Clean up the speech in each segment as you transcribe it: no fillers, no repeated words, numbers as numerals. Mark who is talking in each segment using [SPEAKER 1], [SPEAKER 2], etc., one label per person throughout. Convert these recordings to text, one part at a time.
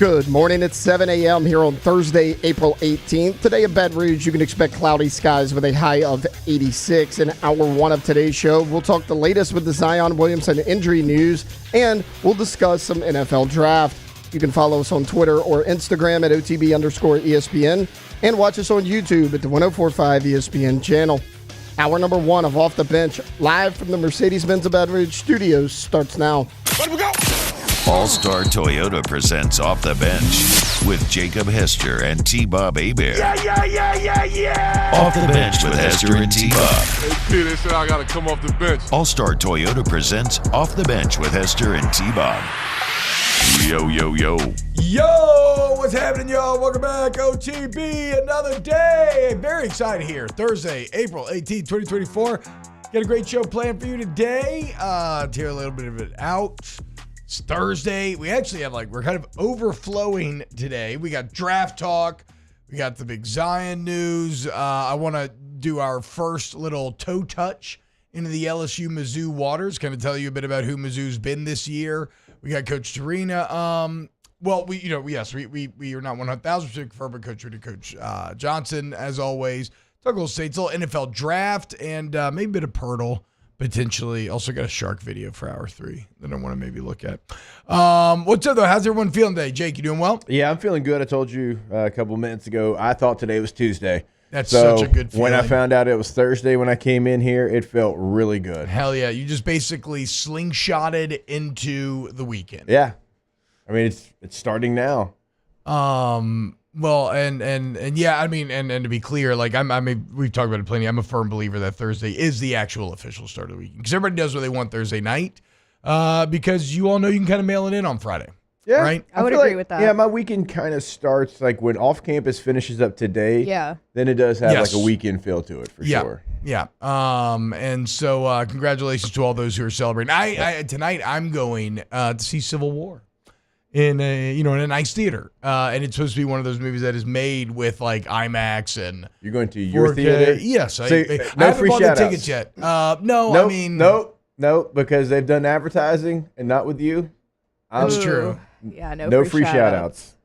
[SPEAKER 1] Good morning. It's 7 a.m. here on Thursday, April 18th. Today in Baton Rouge, you can expect cloudy skies with a high of 86. In hour one of today's show, we'll talk the latest with the Zion Williamson injury news, and we'll discuss some NFL draft. You can follow us on Twitter or Instagram at OTB_ESPN and watch us on YouTube at the 1045 ESPN channel. Hour number one of Off the Bench, live from the Mercedes-Benz of Baton Rouge studios, starts now.
[SPEAKER 2] Let we go!
[SPEAKER 3] All-Star Toyota presents Off the Bench with Jacob Hester and T-Bob Hebert.
[SPEAKER 2] Yeah!
[SPEAKER 3] Off the Bench with Hester and T-Bob.
[SPEAKER 2] Hey, P, they said I got to come off the bench.
[SPEAKER 3] All-Star Toyota presents Off the Bench with Hester and T-Bob. Yo.
[SPEAKER 4] Yo, what's happening, y'all? Welcome back, OTB, another day. Very excited here. Thursday, April 18, 2024. Got a great show planned for you today. To hear a little bit of it out. It's Thursday. We actually have we're kind of overflowing today. We got draft talk. We got the big Zion news. I want to do our first little toe touch into the LSU-Missouri waters. Kind of tell you a bit about who Mizzou's been this year. We got Coach Tarina. We are not 100,000% confirmed, but Coach Tarina, Coach Johnson, as always. Talk a little States, a little NFL draft, and maybe a bit of Pirtle. Potentially. Also got a shark video for hour 3 that I want to maybe look at. What's up, though? How's everyone feeling today? Jake, you doing well?
[SPEAKER 5] Yeah, I'm feeling good. I told you a couple minutes ago, I thought today was Tuesday.
[SPEAKER 4] That's such a good feeling.
[SPEAKER 5] When I found out it was Thursday when I came in here, it felt really good.
[SPEAKER 4] Hell yeah. You just basically slingshotted into the weekend.
[SPEAKER 5] Yeah. I mean, it's starting now.
[SPEAKER 4] Well, and yeah, I mean, and to be clear, we've talked about it plenty. I'm a firm believer that Thursday is the actual official start of the weekend because everybody does what they want Thursday night. Because you all know you can kind of mail it in on Friday.
[SPEAKER 5] Yeah,
[SPEAKER 4] right.
[SPEAKER 6] I would agree with that.
[SPEAKER 5] Yeah, my weekend kind of starts when off campus finishes up today.
[SPEAKER 6] Yeah.
[SPEAKER 5] Then it does have a weekend feel to it for sure.
[SPEAKER 4] Yeah. And so congratulations to all those who are celebrating. Tonight I'm going to see Civil War. In a nice theater, and it's supposed to be one of those movies that is made with IMAX and.
[SPEAKER 5] You're going to your
[SPEAKER 4] 4K.
[SPEAKER 5] theater?
[SPEAKER 4] Yes,
[SPEAKER 5] So,
[SPEAKER 4] I
[SPEAKER 5] no
[SPEAKER 4] haven't
[SPEAKER 5] free
[SPEAKER 4] bought
[SPEAKER 5] shout
[SPEAKER 4] the tickets yet.
[SPEAKER 5] No, because they've done advertising and not with you.
[SPEAKER 4] That's true.
[SPEAKER 6] Yeah,
[SPEAKER 5] no free shout outs.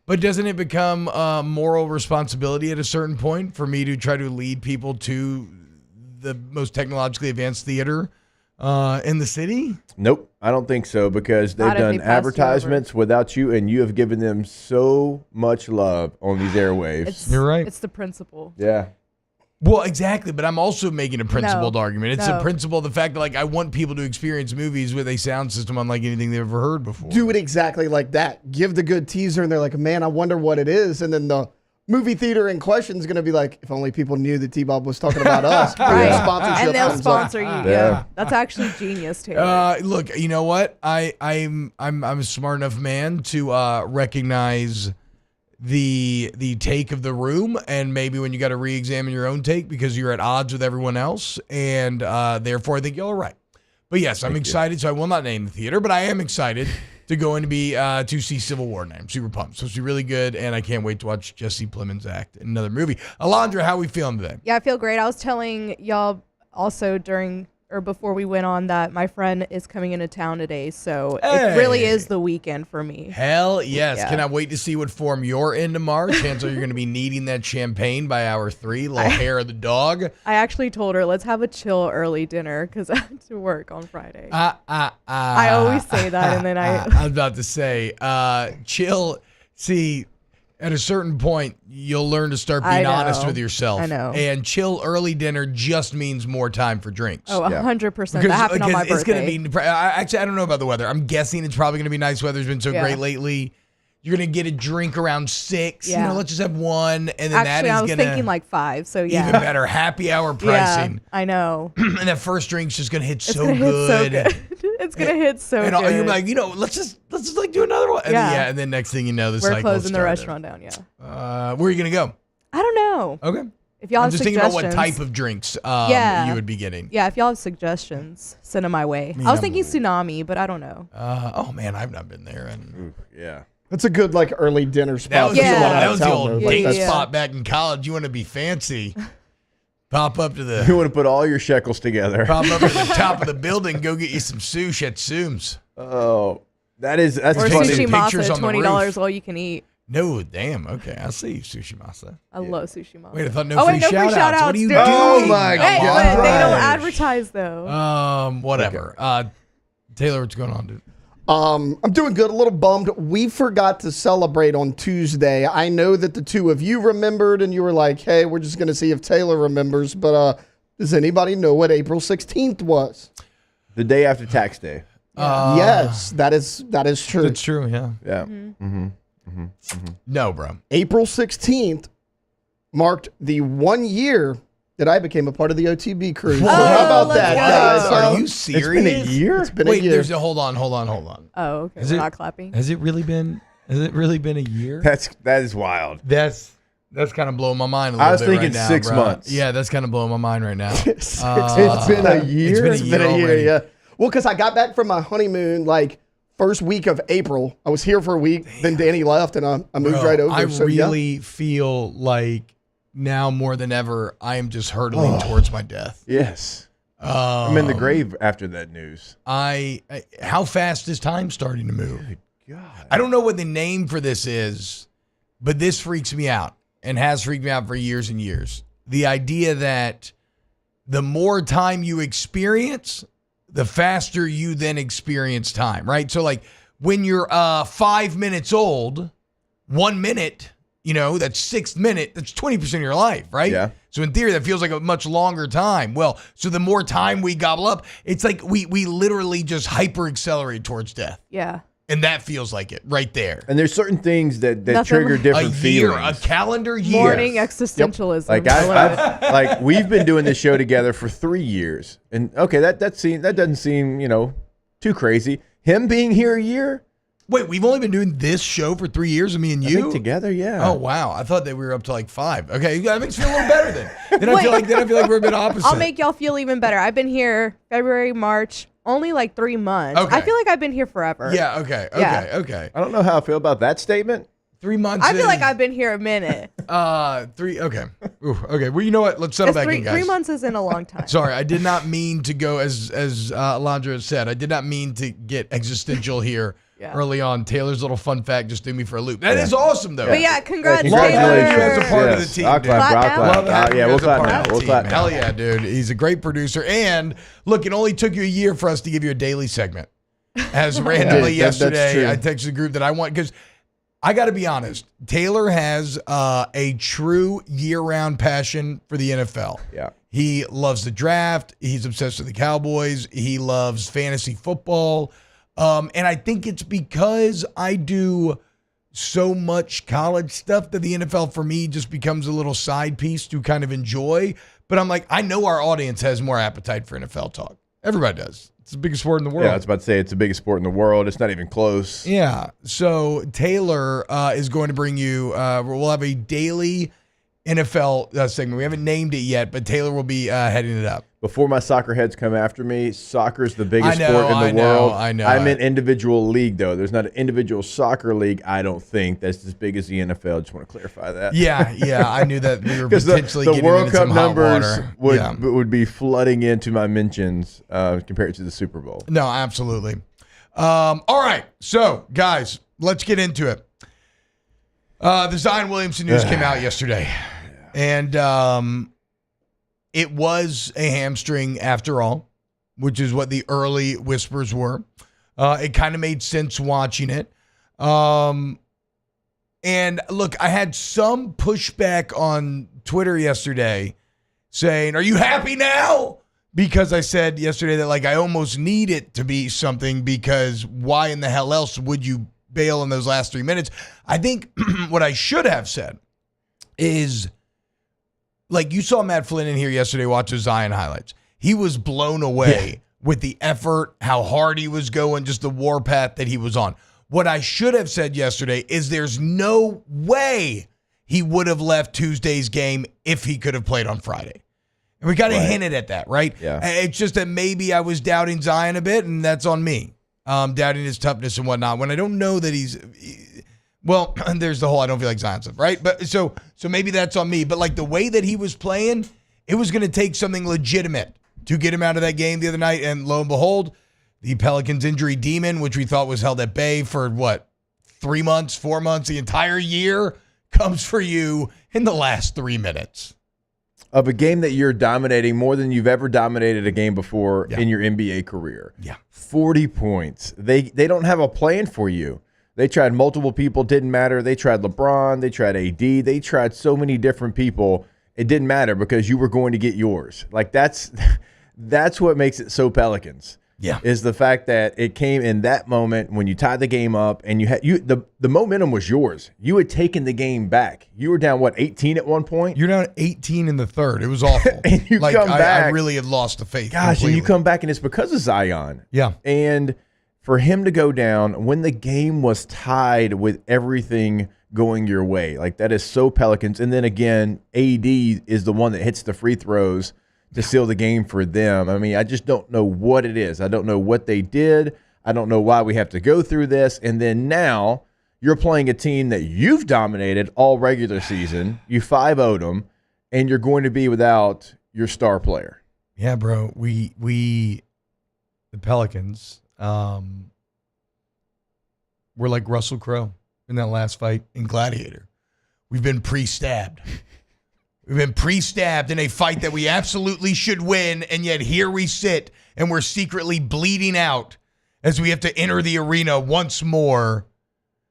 [SPEAKER 4] But doesn't it become a moral responsibility at a certain point for me to try to lead people to the most technologically advanced theater in the city?
[SPEAKER 5] Nope, I don't think so because they've done advertisements without you, and you have given them so much love on these airwaves.
[SPEAKER 4] You're right.
[SPEAKER 6] It's the principle.
[SPEAKER 5] Yeah.
[SPEAKER 4] Well, exactly, but I'm also making a principled argument. It's a principle, the fact that I want people to experience movies with a sound system unlike anything they've ever heard before.
[SPEAKER 1] Do it exactly like that. Give the good teaser, and they're like, man, I wonder what it is. And then the movie theater in question is going to be like, if only people knew that T-Bob was talking about us.
[SPEAKER 6] Right.
[SPEAKER 1] Sponsorship
[SPEAKER 6] and they'll sponsor you.
[SPEAKER 5] Yeah.
[SPEAKER 6] That's actually genius, Taylor.
[SPEAKER 4] Look, you know what? I'm a smart enough man to recognize the take of the room, and maybe when you got to re-examine your own take because you're at odds with everyone else, and therefore I think you're all right. But yes, I'm excited, so I will not name the theater, but I am excited to go and to see Civil War tonight. I'm super pumped. So it's really good, and I can't wait to watch Jesse Plemons act in another movie. Alondra, how are we feeling today?
[SPEAKER 6] Yeah, I feel great. I was telling y'all also before we went on that my friend is coming into town today, so it really is the weekend for me.
[SPEAKER 4] Hell yes.
[SPEAKER 6] Yeah.
[SPEAKER 4] Cannot wait to see what form you're in tomorrow. Chances are you're going to be needing that champagne by hour 3, little hair of the dog.
[SPEAKER 6] I actually told her, let's have a chill early dinner because I have to work on Friday. I always say that, and then
[SPEAKER 4] I was about to say, chill. See, at a certain point, you'll learn to start being honest with yourself.
[SPEAKER 6] I know.
[SPEAKER 4] And chill early dinner just means more time for drinks.
[SPEAKER 6] Oh, 100%. That happened on my birthday.
[SPEAKER 4] It's going to be, actually, I don't know about the weather. I'm guessing it's probably going to be nice. Weather's been so great lately. You're going to get a drink around 6.
[SPEAKER 6] Yeah.
[SPEAKER 4] Let's just have one. And then
[SPEAKER 6] actually, I was thinking 5, so yeah.
[SPEAKER 4] Even better. Happy hour pricing.
[SPEAKER 6] Yeah, I know.
[SPEAKER 4] And that first drink's just going to hit so
[SPEAKER 6] good. It's going to hit so good.
[SPEAKER 4] And you're like, let's just do another one. And and then next thing you know, the cycle started.
[SPEAKER 6] We're closing the restaurant down, yeah.
[SPEAKER 4] Where are you going to go?
[SPEAKER 6] I don't know.
[SPEAKER 4] Okay.
[SPEAKER 6] If y'all
[SPEAKER 4] I'm
[SPEAKER 6] have
[SPEAKER 4] just thinking about what type of drinks you would be getting.
[SPEAKER 6] Yeah, if y'all have suggestions, send them my way. I was thinking Tsunami, but I don't know.
[SPEAKER 4] Oh, man, I've not been there.
[SPEAKER 5] Yeah.
[SPEAKER 1] That's a good early dinner spot.
[SPEAKER 4] That was the old date
[SPEAKER 6] Yeah.
[SPEAKER 4] spot back in college. You want to be fancy. Pop up to the
[SPEAKER 5] You want to put all your shekels together.
[SPEAKER 4] Pop up to the top of the building, go get you some sushi at Soom's.
[SPEAKER 5] Oh. That's
[SPEAKER 6] or
[SPEAKER 5] funny.
[SPEAKER 6] sushi
[SPEAKER 4] Pictures
[SPEAKER 6] masa,
[SPEAKER 4] on the
[SPEAKER 6] $20
[SPEAKER 4] roof.
[SPEAKER 6] all you can eat.
[SPEAKER 4] No, damn. Okay, I see sushi masa.
[SPEAKER 6] I love sushi masa.
[SPEAKER 4] Wait, I thought
[SPEAKER 6] no free shout-outs.
[SPEAKER 4] What are you
[SPEAKER 6] dude.
[SPEAKER 4] doing?
[SPEAKER 5] Oh, my
[SPEAKER 6] Hey,
[SPEAKER 5] God.
[SPEAKER 6] but they don't advertise though.
[SPEAKER 4] Whatever. Taylor, what's going on, dude?
[SPEAKER 1] I'm doing good, a little bummed. We forgot to celebrate on Tuesday. I know that the two of you remembered and you were like, hey, we're just going to see if Taylor remembers. But does anybody know what April 16th was?
[SPEAKER 5] The day after tax day.
[SPEAKER 1] Yes, that is true.
[SPEAKER 4] It's true, yeah.
[SPEAKER 5] Yeah.
[SPEAKER 4] No, bro.
[SPEAKER 1] April 16th marked the 1 year that I became a part of the OTB crew. So how about
[SPEAKER 6] let's
[SPEAKER 1] that,
[SPEAKER 6] go.
[SPEAKER 1] guys?
[SPEAKER 4] Are you
[SPEAKER 5] It's
[SPEAKER 4] serious?
[SPEAKER 5] been a year?
[SPEAKER 1] It's been
[SPEAKER 4] Wait,
[SPEAKER 1] a year.
[SPEAKER 4] hold on.
[SPEAKER 6] Oh, okay.
[SPEAKER 4] Is
[SPEAKER 6] We're
[SPEAKER 4] it-
[SPEAKER 6] not clapping.
[SPEAKER 4] Has it really been a year?
[SPEAKER 5] That is wild.
[SPEAKER 4] That's kind of blowing my mind a little
[SPEAKER 5] I was
[SPEAKER 4] bit
[SPEAKER 5] thinking
[SPEAKER 4] right now,
[SPEAKER 5] 6
[SPEAKER 4] bro.
[SPEAKER 5] months.
[SPEAKER 4] Yeah, that's kind of blowing my mind right now.
[SPEAKER 1] It's
[SPEAKER 5] been a year?
[SPEAKER 4] It's been a year already.
[SPEAKER 1] yeah. Well, because I got back from my honeymoon like first week of April. I was here for a week, then Danny left, and I moved
[SPEAKER 4] Bro,
[SPEAKER 1] right over.
[SPEAKER 4] I
[SPEAKER 1] so, yeah.
[SPEAKER 4] really feel like now more than ever, I am just hurtling towards my death.
[SPEAKER 5] Yes. I'm in the grave after that news.
[SPEAKER 4] How fast is time starting to move?
[SPEAKER 5] God.
[SPEAKER 4] I don't know what the name for this is, but this freaks me out and has freaked me out for years and years. The idea that the more time you experience, the faster you then experience time, right? So like when you're 5 minutes old, 1 minute, that's 6th minute, that's 20% of your life, right?
[SPEAKER 5] Yeah.
[SPEAKER 4] So in theory, that feels like a much longer time. Well, so the more time we gobble up, it's like we literally just hyper accelerate towards death.
[SPEAKER 6] Yeah.
[SPEAKER 4] And that feels like it right there.
[SPEAKER 5] And there's certain things that
[SPEAKER 6] Nothing
[SPEAKER 5] trigger
[SPEAKER 6] like-
[SPEAKER 5] different
[SPEAKER 4] A year,
[SPEAKER 5] feelings.
[SPEAKER 4] a calendar year.
[SPEAKER 6] Morning existentialism.
[SPEAKER 5] Like
[SPEAKER 6] I love it.
[SPEAKER 5] like we've been doing this show together for 3 years, and okay, that doesn't seem too crazy. Him being here a year,
[SPEAKER 4] Wait, we've only been doing this show for 3 years, me and
[SPEAKER 5] I
[SPEAKER 4] you?
[SPEAKER 5] think together, yeah.
[SPEAKER 4] Oh, wow. I thought that we were up to like 5. Okay, that makes me feel a little better then. Then I feel like we're a bit opposite.
[SPEAKER 6] I'll make y'all feel even better. I've been here February, March, only like 3 months.
[SPEAKER 4] Okay.
[SPEAKER 6] I feel like I've been here forever.
[SPEAKER 4] Yeah, okay.
[SPEAKER 5] I don't know how I feel about that statement.
[SPEAKER 4] 3 months
[SPEAKER 6] I feel like
[SPEAKER 4] in,
[SPEAKER 6] I've been here a minute.
[SPEAKER 4] 3, okay. Ooh, okay, well, you know what? Let's settle back in, guys.
[SPEAKER 6] 3 months isn't a long time.
[SPEAKER 4] Sorry, I did not mean to go, as Alondra said, I did not mean to get existential here early on. Taylor's little fun fact just threw me for a loop. That is awesome, though.
[SPEAKER 6] But yeah, congrats,
[SPEAKER 4] Love
[SPEAKER 6] Taylor.
[SPEAKER 4] having you as a part of the team,
[SPEAKER 5] I'll
[SPEAKER 4] dude.
[SPEAKER 5] clap,
[SPEAKER 6] Clap
[SPEAKER 5] I'll
[SPEAKER 6] now?
[SPEAKER 5] clap.
[SPEAKER 4] Love having
[SPEAKER 5] Yeah,
[SPEAKER 4] you
[SPEAKER 5] we'll
[SPEAKER 4] as a
[SPEAKER 5] clap
[SPEAKER 4] part
[SPEAKER 5] now.
[SPEAKER 4] of the
[SPEAKER 5] We'll
[SPEAKER 4] team.
[SPEAKER 5] clap now.
[SPEAKER 4] Hell yeah, dude. He's a great producer. And look, it only took you a year for us to give you a daily segment. As randomly
[SPEAKER 1] Yeah, that's
[SPEAKER 4] yesterday,
[SPEAKER 1] true.
[SPEAKER 4] I texted the group that I want, because I got to be honest, Taylor has a true year-round passion for the NFL.
[SPEAKER 5] Yeah.
[SPEAKER 4] He loves the draft. He's obsessed with the Cowboys. He loves fantasy football. And I think it's because I do so much college stuff that the NFL for me just becomes a little side piece to kind of enjoy. But I'm like, I know our audience has more appetite for NFL talk. Everybody does. It's the biggest sport in the world.
[SPEAKER 5] Yeah, I was about to say it's the biggest sport in the world. It's not even close.
[SPEAKER 4] Yeah. So Taylor is going to bring you, we'll have a daily NFL segment. We haven't named it yet, but Taylor will be heading it up.
[SPEAKER 5] Before my soccer heads come after me, soccer's the biggest
[SPEAKER 4] I know,
[SPEAKER 5] sport in the world.
[SPEAKER 4] I know.
[SPEAKER 5] I'm in individual league, though. There's not an individual soccer league, I don't think, that's as big as the NFL. Just want to clarify that.
[SPEAKER 4] Yeah. I knew that we were
[SPEAKER 5] Because
[SPEAKER 4] potentially
[SPEAKER 5] the
[SPEAKER 4] getting
[SPEAKER 5] World
[SPEAKER 4] into
[SPEAKER 5] Cup
[SPEAKER 4] some hot
[SPEAKER 5] numbers
[SPEAKER 4] water.
[SPEAKER 5] would be flooding into my mentions compared to the Super Bowl.
[SPEAKER 4] No, absolutely. All right. So, guys, let's get into it. The Zion Williamson news came out yesterday. And it was a hamstring after all, which is what the early whispers were. It kind of made sense watching it. And look, I had some pushback on Twitter yesterday saying, are you happy now? Because I said yesterday that I almost need it to be something, because why in the hell else would you bail in those last 3 minutes? I think what I should have said is, you saw Matt Flynn in here yesterday watching Zion highlights. He was blown away with the effort, how hard he was going, just the warpath that he was on. What I should have said yesterday is there's no way he would have left Tuesday's game if he could have played on Friday. And we kind of hinted at that, right?
[SPEAKER 5] Yeah.
[SPEAKER 4] It's just that maybe I was doubting Zion a bit, and that's on me. Doubting his toughness and whatnot, when I don't know that he's... Well, there's the whole I don't feel like Zion stuff, right? But so maybe that's on me. But the way that he was playing, it was going to take something legitimate to get him out of that game the other night. And lo and behold, The Pelicans injury demon, which we thought was held at bay for 3 months, 4 months, the entire year, comes for you in the last 3 minutes.
[SPEAKER 5] Of a game that you're dominating more than you've ever dominated a game before in your NBA career.
[SPEAKER 4] Yeah.
[SPEAKER 5] 40 points. They don't have a plan for you. They tried multiple people, didn't matter. They tried LeBron, they tried AD, they tried so many different people. It didn't matter because you were going to get yours. Like that's what makes it so Pelicans.
[SPEAKER 4] Yeah.
[SPEAKER 5] Is the fact that it came in that moment when you tied the game up and the momentum was yours. You had taken the game back. You were down 18 at one point?
[SPEAKER 4] You're down 18 in the third. It was awful.
[SPEAKER 5] And you come back.
[SPEAKER 4] I really had lost the faith.
[SPEAKER 5] Gosh,
[SPEAKER 4] completely.
[SPEAKER 5] and you come back and it's because of Zion.
[SPEAKER 4] Yeah.
[SPEAKER 5] And for him to go down when the game was tied with everything going your way, like that is so Pelicans. And then again, AD is the one that hits the free throws to seal the game for them. I mean, I just don't know what it is. I don't know what they did. I don't know why we have to go through this. And then now you're playing a team that you've dominated all regular season. You 5-0'd them, and you're going to be without your star player.
[SPEAKER 4] Yeah, bro. We the Pelicans, were like Russell Crowe in that last fight in Gladiator. We've been pre-stabbed. We've been pre-stabbed in a fight that we absolutely should win, and yet here we sit, and we're secretly bleeding out as we have to enter the arena once more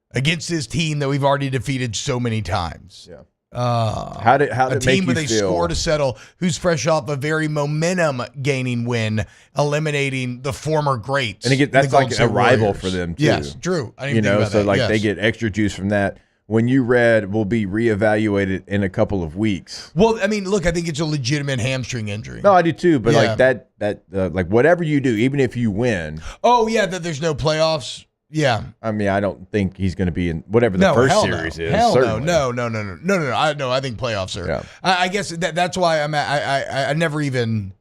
[SPEAKER 4] against this team that we've already defeated so many times.
[SPEAKER 5] Yeah.
[SPEAKER 4] How
[SPEAKER 5] did
[SPEAKER 4] a
[SPEAKER 5] it
[SPEAKER 4] team
[SPEAKER 5] make
[SPEAKER 4] with
[SPEAKER 5] you
[SPEAKER 4] a
[SPEAKER 5] feel?
[SPEAKER 4] score to settle, who's fresh off a very momentum-gaining win, eliminating the former greats.
[SPEAKER 5] And again, that's like a rival for them, too.
[SPEAKER 4] Yes, true. I didn't even think about
[SPEAKER 5] so
[SPEAKER 4] that.
[SPEAKER 5] like
[SPEAKER 4] Yes.
[SPEAKER 5] they get extra juice from that. When you read will be reevaluated in a couple of weeks.
[SPEAKER 4] Well, I mean, look, I think it's a legitimate hamstring injury.
[SPEAKER 5] No, I do too. But
[SPEAKER 4] Yeah.
[SPEAKER 5] like like whatever you do, even if you win.
[SPEAKER 4] Oh, yeah, that there's no playoffs. Yeah.
[SPEAKER 5] I mean, I don't think he's going to be in whatever the first series is.
[SPEAKER 4] Hell
[SPEAKER 5] certainly.
[SPEAKER 4] no. I think playoffs are.
[SPEAKER 5] Yeah.
[SPEAKER 4] I guess that's why I never even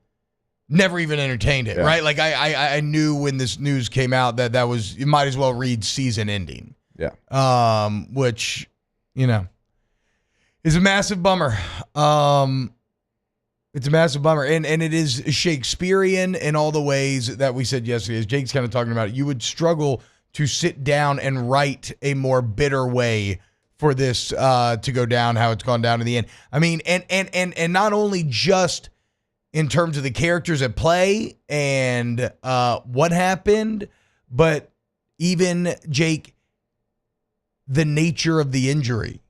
[SPEAKER 4] entertained it.
[SPEAKER 5] Yeah.
[SPEAKER 4] Right? Like I knew when this news came out that was, you might as well read season ending.
[SPEAKER 5] Yeah.
[SPEAKER 4] Which, is a massive bummer. It's a massive bummer. And it is Shakespearean in all the ways that we said yesterday. As Jake's kind of talking about it, you would struggle to sit down and write a more bitter way for this to go down, how it's gone down in the end. I mean, and not only just in terms of the characters at play and what happened, but even, Jake, the nature of the injury.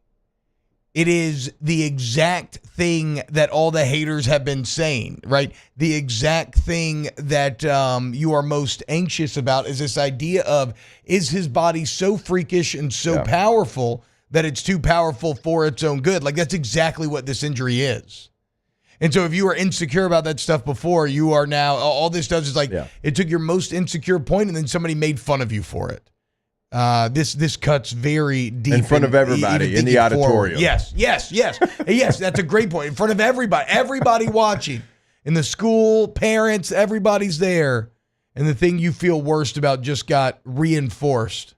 [SPEAKER 4] It is the exact thing that all the haters have been saying, right? The exact thing that you are most anxious about is this idea of, is his body so freakish and so powerful that it's too powerful for its own good? Like, that's exactly what this injury is. And so if you were insecure about that stuff before, you are now, all this does is it took your most insecure point and then somebody made fun of you for it. This cuts very deep
[SPEAKER 5] in front of everybody in the auditorium.
[SPEAKER 4] Yes. Yes, that's a great point. In front of everybody watching, in the school, parents, everybody's there, and the thing you feel worst about just got reinforced.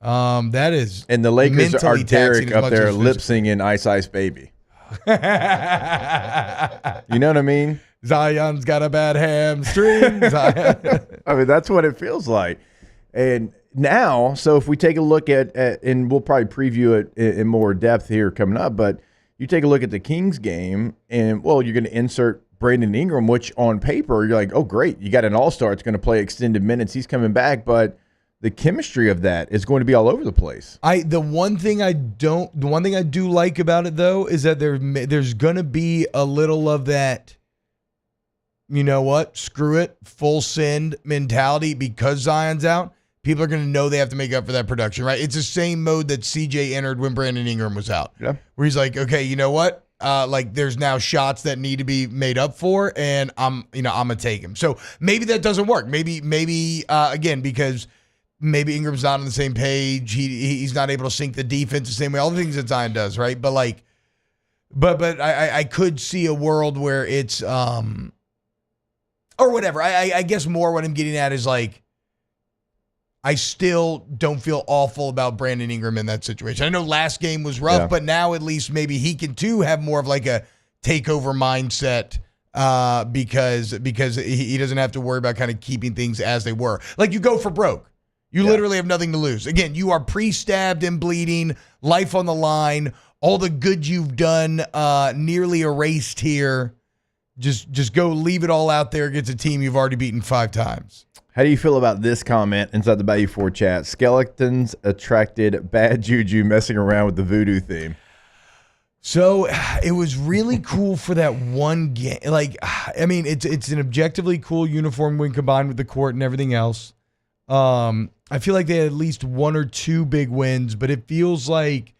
[SPEAKER 4] That is,
[SPEAKER 5] and the Lakers are Derek up there lip
[SPEAKER 4] physical.
[SPEAKER 5] singing "Ice Ice Baby." You know what I mean?
[SPEAKER 4] Zion's got a bad hamstring. Zion.
[SPEAKER 5] I mean, that's what it feels like, and. Now, so if we take a look at and we'll probably preview it in more depth here coming up, but you take a look at the Kings game, and, well, you're going to insert Brandon Ingram, which on paper, you're like, oh, great, you got an all-star. It's going to play extended minutes. He's coming back, but the chemistry of that is going to be all over the place.
[SPEAKER 4] The one thing I do like about it, though, is that there's going to be a little of that, you know what, screw it, full send mentality because Zion's out. People are going to know they have to make up for that production, right? It's the same mode that CJ entered when Brandon Ingram was out. Yeah. Where he's like, okay, you know what? There's now shots that need to be made up for, and I'm going to take him. So maybe that doesn't work. Maybe again, because maybe Ingram's not on the same page. He's not able to sync the defense the same way. All the things that Zion does, right? But I could see a world where it's or whatever. I guess more what I'm getting at is like, I still don't feel awful about Brandon Ingram in that situation. I know last game was rough, but now at least maybe he can too have more of like a takeover mindset because he doesn't have to worry about kind of keeping things as they were. Like, you go for broke. You literally have nothing to lose. Again, you are pre-stabbed and bleeding, life on the line, all the good you've done nearly erased here. Just go leave it all out there against a team you've already beaten 5 times.
[SPEAKER 5] How do you feel about this comment inside the Bayou 4 chat? Skeletons attracted bad juju messing around with the voodoo theme.
[SPEAKER 4] So it was really cool for that one game. Like, I mean, it's an objectively cool uniform when combined with the court and everything else. I feel like they had at least 1 or 2 big wins, but it feels like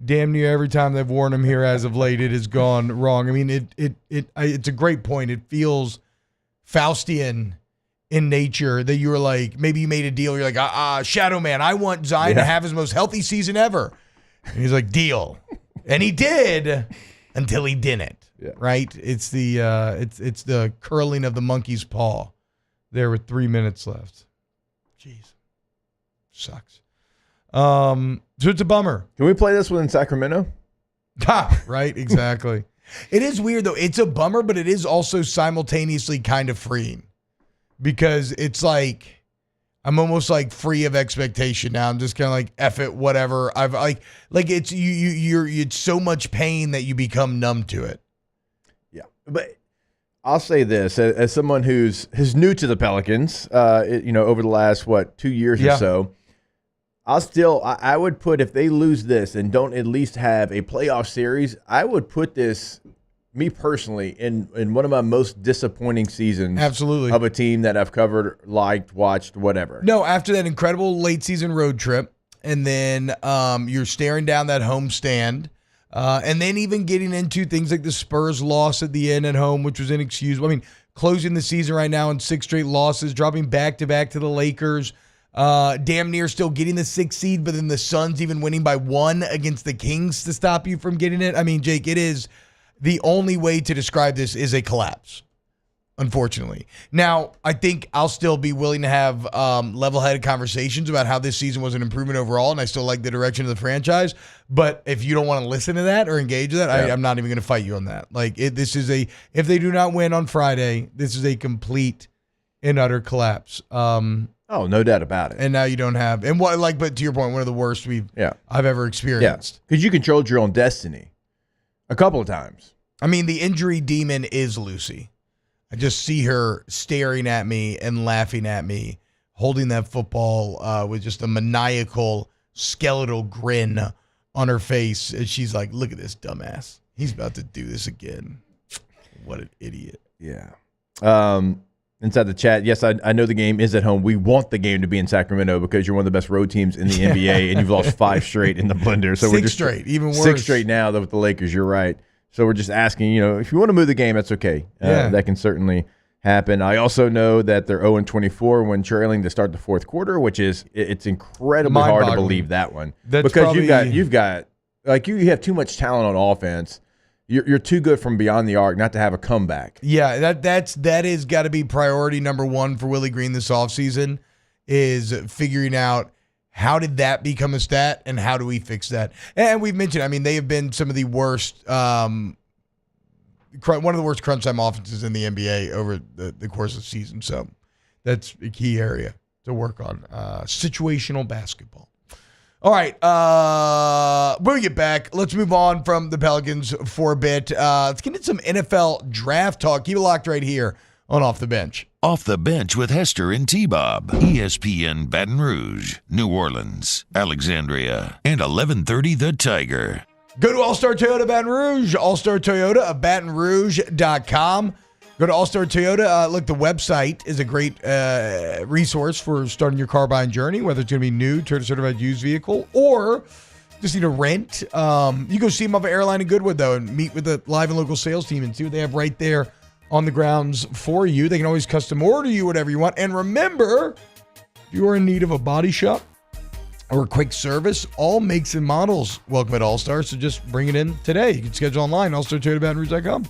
[SPEAKER 4] damn near every time they've worn them here as of late, it has gone wrong. I mean, it's a great point. It feels Faustian in nature that you were like, maybe you made a deal. You're like, Shadow Man, I want Zion to have his most healthy season ever. And he's like, deal. And he did until he didn't. Yeah. Right? It's the curling of the monkey's paw there with 3 minutes left. Jeez. Sucks. So it's a bummer.
[SPEAKER 5] Can we play this one in Sacramento?
[SPEAKER 4] Right, exactly. It is weird, though. It's a bummer, but it is also simultaneously kind of freeing. Because it's like, I'm almost like free of expectation now. I'm just kind of like, F it, whatever. I've like it's it's so much pain that you become numb to it.
[SPEAKER 5] Yeah. But I'll say this, as someone who's new to the Pelicans, over the last, 2 years or so, I would put, if they lose this and don't at least have a playoff series, I would put this, me personally, in one of my most disappointing seasons.
[SPEAKER 4] Absolutely.
[SPEAKER 5] Of a team that I've covered, liked, watched, whatever.
[SPEAKER 4] No, after that incredible late season road trip, and then you're staring down that home stand, and then even getting into things like the Spurs loss at the end at home, which was inexcusable. I mean, closing the season right now in 6 straight losses, dropping back-to-back to the Lakers, damn near still getting the 6th seed, but then the Suns even winning by 1 against the Kings to stop you from getting it. I mean, Jake, it is the only way to describe this is a collapse, unfortunately. Now, I think I'll still be willing to have level-headed conversations about how this season was an improvement overall, and I still like the direction of the franchise. But if you don't want to listen to that or engage with that, I'm not even going to fight you on that. Like, this is if they do not win on Friday, this is a complete and utter collapse.
[SPEAKER 5] Oh, no doubt about it.
[SPEAKER 4] And now you don't have, but to your point, one of the worst I've ever experienced.
[SPEAKER 5] Because you controlled your own destiny a couple of times.
[SPEAKER 4] I mean, the injury demon is Lucy. I just see her staring at me and laughing at me, holding that football with just a maniacal, skeletal grin on her face. And she's like, look at this dumbass. He's about to do this again. What an idiot.
[SPEAKER 5] Yeah. Inside the chat, yes, I know the game is at home. We want the game to be in Sacramento because you're one of the best road teams in the NBA, and you've lost 5 straight in the blender. So
[SPEAKER 4] 6 straight, even worse.
[SPEAKER 5] 6 straight now with the Lakers, you're right. So we're just asking, if you want to move the game, that's okay. That can certainly happen. I also know that they're 0-24 when trailing to start the 4th quarter, which is it's incredibly hard to believe that one. Because you've got you have too much talent on offense. You're too good from beyond the arc not to have a comeback.
[SPEAKER 4] Yeah, that is got to be priority number 1 for Willie Green this offseason is figuring out how did that become a stat and how do we fix that. And we've mentioned, I mean, they have been some of the worst, one of the worst crunch time offenses in the NBA over the course of the season. So that's a key area to work on. Situational basketball. All right, when we get back, let's move on from the Pelicans for a bit. Let's get into some NFL draft talk. Keep it locked right here on Off the Bench.
[SPEAKER 3] Off the Bench with Hester and T-Bob. ESPN Baton Rouge, New Orleans, Alexandria, and 1130 The Tiger.
[SPEAKER 4] Go to All-Star Toyota Baton Rouge, All-Star Toyota of BatonRouge.com. Go to All-Star Toyota. Look, the website is a great resource for starting your car buying journey, whether it's going to be new, Toyota certified used vehicle, or just need a rent. You go see them up at Airline in Goodwood, though, and meet with the live and local sales team and see what they have right there on the grounds for you. They can always custom order you whatever you want. And remember, if you are in need of a body shop or a quick service, all makes and models welcome at All-Star. So just bring it in today. You can schedule online, allstartoyotabatonrouge.com.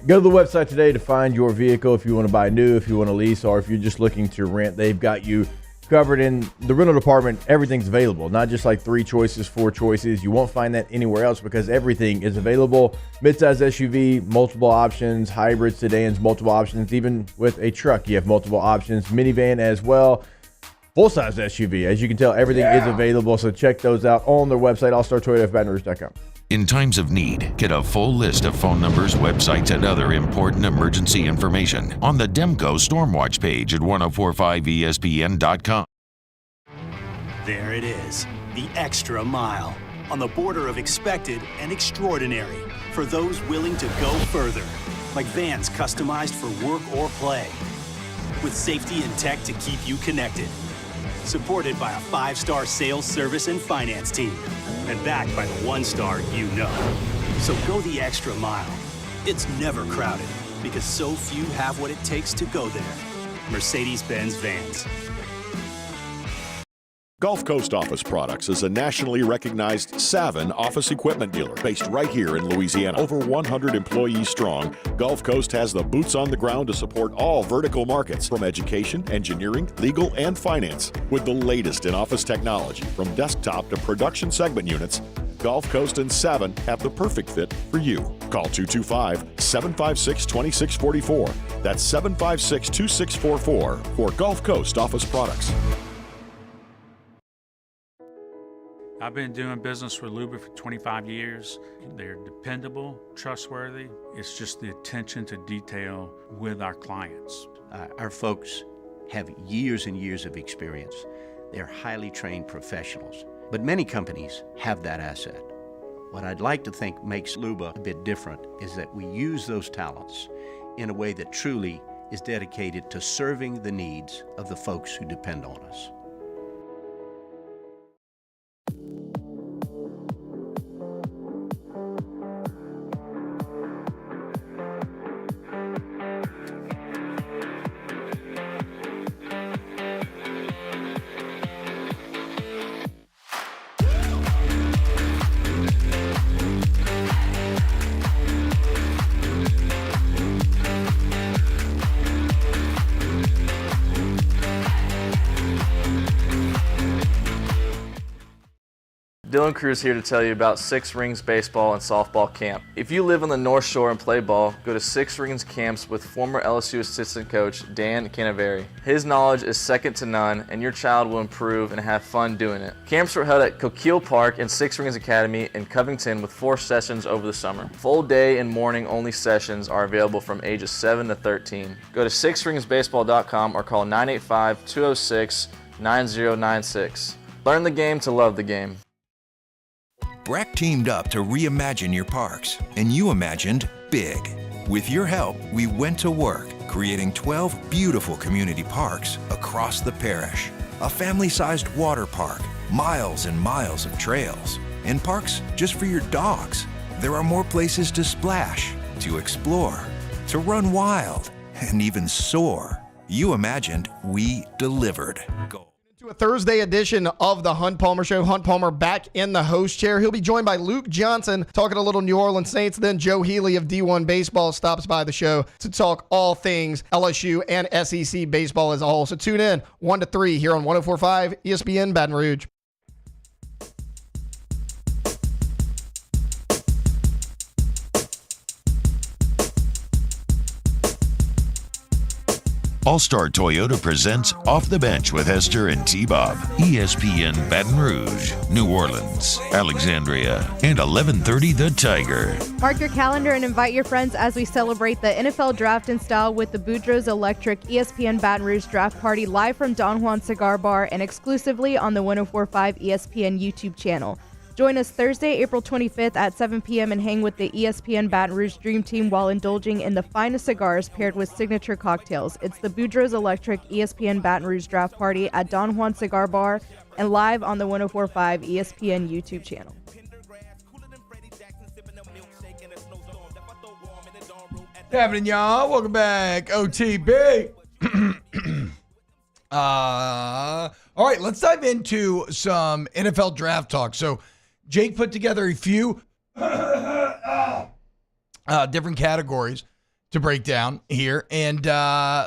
[SPEAKER 5] Go to the website today to find your vehicle if you want to buy new, if you want to lease, or if you're just looking to rent. They've got you covered in the rental department. Everything's available, not just like 3 choices, 4 choices. You won't find that anywhere else because everything is available. Midsize SUV, multiple options, hybrids, sedans, multiple options. Even with a truck, you have multiple options. Minivan as well. Full-size SUV. As you can tell, everything is available, so check those out on their website, allstartoyotabatonrouge.com.
[SPEAKER 3] In times of need, get a full list of phone numbers, websites, and other important emergency information on the Demco Stormwatch page at 1045ESPN.com.
[SPEAKER 7] There it is, the extra mile, on the border of expected and extraordinary for those willing to go further, like vans customized for work or play, with safety and tech to keep you connected. Supported by a 5-star sales, service, and finance team. And backed by the 1-star you know. So go the extra mile. It's never crowded because so few have what it takes to go there. Mercedes-Benz Vans.
[SPEAKER 8] Gulf Coast Office Products is a nationally recognized Savin office equipment dealer based right here in Louisiana. Over 100 employees strong, Gulf Coast has the boots on the ground to support all vertical markets from education, engineering, legal, and finance. With the latest in office technology from desktop to production segment units, Gulf Coast and Savin have the perfect fit for you. Call 225-756-2644. That's 756-2644 for Gulf Coast Office Products.
[SPEAKER 9] I've been doing business with Luba for 25 years. They're dependable, trustworthy. It's just the attention to detail with our clients.
[SPEAKER 10] Our folks have years and years of experience. They're highly trained professionals, but many companies have that asset. What I'd like to think makes Luba a bit different is that we use those talents in a way that truly is dedicated to serving the needs of the folks who depend on us.
[SPEAKER 11] Dylan Cruz here to tell you about Six Rings Baseball and Softball Camp. If you live on the North Shore and play ball, go to Six Rings Camps with former LSU assistant coach Dan Canaveri. His knowledge is second to none, and your child will improve and have fun doing it. Camps were held at Coquille Park and Six Rings Academy in Covington with 4 sessions over the summer. Full day and morning only sessions are available from ages 7 to 13. Go to sixringsbaseball.com or call 985-206-9096. Learn the game to love the game.
[SPEAKER 12] Breck teamed up to reimagine your parks, and you imagined big. With your help, we went to work, creating 12 beautiful community parks across the parish. A family-sized water park, miles and miles of trails, and parks just for your dogs. There are more places to splash, to explore, to run wild, and even soar. You imagined, we delivered. Go.
[SPEAKER 1] To a Thursday edition of the Hunt Palmer Show. Hunt Palmer back in the host chair. He'll be joined by Luke Johnson talking a little New Orleans Saints. Then Joe Healy of D1 Baseball stops by the show to talk all things LSU and SEC baseball as a whole. So tune in 1 to 3 here on 104.5 ESPN Baton Rouge.
[SPEAKER 3] All-Star Toyota presents Off the Bench with Hester and T-Bob. ESPN Baton Rouge, New Orleans, Alexandria, and 1130 The Tiger.
[SPEAKER 6] Mark your calendar and invite your friends as we celebrate the NFL Draft in Style with the Boudreaux's Electric ESPN Baton Rouge Draft Party live from Don Juan Cigar Bar and exclusively on the 104.5 ESPN YouTube channel. Join us Thursday, April 25th at 7 p.m. and hang with the ESPN Baton Rouge Dream Team while indulging in the finest cigars paired with signature cocktails. It's the Boudreaux's Electric ESPN Baton Rouge Draft Party at Don Juan Cigar Bar and live on the 104.5 ESPN YouTube channel.
[SPEAKER 4] What's happening, y'all? Welcome back, OTB. All right, let's dive into some NFL draft talk. So Jake put together a few different categories to break down here, and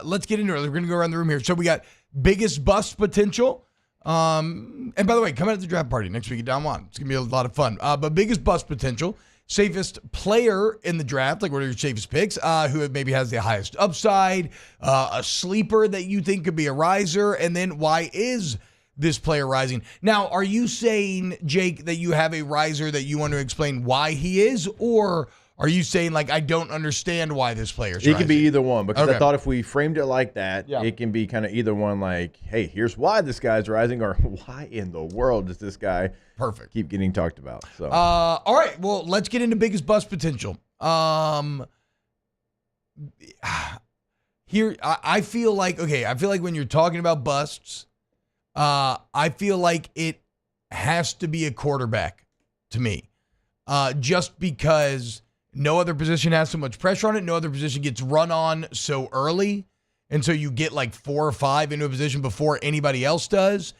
[SPEAKER 4] let's get into it. We're going to go around the room here. So we got biggest bust potential. And by the way, come out to the draft party next week at Don Juan. It's going to be a lot of fun. But biggest bust potential, safest player in the draft, like what are your safest picks, who maybe has the highest upside, a sleeper that you think could be a riser, and then why is this player rising? Now, are you saying, Jake, that you have a riser that you want to explain why he is, or are you saying, like, I don't understand why this player's rising?
[SPEAKER 5] It could be either one, because I thought if we framed it like that, it can be kind of either one, like, hey, here's why this guy's rising, or why in the world does this guy keep getting talked about? So,
[SPEAKER 4] all right, well, let's get into biggest bust potential. Here, I feel like when you're talking about busts, I feel like it has to be a quarterback to me, just because no other position has so much pressure on it. No other position gets run on so early. And so you get like 4 or 5 into a position before anybody else does.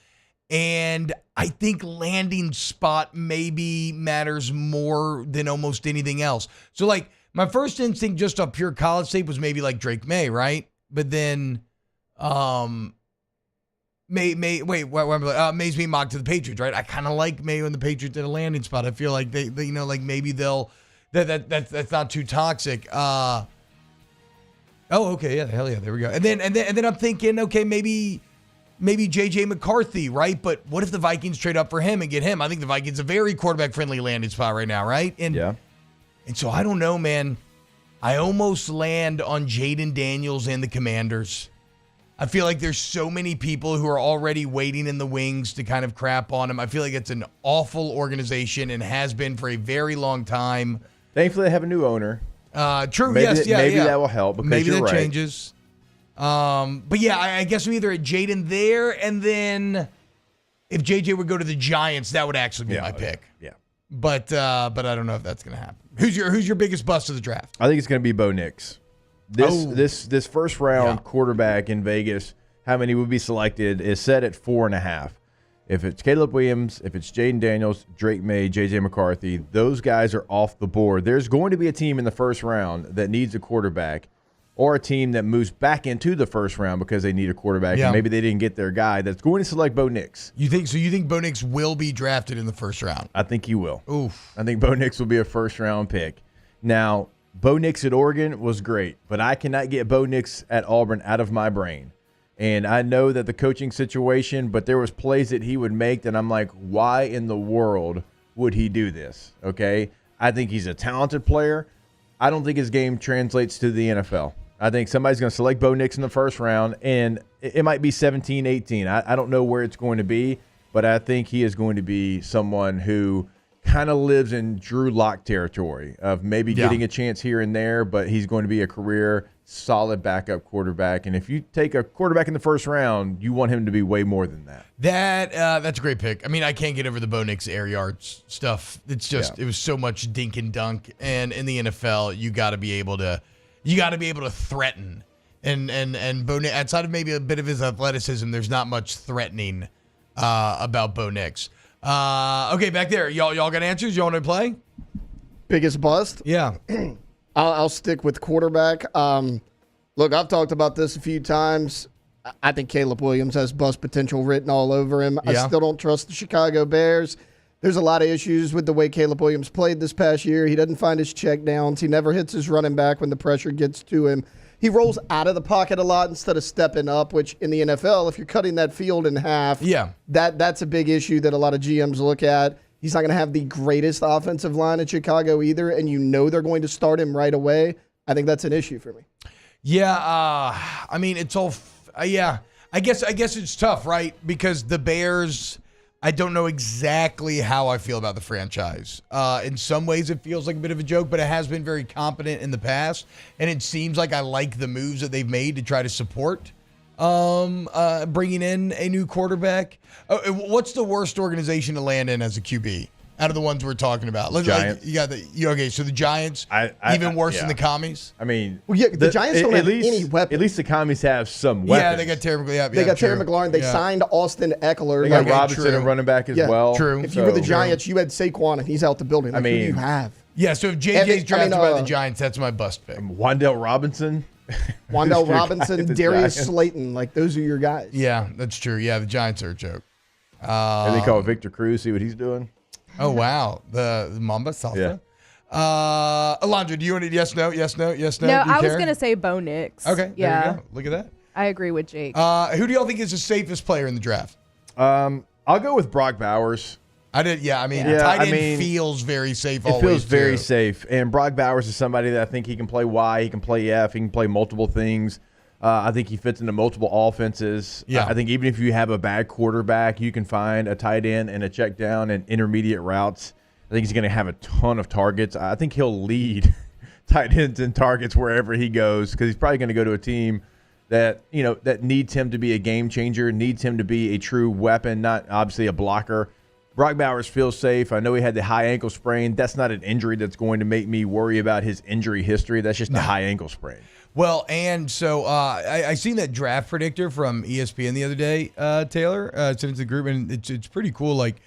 [SPEAKER 4] And I think landing spot maybe matters more than almost anything else. So like my first instinct just off pure college tape was maybe like Drake May, right? But then May's being mocked to the Patriots, right? I kind of like May and the Patriots at a landing spot. I feel like they like maybe they'll that's not too toxic. Okay, yeah, hell yeah, there we go. And then I'm thinking, okay, maybe JJ McCarthy, right? But what if the Vikings trade up for him and get him? I think the Vikings a very quarterback friendly landing spot right now, right? And so I don't know, man. I almost land on Jaden Daniels and the Commanders. I feel like there's so many people who are already waiting in the wings to kind of crap on him. I feel like it's an awful organization and has been for a very long time.
[SPEAKER 5] Thankfully, they have a new owner.
[SPEAKER 4] True.
[SPEAKER 5] Maybe that will help. Because
[SPEAKER 4] maybe
[SPEAKER 5] you're
[SPEAKER 4] that
[SPEAKER 5] right.
[SPEAKER 4] changes. But yeah, I guess I'm either at Jaden there, and then if JJ would go to the Giants, that would actually be my pick.
[SPEAKER 5] Yeah.
[SPEAKER 4] But I don't know if that's going to happen. Who's your biggest bust of the draft?
[SPEAKER 5] I think it's going to be Bo Nix. This first round quarterback in Vegas, how many would be selected, is set at 4.5. If it's Caleb Williams, if it's Jaden Daniels, Drake May, J.J. McCarthy, those guys are off the board. There's going to be a team in the first round that needs a quarterback, or a team that moves back into the first round because they need a quarterback, and maybe they didn't get their guy, that's going to select Bo Nix.
[SPEAKER 4] You think Bo Nix will be drafted in the first round?
[SPEAKER 5] I think he will.
[SPEAKER 4] Oof.
[SPEAKER 5] I think Bo Nix will be a first-round pick. Now, Bo Nix at Oregon was great, but I cannot get Bo Nix at Auburn out of my brain. And I know that the coaching situation, but there was plays that he would make that I'm like, why in the world would he do this? Okay? I think he's a talented player. I don't think his game translates to the NFL. I think somebody's going to select Bo Nix in the first round, and it might be 17, 18. I don't know where it's going to be, but I think he is going to be someone who kind of lives in Drew Lock territory of maybe getting a chance here and there, but he's going to be a career solid backup quarterback. And if you take a quarterback in the first round, you want him to be way more than that.
[SPEAKER 4] That's a great pick. I mean, I can't get over the Bo Nix air yards stuff. It's just it was so much dink and dunk. And in the NFL, you got to be able to threaten. And Bo Nix, outside of maybe a bit of his athleticism, there's not much threatening about Bo Nix. Okay, back there, y'all got answers? You want to play?
[SPEAKER 1] Biggest bust?
[SPEAKER 4] Yeah.
[SPEAKER 1] I'll stick with quarterback. Look, I've talked about this a few times. I think Caleb Williams has bust potential written all over him. I still don't trust the Chicago Bears. There's a lot of issues with the way Caleb Williams played this past year. He doesn't find his check downs. He never hits his running back when the pressure gets to him. He rolls out of the pocket a lot instead of stepping up, which in the NFL, if you're cutting that field in half, that's a big issue that a lot of GMs look at. He's not going to have the greatest offensive line in Chicago either, and you know they're going to start him right away. I think that's an issue for me.
[SPEAKER 4] Yeah, I mean, it's all I guess it's tough, right? Because the Bears, I don't know exactly how I feel about the franchise. In some ways, it feels like a bit of a joke, but it has been very competent in the past, and it seems like I like the moves that they've made to try to support bringing in a new quarterback. What's the worst organization to land in as a QB out of the ones we're talking about?
[SPEAKER 5] Giants.
[SPEAKER 4] So the Giants, even worse than the Commies?
[SPEAKER 5] I mean,
[SPEAKER 1] the Giants don't have any weapons.
[SPEAKER 5] At least the Commies have some weapons.
[SPEAKER 4] Yeah, they got Terry McLaurin.
[SPEAKER 1] They got Terry McLaurin. They signed Austin Eckler.
[SPEAKER 5] They got Robinson and running back as well.
[SPEAKER 4] True.
[SPEAKER 1] If you were the Giants, you had Saquon, and he's out the building. Who do you have?
[SPEAKER 4] Yeah, so if JJ's drafted by the Giants, that's my bust pick.
[SPEAKER 5] Wan'Dale Robinson.
[SPEAKER 1] Wandale Robinson,
[SPEAKER 5] The
[SPEAKER 1] Darius
[SPEAKER 5] Giants.
[SPEAKER 1] Slayton, like those are your guys.
[SPEAKER 4] Yeah, that's true. Yeah, the Giants are a joke.
[SPEAKER 5] And they call Victor Cruz, see what he's doing?
[SPEAKER 4] Oh, wow. The Mamba Salsa.
[SPEAKER 5] Yeah.
[SPEAKER 4] Alondra, do you want to yes, no? Do
[SPEAKER 6] No,
[SPEAKER 4] you
[SPEAKER 6] I was
[SPEAKER 4] care?
[SPEAKER 6] going to say Bo Nix.
[SPEAKER 4] Okay,
[SPEAKER 6] Yeah.
[SPEAKER 4] there you go. Look at that.
[SPEAKER 6] I agree with Jake.
[SPEAKER 4] Who do y'all think is the safest player in the draft?
[SPEAKER 5] I'll go with Brock Bowers.
[SPEAKER 4] Tight end feels very safe
[SPEAKER 5] It
[SPEAKER 4] always,
[SPEAKER 5] feels very
[SPEAKER 4] too.
[SPEAKER 5] safe. And Brock Bowers is somebody that I think he can play Y, he can play F, he can play multiple things. I think he fits into multiple offenses.
[SPEAKER 4] Yeah.
[SPEAKER 5] I think even if you have a bad quarterback, you can find a tight end and a check down and intermediate routes. I think he's going to have a ton of targets. I think he'll lead tight ends in targets wherever he goes because he's probably going to go to a team that that needs him to be a game changer, needs him to be a true weapon, not obviously a blocker. Brock Bowers feels safe. I know he had the high ankle sprain. That's not an injury that's going to make me worry about his injury history. That's just a high ankle sprain.
[SPEAKER 4] Well, and so I seen that draft predictor from ESPN the other day, Taylor, sent it to the group, and it's pretty cool. Like,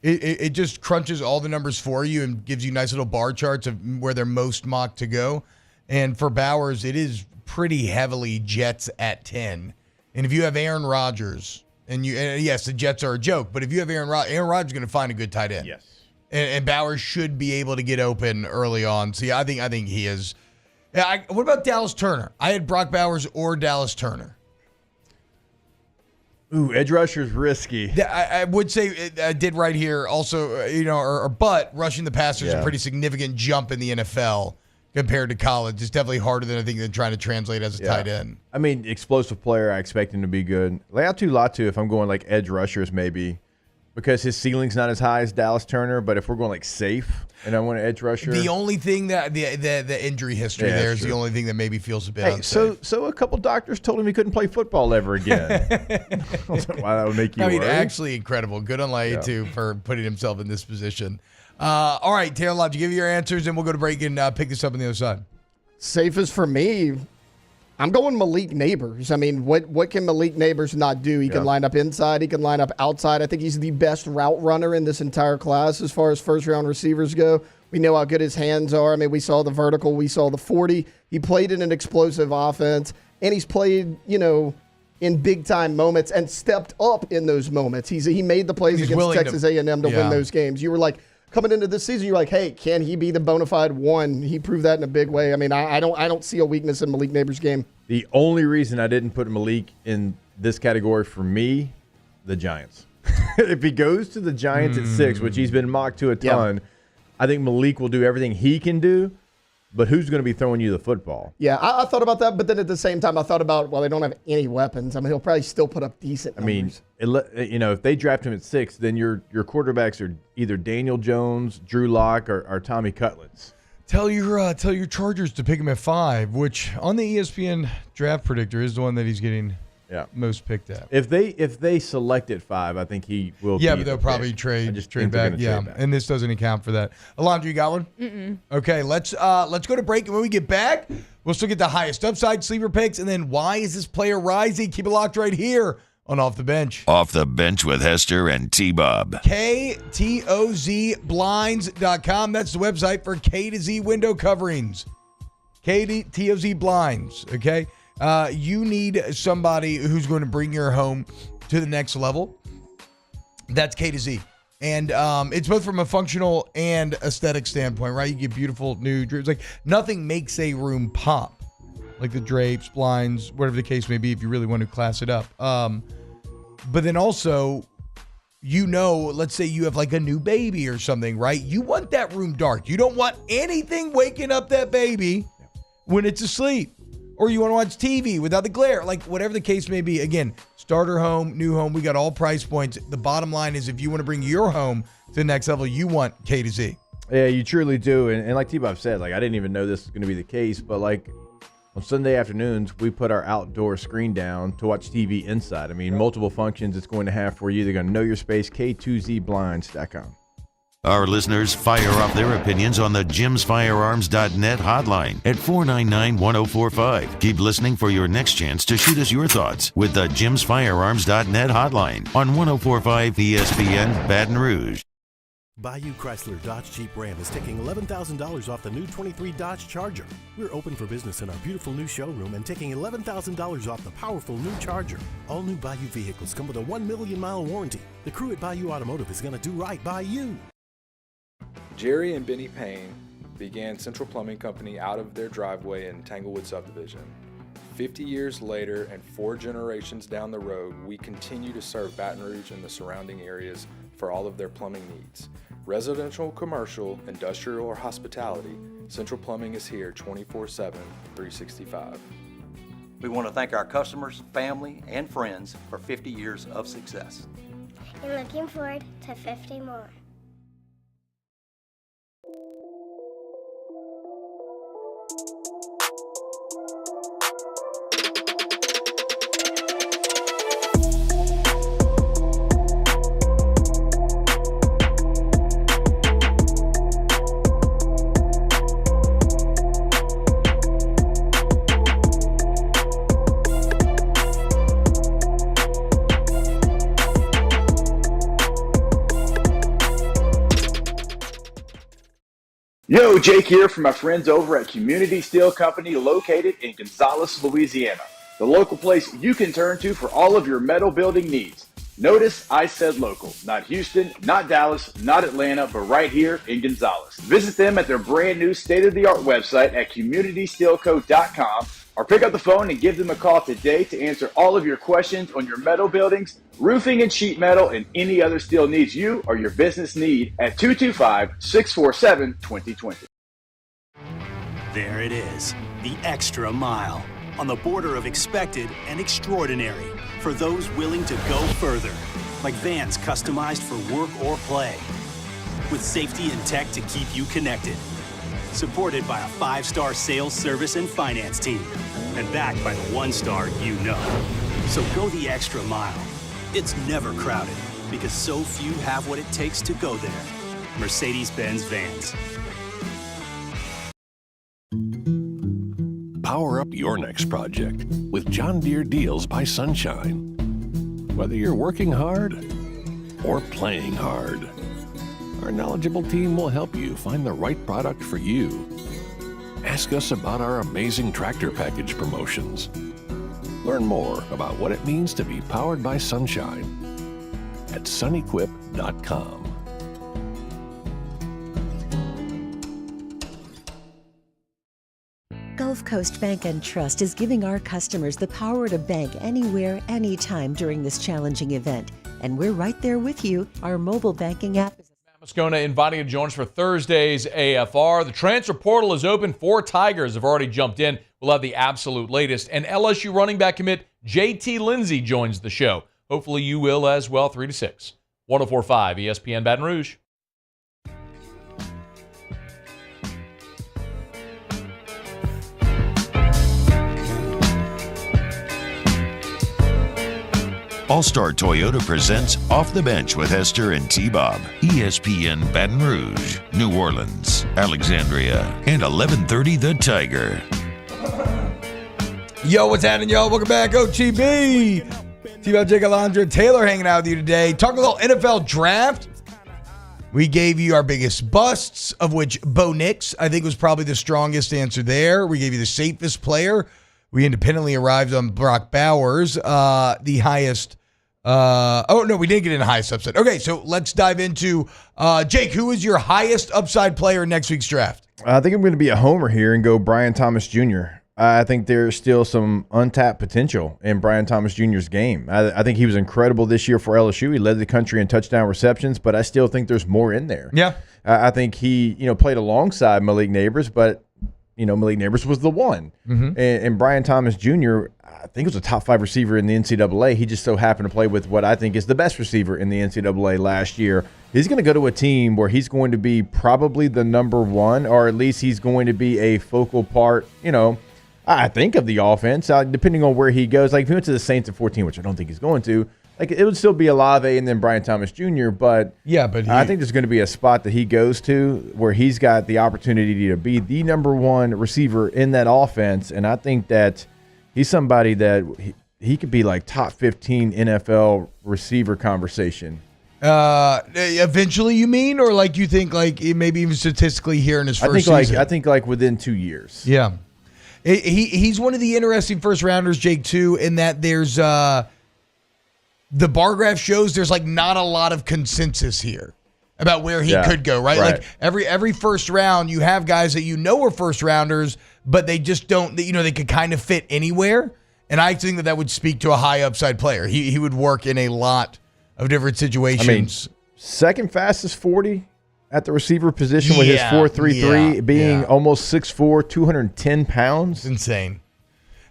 [SPEAKER 4] it just crunches all the numbers for you and gives you nice little bar charts of where they're most mocked to go. And for Bowers, it is pretty heavily Jets at 10. And if you have Aaron Rodgers, and yes, the Jets are a joke, but if you have Aaron Rodgers is going to find a good tight end.
[SPEAKER 5] Yes.
[SPEAKER 4] And Bowers should be able to get open early on. See, I think he is. Yeah, what about Dallas Turner? I had Brock Bowers or Dallas Turner.
[SPEAKER 5] Ooh, edge rusher's risky.
[SPEAKER 4] I would say I did right here also, but rushing the passer is a pretty significant jump in the NFL compared to college. It's definitely harder than I think than trying to translate as a tight end.
[SPEAKER 5] I mean, explosive player, I expect him to be good. Leatu Latu, if I'm going like edge rushers, maybe, because his ceiling's not as high as Dallas Turner. But if we're going like safe and I want an edge rusher,
[SPEAKER 4] the only thing that the injury history there is the only thing that maybe feels a bit unsafe.
[SPEAKER 5] So a couple doctors told him he couldn't play football ever again. I don't know why that would make you worry.
[SPEAKER 4] Actually incredible. Good on Leatu for putting himself in this position. All right, Taylor Lodge, give you your answers, and we'll go to break and pick this up on the other side.
[SPEAKER 1] Safest for me, I'm going Malik Neighbors. I mean, what can Malik Neighbors not do? He can line up inside. He can line up outside. I think he's the best route runner in this entire class as far as first-round receivers go. We know how good his hands are. I mean, we saw the vertical. We saw the 40. He played in an explosive offense, and he's played, in big-time moments and stepped up in those moments. He made the plays against Texas A&M to win those games. You were like, coming into this season, you're like, hey, can he be the bona fide one? He proved that in a big way. I mean, I don't see a weakness in Malik Neighbors' game.
[SPEAKER 5] The only reason I didn't put Malik in this category for me, the Giants. If he goes to the Giants at 6, which he's been mocked to a ton, I think Malik will do everything he can do, but who's going to be throwing you the football?
[SPEAKER 1] Yeah, I thought about that, but then at the same time, I thought about, they don't have any weapons. I mean, he'll probably still put up decent numbers.
[SPEAKER 5] I mean, if they draft him at 6, then your quarterbacks are either Daniel Jones, Drew Lock, or Tommy Cutlets.
[SPEAKER 4] Tell your Chargers to pick him at 5, which on the ESPN draft predictor is the one that he's getting most picked at.
[SPEAKER 5] If they select at 5, I think he will.
[SPEAKER 4] Yeah, but they'll probably trade back. Yeah, and this doesn't account for that. Alondra, you got one?
[SPEAKER 6] Mm-mm.
[SPEAKER 4] Okay, let's go to break, and when we get back, we'll still get the highest upside sleeper picks, and then why is this player rising? Keep it locked right here on Off the Bench.
[SPEAKER 3] Off the Bench with Hester and T-Bob.
[SPEAKER 4] KTOZblinds.com. That's the website for K to Z window coverings. KTOZ Blinds. Okay. You need somebody who's going to bring your home to the next level. That's K to Z. And it's both from a functional and aesthetic standpoint, right? You get beautiful new drapes. Like, nothing makes a room pop. Like the drapes, blinds, whatever the case may be, if you really want to class it up. But then also, let's say you have like a new baby or something, right? You want that room dark. You don't want anything waking up that baby when it's asleep. Or you want to watch TV without the glare, like whatever the case may be. Again, starter home, new home, we got all price points. The bottom line is if you want to bring your home to the next level, you want K to Z.
[SPEAKER 5] Yeah, you truly do. And like T-Bob said, like I didn't even know this was going to be the case, but like on Sunday afternoons, we put our outdoor screen down to watch TV inside. I mean, multiple functions it's going to have for you. They're going to know your space, K2ZBlinds.com.
[SPEAKER 3] Our listeners fire off their opinions on the jimsfirearms.net hotline at 499-1045. Keep listening for your next chance to shoot us your thoughts with the jimsfirearms.net hotline on 1045 ESPN Baton Rouge.
[SPEAKER 13] Bayou Chrysler Dodge Jeep Ram is taking $11,000 off the new 23 Dodge Charger. We're open for business in our beautiful new showroom and taking $11,000 off the powerful new Charger. All new Bayou vehicles come with a 1 million mile warranty. The crew at Bayou Automotive is going to do right by you.
[SPEAKER 14] Jerry and Benny Payne began Central Plumbing Company out of their driveway in Tanglewood Subdivision. 50 years later and 4 generations down the road, we continue to serve Baton Rouge and the surrounding areas for all of their plumbing needs. Residential, commercial, industrial, or hospitality, Central Plumbing is here 24/7, 365.
[SPEAKER 15] We want to thank our customers, family, and friends for 50 years of success.
[SPEAKER 16] And looking forward to 50 more.
[SPEAKER 17] Yo, Jake here from my friends over at Community Steel Company located in Gonzales, Louisiana. The local place you can turn to for all of your metal building needs. Notice I said local, not Houston, not Dallas, not Atlanta, but right here in Gonzales. Visit them at their brand new state-of-the-art website at communitysteelco.com or pick up the phone and give them a call today to answer all of your questions on your metal buildings, roofing and sheet metal, and any other steel needs you or your business need at 225-647-2020.
[SPEAKER 7] There it is, the extra mile, on the border of expected and extraordinary, for those willing to go further, like vans customized for work or play, with safety and tech to keep you connected, supported by a 5-star sales, service, and finance team, and backed by the 1-star you know. So go the extra mile. It's never crowded, because so few have what it takes to go there. Mercedes-Benz Vans.
[SPEAKER 18] Power up your next project with John Deere Deals by Sunshine. Whether you're working hard or playing hard, our knowledgeable team will help you find the right product for you. Ask us about our amazing tractor package promotions. Learn more about what it means to be powered by Sunshine at sunequip.com.
[SPEAKER 19] Gulf Coast Bank and Trust is giving our customers the power to bank anywhere, anytime during this challenging event. And we're right there with you. Our mobile banking app is
[SPEAKER 20] Moscona inviting you to join us for Thursday's AFR. The transfer portal is open. 4 Tigers have already jumped in. We'll have the absolute latest. And LSU running back commit J.T. Lindsey joins the show. Hopefully you will as well, 3 to 6. 104.5 ESPN Baton Rouge.
[SPEAKER 3] All-Star Toyota presents Off the Bench with Hester and T-Bob. ESPN Baton Rouge, New Orleans, Alexandria, and 1130 The Tiger.
[SPEAKER 4] Yo, what's happening, y'all? Welcome back, OTB. T-Bob, Jake, Alondra, Taylor hanging out with you today. Talking a little NFL draft. We gave you our biggest busts, of which Bo Nix, I think, was probably the strongest answer there. We gave you the safest player. We independently arrived on Brock Bowers, the highest. We didn't get in the highest upside. Okay, so let's dive into Jake. Who is your highest upside player in next week's draft?
[SPEAKER 5] I think I'm going to be a homer here and go Brian Thomas Jr. I think there's still some untapped potential in Brian Thomas Jr.'s game. I think he was incredible this year for LSU. He led the country in touchdown receptions, but I still think there's more in there.
[SPEAKER 4] Yeah,
[SPEAKER 5] I think he played alongside Malik Neighbors, but Malik Neighbors was the one.
[SPEAKER 4] Mm-hmm.
[SPEAKER 5] And Brian Thomas Jr., I think was a top 5 receiver in the NCAA. He just so happened to play with what I think is the best receiver in the NCAA last year. He's going to go to a team where he's going to be probably the number 1, or at least he's going to be a focal part, I think, of the offense, depending on where he goes. Like if he went to the Saints at 14, which I don't think he's going to, like it would still be Olave and then Brian Thomas Jr., but I think there's going to be a spot that he goes to where he's got the opportunity to be the number 1 receiver in that offense, and I think that he's somebody that he could be like top 15 NFL receiver conversation
[SPEAKER 4] Eventually, you mean, or like you think, like maybe even statistically here in his first season?
[SPEAKER 5] I think like within 2 years.
[SPEAKER 4] Yeah, he's one of the interesting first rounders, Jake, too, in that there's the bar graph shows there's like not a lot of consensus here about where he could go, right? Like every first round, you have guys that are first rounders, but they just don't, they could kind of fit anywhere. And I think that would speak to a high upside player. He would work in a lot of different situations.
[SPEAKER 5] Second fastest 40 at the receiver position with his 4.33 being almost 6'4", 210 pounds.
[SPEAKER 4] Insane.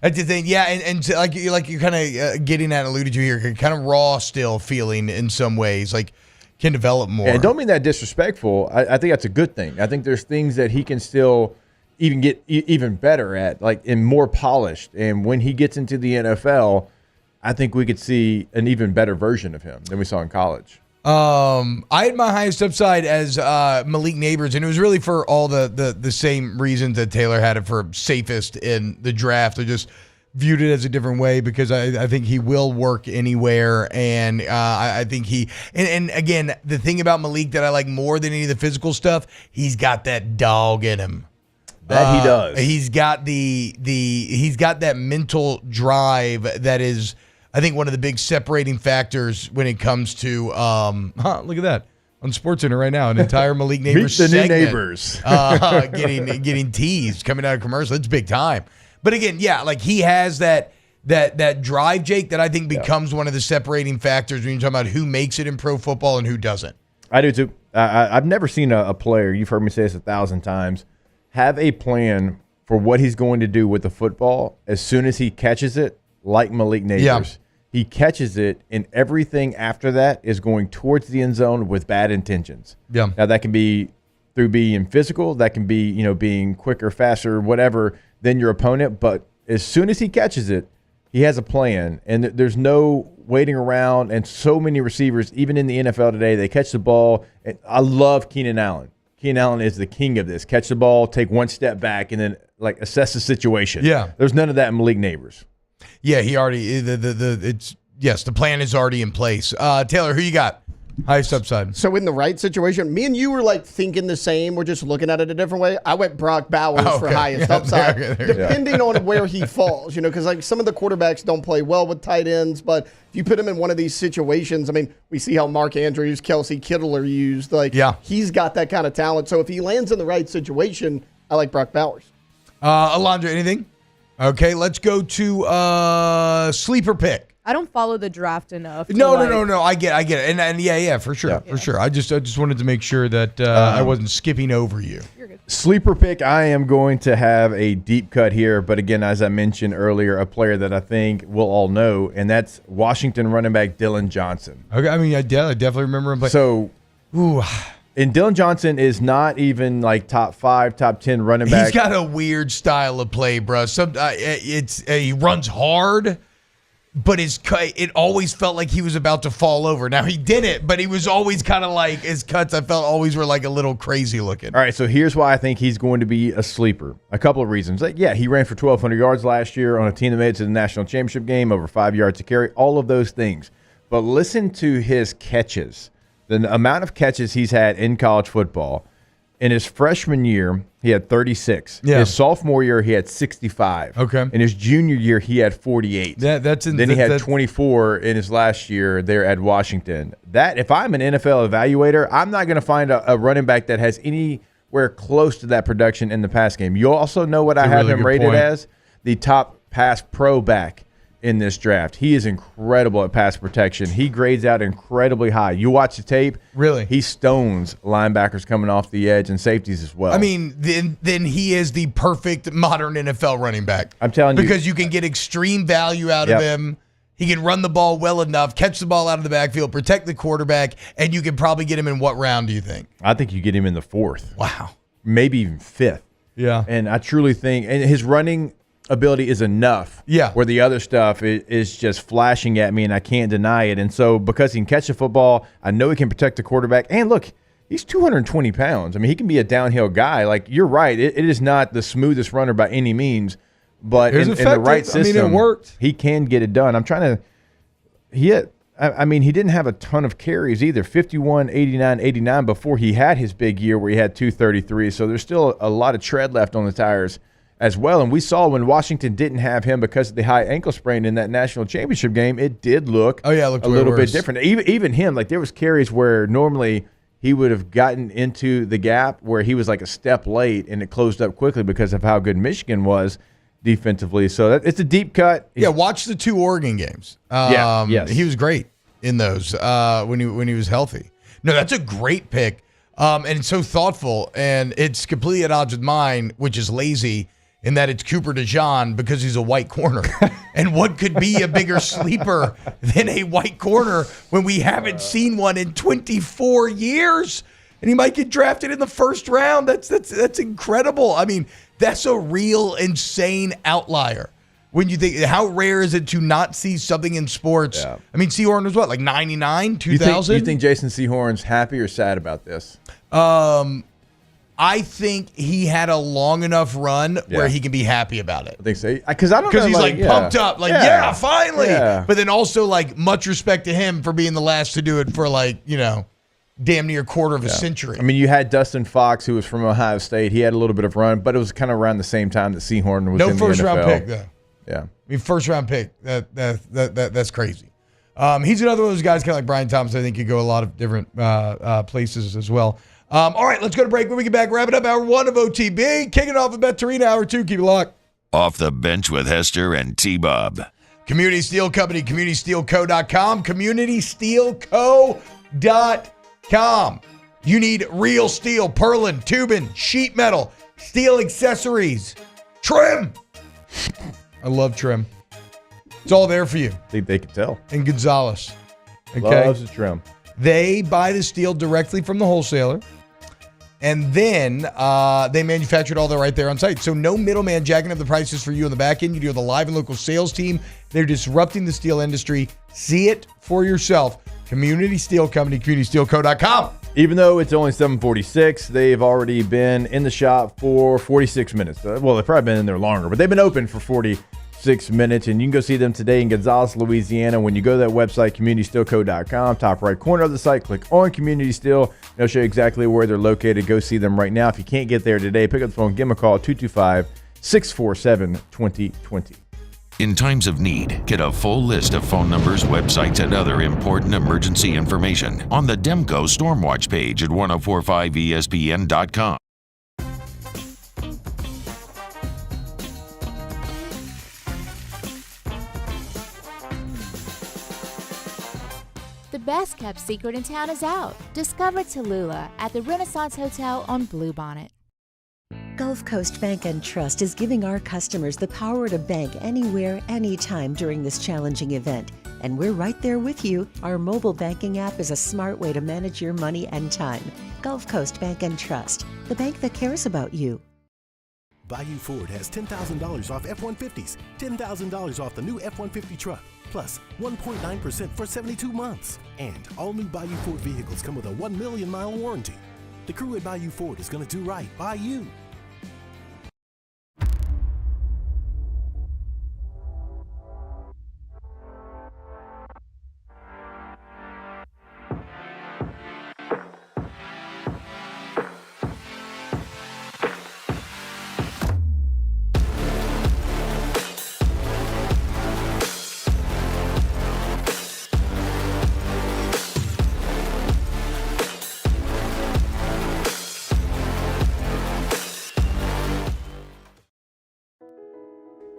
[SPEAKER 4] That's the thing. Yeah, and like you're kind of getting at, alluded to here, kind of raw still feeling in some ways, like can develop more.
[SPEAKER 5] Yeah, don't mean that disrespectful. I think that's a good thing. I think there's things that he can still even get even better at, like, and more polished. And when he gets into the NFL, I think we could see an even better version of him than we saw in college.
[SPEAKER 4] I had my highest upside as Malik Neighbors, and it was really for all the same reasons that Taylor had it for safest in the draft. I just viewed it as a different way because I think he will work anywhere, and I think and again, the thing about Malik that I like more than any of the physical stuff, he's got that dog in him.
[SPEAKER 5] That he does.
[SPEAKER 4] He's got he's got that mental drive that is, I think, one of the big separating factors when it comes to look at that on SportsCenter right now, an entire Malik Neighbors
[SPEAKER 5] Meet the
[SPEAKER 4] segment,
[SPEAKER 5] new neighbors.
[SPEAKER 4] getting teased coming out of commercial. It's big time. But again, yeah, like he has that drive, Jake, that I think becomes one of the separating factors when you're talking about who makes it in pro football and who doesn't.
[SPEAKER 5] I do too. I've never seen a player, you've heard me say this 1,000 times, have a plan for what he's going to do with the football as soon as he catches it, like Malik Neighbors.
[SPEAKER 4] Yeah.
[SPEAKER 5] He catches it, and everything after that is going towards the end zone with bad intentions.
[SPEAKER 4] Yeah.
[SPEAKER 5] Now, that can be through being physical. That can be, being quicker, faster, whatever than your opponent. But as soon as he catches it, he has a plan, and there's no waiting around. And so many receivers, even in the NFL today, they catch the ball. And I love Keenan Allen. Keenan Allen is the king of this. Catch the ball, take one step back, and then assess the situation.
[SPEAKER 4] Yeah.
[SPEAKER 5] There's none of that in Malik Neighbors.
[SPEAKER 4] Yeah, he already the plan is already in place. Taylor, who you got? Highest upside.
[SPEAKER 1] So in the right situation, me and you were like thinking the same. We're just looking at it a different way. I went Brock Bowers for highest upside, depending on where he falls. Because like some of the quarterbacks don't play well with tight ends, but if you put him in one of these situations, I mean, we see how Mark Andrews, Kelsey Kittle are used. Like, he's got that kind of talent. So if he lands in the right situation, I like Brock Bowers.
[SPEAKER 4] Alondra, anything? Okay, let's go to sleeper pick.
[SPEAKER 6] I don't follow the draft enough.
[SPEAKER 4] No. I get it, and yeah, for sure. I just wanted to make sure that I wasn't skipping over you.
[SPEAKER 5] Sleeper pick, I am going to have a deep cut here, but again, as I mentioned earlier, a player that I think we'll all know, and that's Washington running back Dylan Johnson.
[SPEAKER 4] Okay, I mean, I definitely remember him. But,
[SPEAKER 5] and Dylan Johnson is not even like top 5, top 10 running back.
[SPEAKER 4] He's got a weird style of play, bro. He runs hard, but it always felt like he was about to fall over. Now, he didn't, but he was always kind of like, his cuts I felt always were like a little crazy looking.
[SPEAKER 5] All right, so here's why I think he's going to be a sleeper. A couple of reasons. He ran for 1,200 yards last year on a team that made it to the national championship game, over 5 yards to carry, all of those things. But listen to his catches. The amount of catches he's had in college football. In his freshman year, he had 36.
[SPEAKER 4] Yeah.
[SPEAKER 5] His sophomore year, he had 65.
[SPEAKER 4] Okay.
[SPEAKER 5] In his junior year, he had 48. Then he had 24 in his last year there at Washington. If I'm an NFL evaluator, I'm not going to find a running back that has anywhere close to that production in the pass game. You'll also know what I have him rated as? The top pass pro back in this draft. He is incredible at pass protection. He grades out incredibly high. You watch the tape.
[SPEAKER 4] Really?
[SPEAKER 5] He stones linebackers coming off the edge and safeties as well.
[SPEAKER 4] I mean, then he is the perfect modern NFL running back.
[SPEAKER 5] I'm telling you.
[SPEAKER 4] Because you can get extreme value out of him. He can run the ball well enough, catch the ball out of the backfield, protect the quarterback, and you can probably get him in what round, do you think?
[SPEAKER 5] I think you get him in the 4th.
[SPEAKER 4] Wow.
[SPEAKER 5] Maybe even 5th.
[SPEAKER 4] Yeah.
[SPEAKER 5] And I truly think, and his running ability is enough.
[SPEAKER 4] Yeah.
[SPEAKER 5] Where the other stuff is just flashing at me, and I can't deny it. And so because he can catch the football, I know he can protect the quarterback. And look, he's 220 pounds. I mean, he can be a downhill guy. Like, you're right. It is not the smoothest runner by any means, but in the right system,
[SPEAKER 4] it worked.
[SPEAKER 5] He can get it done. I'm trying to – I mean, he didn't have a ton of carries either. 51, 89, 89 before he had his big year where he had 233. So there's still a lot of tread left on the tires as well. And we saw when Washington didn't have him because of the high ankle sprain in that national championship game, it did look
[SPEAKER 4] it looked
[SPEAKER 5] a
[SPEAKER 4] way
[SPEAKER 5] little
[SPEAKER 4] worse.
[SPEAKER 5] bit different. Even him, like there was carries where normally he would have gotten into the gap where he was like a step late and it closed up quickly because of how good Michigan was defensively. So it's a deep cut.
[SPEAKER 4] Yeah, watch the 2 Oregon games.
[SPEAKER 5] Yes.
[SPEAKER 4] He was great in those when he was healthy. No, that's a great pick, and it's so thoughtful, and it's completely at odds with mine, which is lazy, in that it's Cooper DeJean because he's a white corner. And what could be a bigger sleeper than a white corner when we haven't seen one in 24 years? And he might get drafted in the first round. That's incredible. I mean, that's a real insane outlier. When you think, how rare is it to not see something in sports? Yeah. I mean, Seahorn was what, like 99, 2000?
[SPEAKER 5] You think Jason Seahorn's happy or sad about this?
[SPEAKER 4] I think he had a long enough run where he can be happy about it.
[SPEAKER 5] I think so. Because
[SPEAKER 4] he's like pumped up, like, finally. Yeah. But then also like much respect to him for being the last to do it for like, damn near quarter of a century.
[SPEAKER 5] I mean, you had Dustin Fox, who was from Ohio State. He had a little bit of run, but it was kind of around the same time that Seahorn was in the NFL.
[SPEAKER 4] No first round pick though.
[SPEAKER 5] Yeah.
[SPEAKER 4] I mean, first round pick. That's crazy. He's another one of those guys, kind of like Brian Thomas. I think could go a lot of different places as well. All right, let's go to break. When we get back, wrap it up. Hour 1 of OTB. Kicking off with Bet Torino. Hour 2. Keep it locked.
[SPEAKER 3] Off the bench with Hester and T-Bob.
[SPEAKER 4] Community Steel Company, CommunitySteelCo.com. CommunitySteelCo.com. You need real steel, purlin, tubing, sheet metal, steel accessories, trim. I love trim. It's all there for you.
[SPEAKER 5] I think they can tell.
[SPEAKER 4] In Gonzales. Okay.
[SPEAKER 5] Loves the trim.
[SPEAKER 4] They buy the steel directly from the wholesaler, and then they manufacture it all there right there on site. So no middleman jacking up the prices for you on the back end. You do the live and local sales team. They're disrupting the steel industry. See it for yourself. Community Steel Company, CommunitySteelCo.com.
[SPEAKER 5] Even though it's only 7:46, they've already been in the shop for 46 minutes. Well, they've probably been in there longer, but they've been open for 46 minutes, and you can go see them today in Gonzales, Louisiana. When you go to that website, CommunitySteelCo.com, top right corner of the site, click on Community Steel. They'll show you exactly where they're located. Go see them right now. If you can't get there today, pick up the phone, give them a call, 225-647-2020.
[SPEAKER 3] In times of need, get a full list of phone numbers, websites, and other important emergency information on the Demco Stormwatch page at 1045ESPN.com.
[SPEAKER 21] The best kept secret in town is out. Discover Tallulah at the Renaissance Hotel on Bluebonnet.
[SPEAKER 19] Gulf Coast Bank and Trust is giving our customers the power to bank anywhere, anytime during this challenging event. And we're right there with you. Our mobile banking app is a smart way to manage your money and time. Gulf Coast Bank and Trust, the bank that cares about you.
[SPEAKER 13] Bayou Ford has $10,000 off F-150s, $10,000 off the new F-150 truck, plus 1.9% for 72 months. And all new Bayou Ford vehicles come with a 1 million mile warranty. The crew at Bayou Ford is going to do right by you.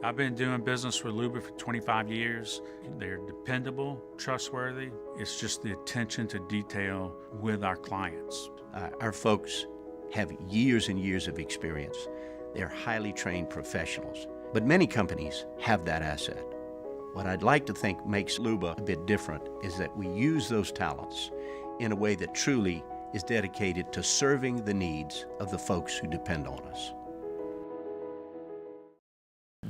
[SPEAKER 9] I've been doing business with Luba for 25 years. They're dependable, trustworthy. It's just the attention to detail with our clients.
[SPEAKER 10] Our folks have years and years of experience. They're highly trained professionals, but many companies have that asset. What I'd like to think makes Luba a bit different is that we use those talents in a way that truly is dedicated to serving the needs of the folks who depend on us.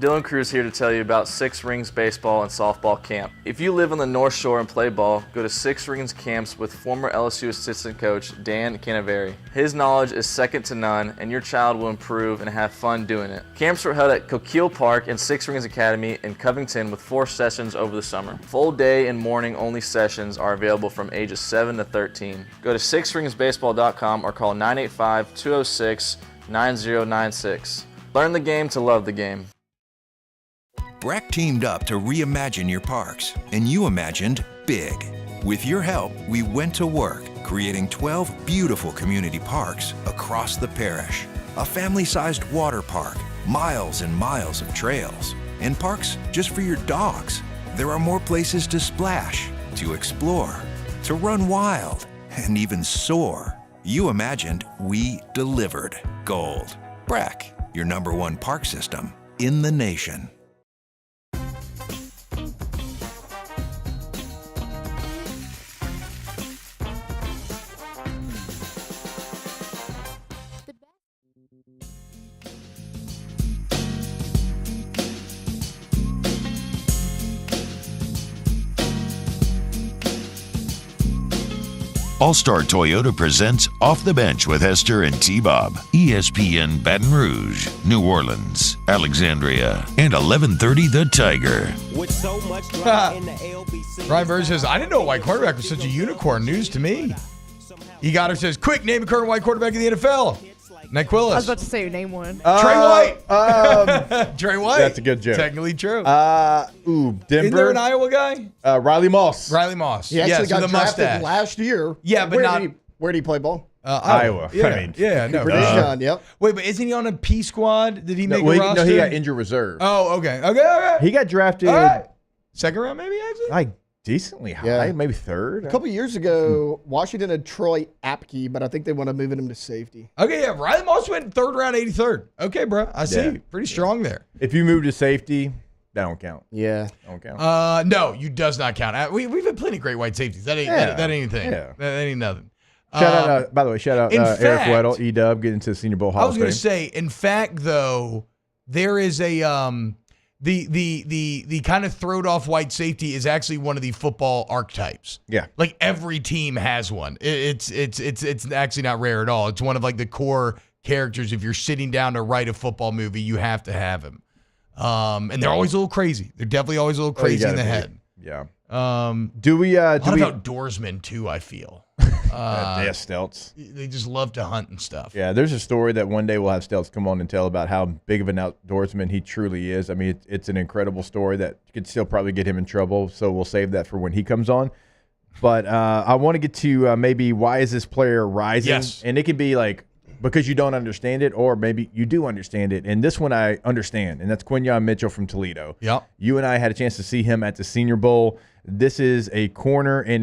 [SPEAKER 11] Dylan Cruz here to tell you about Six Rings Baseball and Softball Camp. If you live on the North Shore and play ball, go to Six Rings Camps with former LSU assistant coach Dan Canaveri. His knowledge is second to none, and your child will improve and have fun doing it. Camps were held at Coquille Park and Six Rings Academy in Covington with 4 sessions over the summer. Full day and morning only sessions are available from ages 7 to 13. Go to sixringsbaseball.com or call 985-206-9096. Learn the game to love the game.
[SPEAKER 12] Breck teamed up to reimagine your parks, and you imagined big. With your help, we went to work, creating 12 beautiful community parks across the parish. A family-sized water park, miles and miles of trails, and parks just for your dogs. There are more places to splash, to explore, to run wild, and even soar. You imagined, we delivered gold. Breck, your #1 park system in the nation.
[SPEAKER 3] All-Star Toyota presents Off the Bench with Hester and T-Bob. ESPN Baton Rouge, New Orleans, Alexandria, and 1130 The Tiger.
[SPEAKER 2] With so much drama in the LBC.
[SPEAKER 4] Ryan Burge says, I didn't know a white quarterback was such a unicorn. News to me. E. Goddard says, quick, name a current white quarterback in the NFL. Nyquilus.
[SPEAKER 6] I was about to say, name one.
[SPEAKER 4] Trey White. Trey White.
[SPEAKER 5] That's a good joke.
[SPEAKER 4] Technically true.
[SPEAKER 5] Denver.
[SPEAKER 4] Isn't there an Iowa guy?
[SPEAKER 5] Riley Moss.
[SPEAKER 4] Riley Moss.
[SPEAKER 1] He actually got
[SPEAKER 4] the
[SPEAKER 1] drafted
[SPEAKER 4] mustache.
[SPEAKER 1] last year.
[SPEAKER 4] Yeah, but
[SPEAKER 1] where did he play ball?
[SPEAKER 5] Iowa.
[SPEAKER 4] Yeah,
[SPEAKER 5] I mean,
[SPEAKER 4] no.
[SPEAKER 1] British John, yep.
[SPEAKER 4] Wait, but isn't he on a P squad? Did he make a
[SPEAKER 5] he
[SPEAKER 4] roster?
[SPEAKER 5] got injured reserve.
[SPEAKER 4] Oh, okay.
[SPEAKER 5] He got drafted
[SPEAKER 4] second round, maybe, actually?
[SPEAKER 5] like decently high, maybe third.
[SPEAKER 1] A couple years ago, Washington had Troy Apke, but I think they want to move him to safety.
[SPEAKER 4] Okay, yeah. Riley Moss went 3rd round, 83rd. Okay, bro. I see.
[SPEAKER 5] Yeah.
[SPEAKER 4] Pretty strong there.
[SPEAKER 5] If you move to safety, that don't count.
[SPEAKER 1] Yeah.
[SPEAKER 5] Don't count.
[SPEAKER 4] No, you does not count. We've had plenty of great white safeties. That ain't that ain't anything.
[SPEAKER 5] Yeah.
[SPEAKER 4] That ain't nothing.
[SPEAKER 5] Shout out, by the way, Eric
[SPEAKER 4] fact,
[SPEAKER 5] Weddle, E-Dub, getting to the Senior Bowl Hall
[SPEAKER 4] I was
[SPEAKER 5] of
[SPEAKER 4] going to
[SPEAKER 5] Fame.
[SPEAKER 4] say, in fact, though, there is a the kind of throwed off white safety is actually one of the football archetypes.
[SPEAKER 5] Yeah.
[SPEAKER 4] Like every team has one. It's actually not rare at all. It's one of like the core characters. If you're sitting down to write a football movie, you have to have him. And they're always a little crazy. They're definitely always a little crazy in the head.
[SPEAKER 5] Yeah.
[SPEAKER 4] Do we
[SPEAKER 5] a
[SPEAKER 4] lot of outdoorsmen too, I feel.
[SPEAKER 5] Yeah, Stelts.
[SPEAKER 4] They just love to hunt and stuff.
[SPEAKER 5] Yeah, there's a story that one day we'll have Stelts come on and tell about how big of an outdoorsman he truly is. I mean, it's an incredible story that could still probably get him in trouble, so we'll save that for when he comes on. But I want to get to maybe why is this player rising?
[SPEAKER 4] Yes.
[SPEAKER 5] And it could be like because you don't understand it, or maybe you do understand it. And this one I understand, and that's Quinyon Mitchell from Toledo.
[SPEAKER 4] Yep.
[SPEAKER 5] You and I had a chance to see him at the Senior Bowl. This is a corner in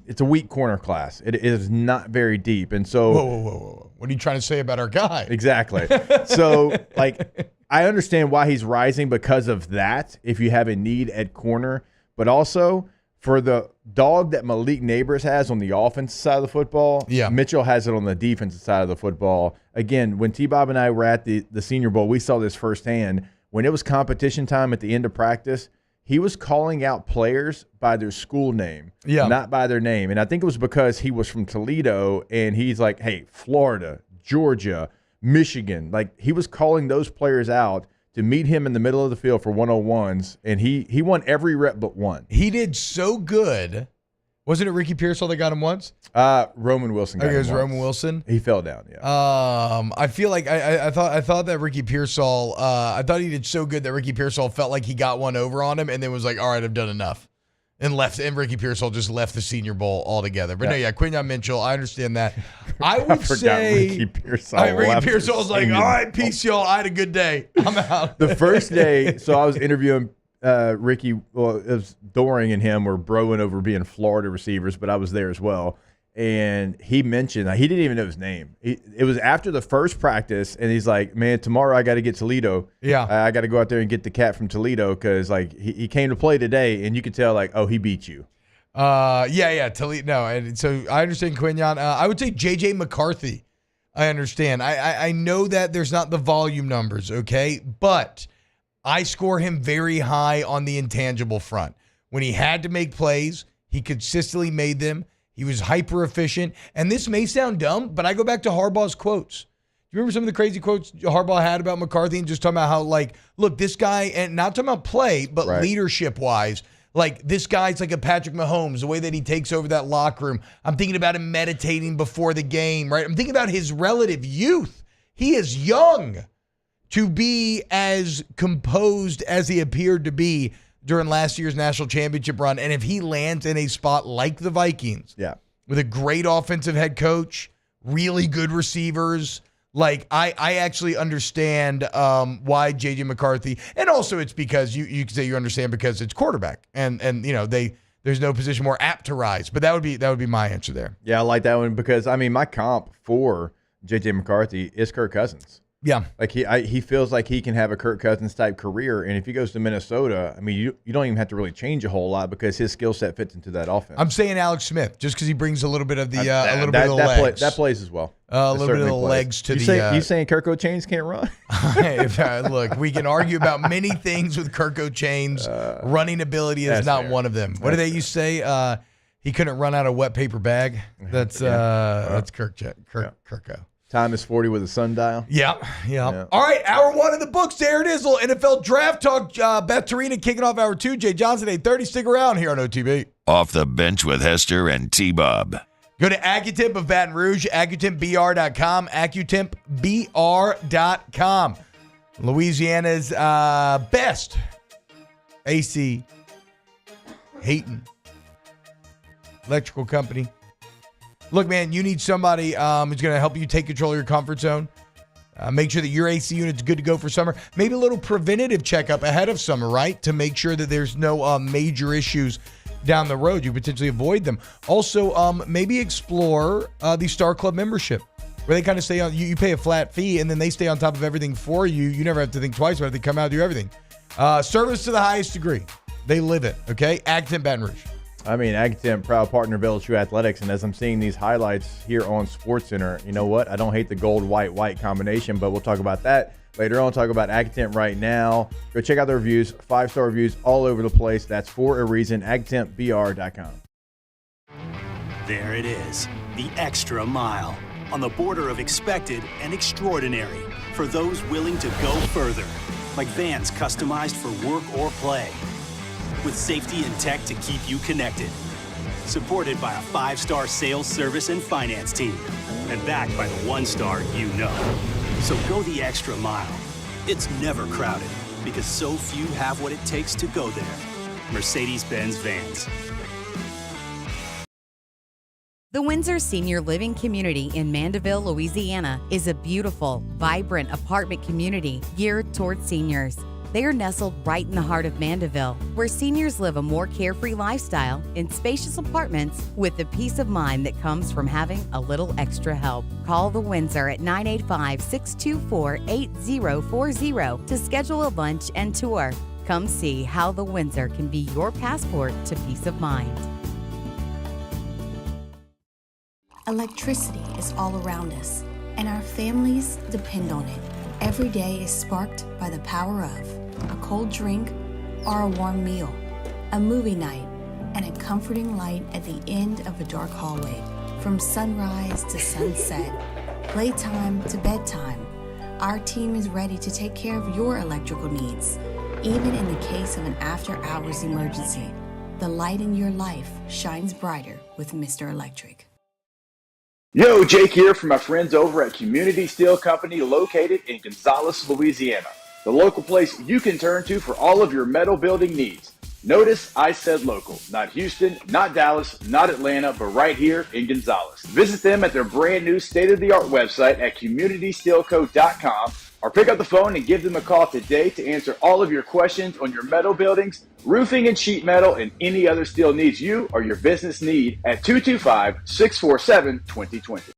[SPEAKER 5] it's a weak corner class. It is not very deep. And so
[SPEAKER 4] Whoa. What are you trying to say about our guy?
[SPEAKER 5] Exactly. So, I understand why he's rising because of that, if you have a need at corner. But also, for the dog that Malik Neighbors has on the offensive side of the football, Mitchell has it on the defensive side of the football. Again, when T-Bob and I were at the Senior Bowl, we saw this firsthand. When it was competition time at the end of practice, he was calling out players by their school name, not by their name. And I think it was because he was from Toledo, and he's like, hey, Florida, Georgia, Michigan. Like, he was calling those players out to meet him in the middle of the field for 101s, and he won every rep but one.
[SPEAKER 4] He did so good. Wasn't it Ricky Pearsall that got him once?
[SPEAKER 5] Roman Wilson got him
[SPEAKER 4] it was
[SPEAKER 5] once.
[SPEAKER 4] Roman Wilson?
[SPEAKER 5] He fell down, yeah.
[SPEAKER 4] I feel like I thought that Ricky Pearsall, I thought he did so good that Ricky Pearsall felt like he got one over on him and then was like, all right, I've done enough. And Ricky Pearsall just left the Senior Bowl altogether. But Quinyon Mitchell, I understand that. I would say
[SPEAKER 5] Ricky Pearsall.
[SPEAKER 4] Ricky Pearsall's like, all right, peace, y'all. I had a good day. I'm out.
[SPEAKER 5] The first day, so I was interviewing Ricky. Well, it was Doring and him were broing over being Florida receivers, but I was there as well. And he mentioned he didn't even know his name. It was after the first practice, and he's like, "Man, tomorrow I got to get Toledo.
[SPEAKER 4] Yeah,
[SPEAKER 5] I got to go out there and get the cat from Toledo because he came to play today, and you could tell he beat you."
[SPEAKER 4] Toledo. No, and so I understand Quinyon. I would say JJ McCarthy. I understand. I know that there's not the volume numbers, okay, but I score him very high on the intangible front. When he had to make plays, he consistently made them. He was hyper efficient. And this may sound dumb, but I go back to Harbaugh's quotes. Do you remember some of the crazy quotes Harbaugh had about McCarthy and just talking about how, like, look, this guy, and not talking about play, but leadership-wise, like, this guy's like a Patrick Mahomes, the way that he takes over that locker room. I'm thinking about him meditating before the game, right? I'm thinking about his relative youth. He is young to be as composed as he appeared to be during last year's national championship run. And if he lands in a spot like the Vikings, with a great offensive head coach, really good receivers, like, I actually understand why J.J. McCarthy, and also it's because you can say you understand because it's quarterback, and you know, there's no position more apt to rise. But that would be my answer there.
[SPEAKER 5] Yeah, I like that one because, I mean, my comp for J.J. McCarthy is Kirk Cousins.
[SPEAKER 4] Yeah.
[SPEAKER 5] Like, he feels like he can have a Kirk Cousins type career, and if he goes to Minnesota, I mean, you don't even have to really change a whole lot because his skill set fits into that offense.
[SPEAKER 4] I'm saying Alex Smith just because he brings a little bit of the legs.
[SPEAKER 5] That plays as well.
[SPEAKER 4] A little bit of the legs to
[SPEAKER 5] You saying Kirk O'Chains can't run?
[SPEAKER 4] Look, we can argue about many things with Kirk O'Chains. Running ability is not fair. One of them. What do they used to say? He couldn't run out a wet paper bag. That's Kirko.
[SPEAKER 5] Time is 40 with a sundial.
[SPEAKER 4] Yeah. All right, hour one of the books. There it is. A little NFL draft talk. Beth Torina kicking off hour two. Jay Johnson, 8:30. Stick around here on OTB.
[SPEAKER 3] Off the bench with Hester and T-Bob.
[SPEAKER 4] Go to AccuTemp of Baton Rouge, AccuTempBR.com, AccuTempBR.com. Louisiana's best AC Hayton electrical company. Look, man, you need somebody who's going to help you take control of your comfort zone. Make sure that your AC unit's good to go for summer. Maybe a little preventative checkup ahead of summer, right? To make sure that there's no major issues down the road. You potentially avoid them. Also, maybe explore the Star Club membership, where they kind of stay on. You pay a flat fee, and then they stay on top of everything for you. You never have to think twice about it. They come out and do everything. Service to the highest degree. They live it, okay? AccuTemp Baton Rouge.
[SPEAKER 5] I mean, AccuTemp, proud partner of LSU Athletics, and as I'm seeing these highlights here on SportsCenter, you know what? I don't hate the gold, white combination, but we'll talk about that later on. Talk about AccuTemp right now. Go check out the reviews, 5-star reviews all over the place. That's for a reason. AccuTempBR.com.
[SPEAKER 7] There it is, the extra mile, on the border of expected and extraordinary, for those willing to go further, like vans customized for work or play, with safety and tech to keep you connected. Supported by a 5-star sales, service, and finance team. And backed by the 1-star you know. So go the extra mile. It's never crowded because so few have what it takes to go there. Mercedes-Benz Vans.
[SPEAKER 8] The Windsor Senior Living Community in Mandeville, Louisiana is a beautiful, vibrant apartment community geared toward seniors. They are nestled right in the heart of Mandeville, where seniors live a more carefree lifestyle in spacious apartments with the peace of mind that comes from having a little extra help. Call the Windsor at 985-624-8040 to schedule a lunch and tour. Come see how the Windsor can be your passport to peace of mind.
[SPEAKER 22] Electricity is all around us, and our families depend on it. Every day is sparked by the power of a cold drink or a warm meal, a movie night, and a comforting light at the end of a dark hallway. From sunrise to sunset, playtime to bedtime, our team is ready to take care of your electrical needs. Even in the case of an after-hours emergency, the light in your life shines brighter with Mr. Electric.
[SPEAKER 17] Yo, Jake here from my friends over at Community Steel Company located in Gonzales, Louisiana. The local place you can turn to for all of your metal building needs. Notice I said local, not Houston, not Dallas, not Atlanta, but right here in Gonzales. Visit them at their brand new state-of-the-art website at communitysteelco.com or pick up the phone and give them a call today to answer all of your questions on your metal buildings, roofing and sheet metal, and any other steel needs you or your business need at 225-647-2020.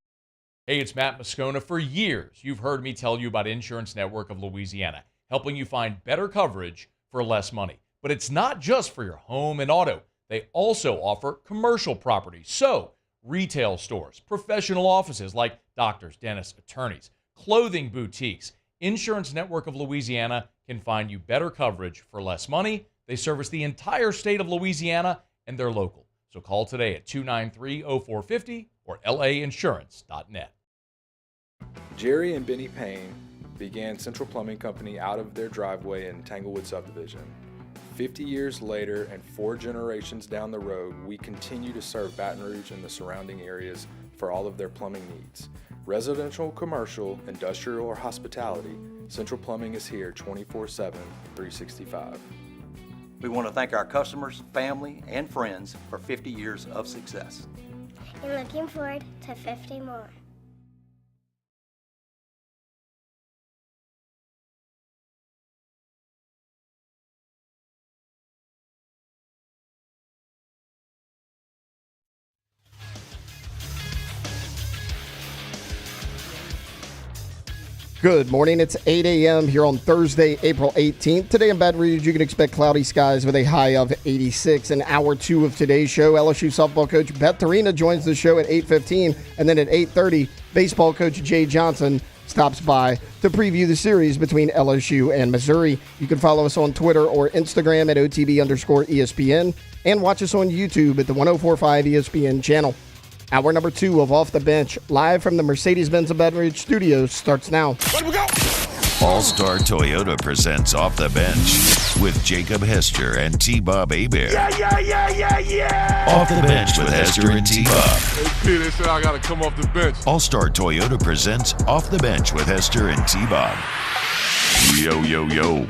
[SPEAKER 20] Hey, it's Matt Moscona. For years, you've heard me tell you about Insurance Network of Louisiana, helping you find better coverage for less money. But it's not just for your home and auto. They also offer commercial property. So, retail stores, professional offices like doctors, dentists, attorneys, clothing boutiques, Insurance Network of Louisiana can find you better coverage for less money. They service the entire state of Louisiana, and they're local. So call today at 293-0450 or lainsurance.net.
[SPEAKER 14] Jerry and Benny Payne began Central Plumbing Company out of their driveway in Tanglewood subdivision. 50 years later and 4 generations down the road, we continue to serve Baton Rouge and the surrounding areas for all of their plumbing needs. Residential, commercial, industrial, or hospitality, Central Plumbing is here 24/7, 365.
[SPEAKER 15] We want to thank our customers, family, and friends for 50 years of success.
[SPEAKER 16] And looking forward to 50 more.
[SPEAKER 1] Good morning. It's 8 a.m. here on Thursday, April 18th. Today in Baton Rouge, you can expect cloudy skies with a high of 86. In hour 2 of today's show, LSU softball coach Beth Tarina joins the show at 8:15. And then at 8:30, baseball coach Jay Johnson stops by to preview the series between LSU and Missouri. You can follow us on Twitter or Instagram at OTB_ESPN and watch us on YouTube at the 1045 ESPN channel. Hour number 2 of Off the Bench, live from the Mercedes-Benz of Baton Rouge studios, starts now.
[SPEAKER 3] All-Star Toyota presents Off the Bench with Jacob Hester and T-Bob Hebert.
[SPEAKER 23] Yeah.
[SPEAKER 3] Off the Bench with Hester and T-Bob.
[SPEAKER 23] Hey, Peter said I got to come off the bench.
[SPEAKER 3] All-Star Toyota presents Off the Bench with Hester and T-Bob. Yo, yo, yo.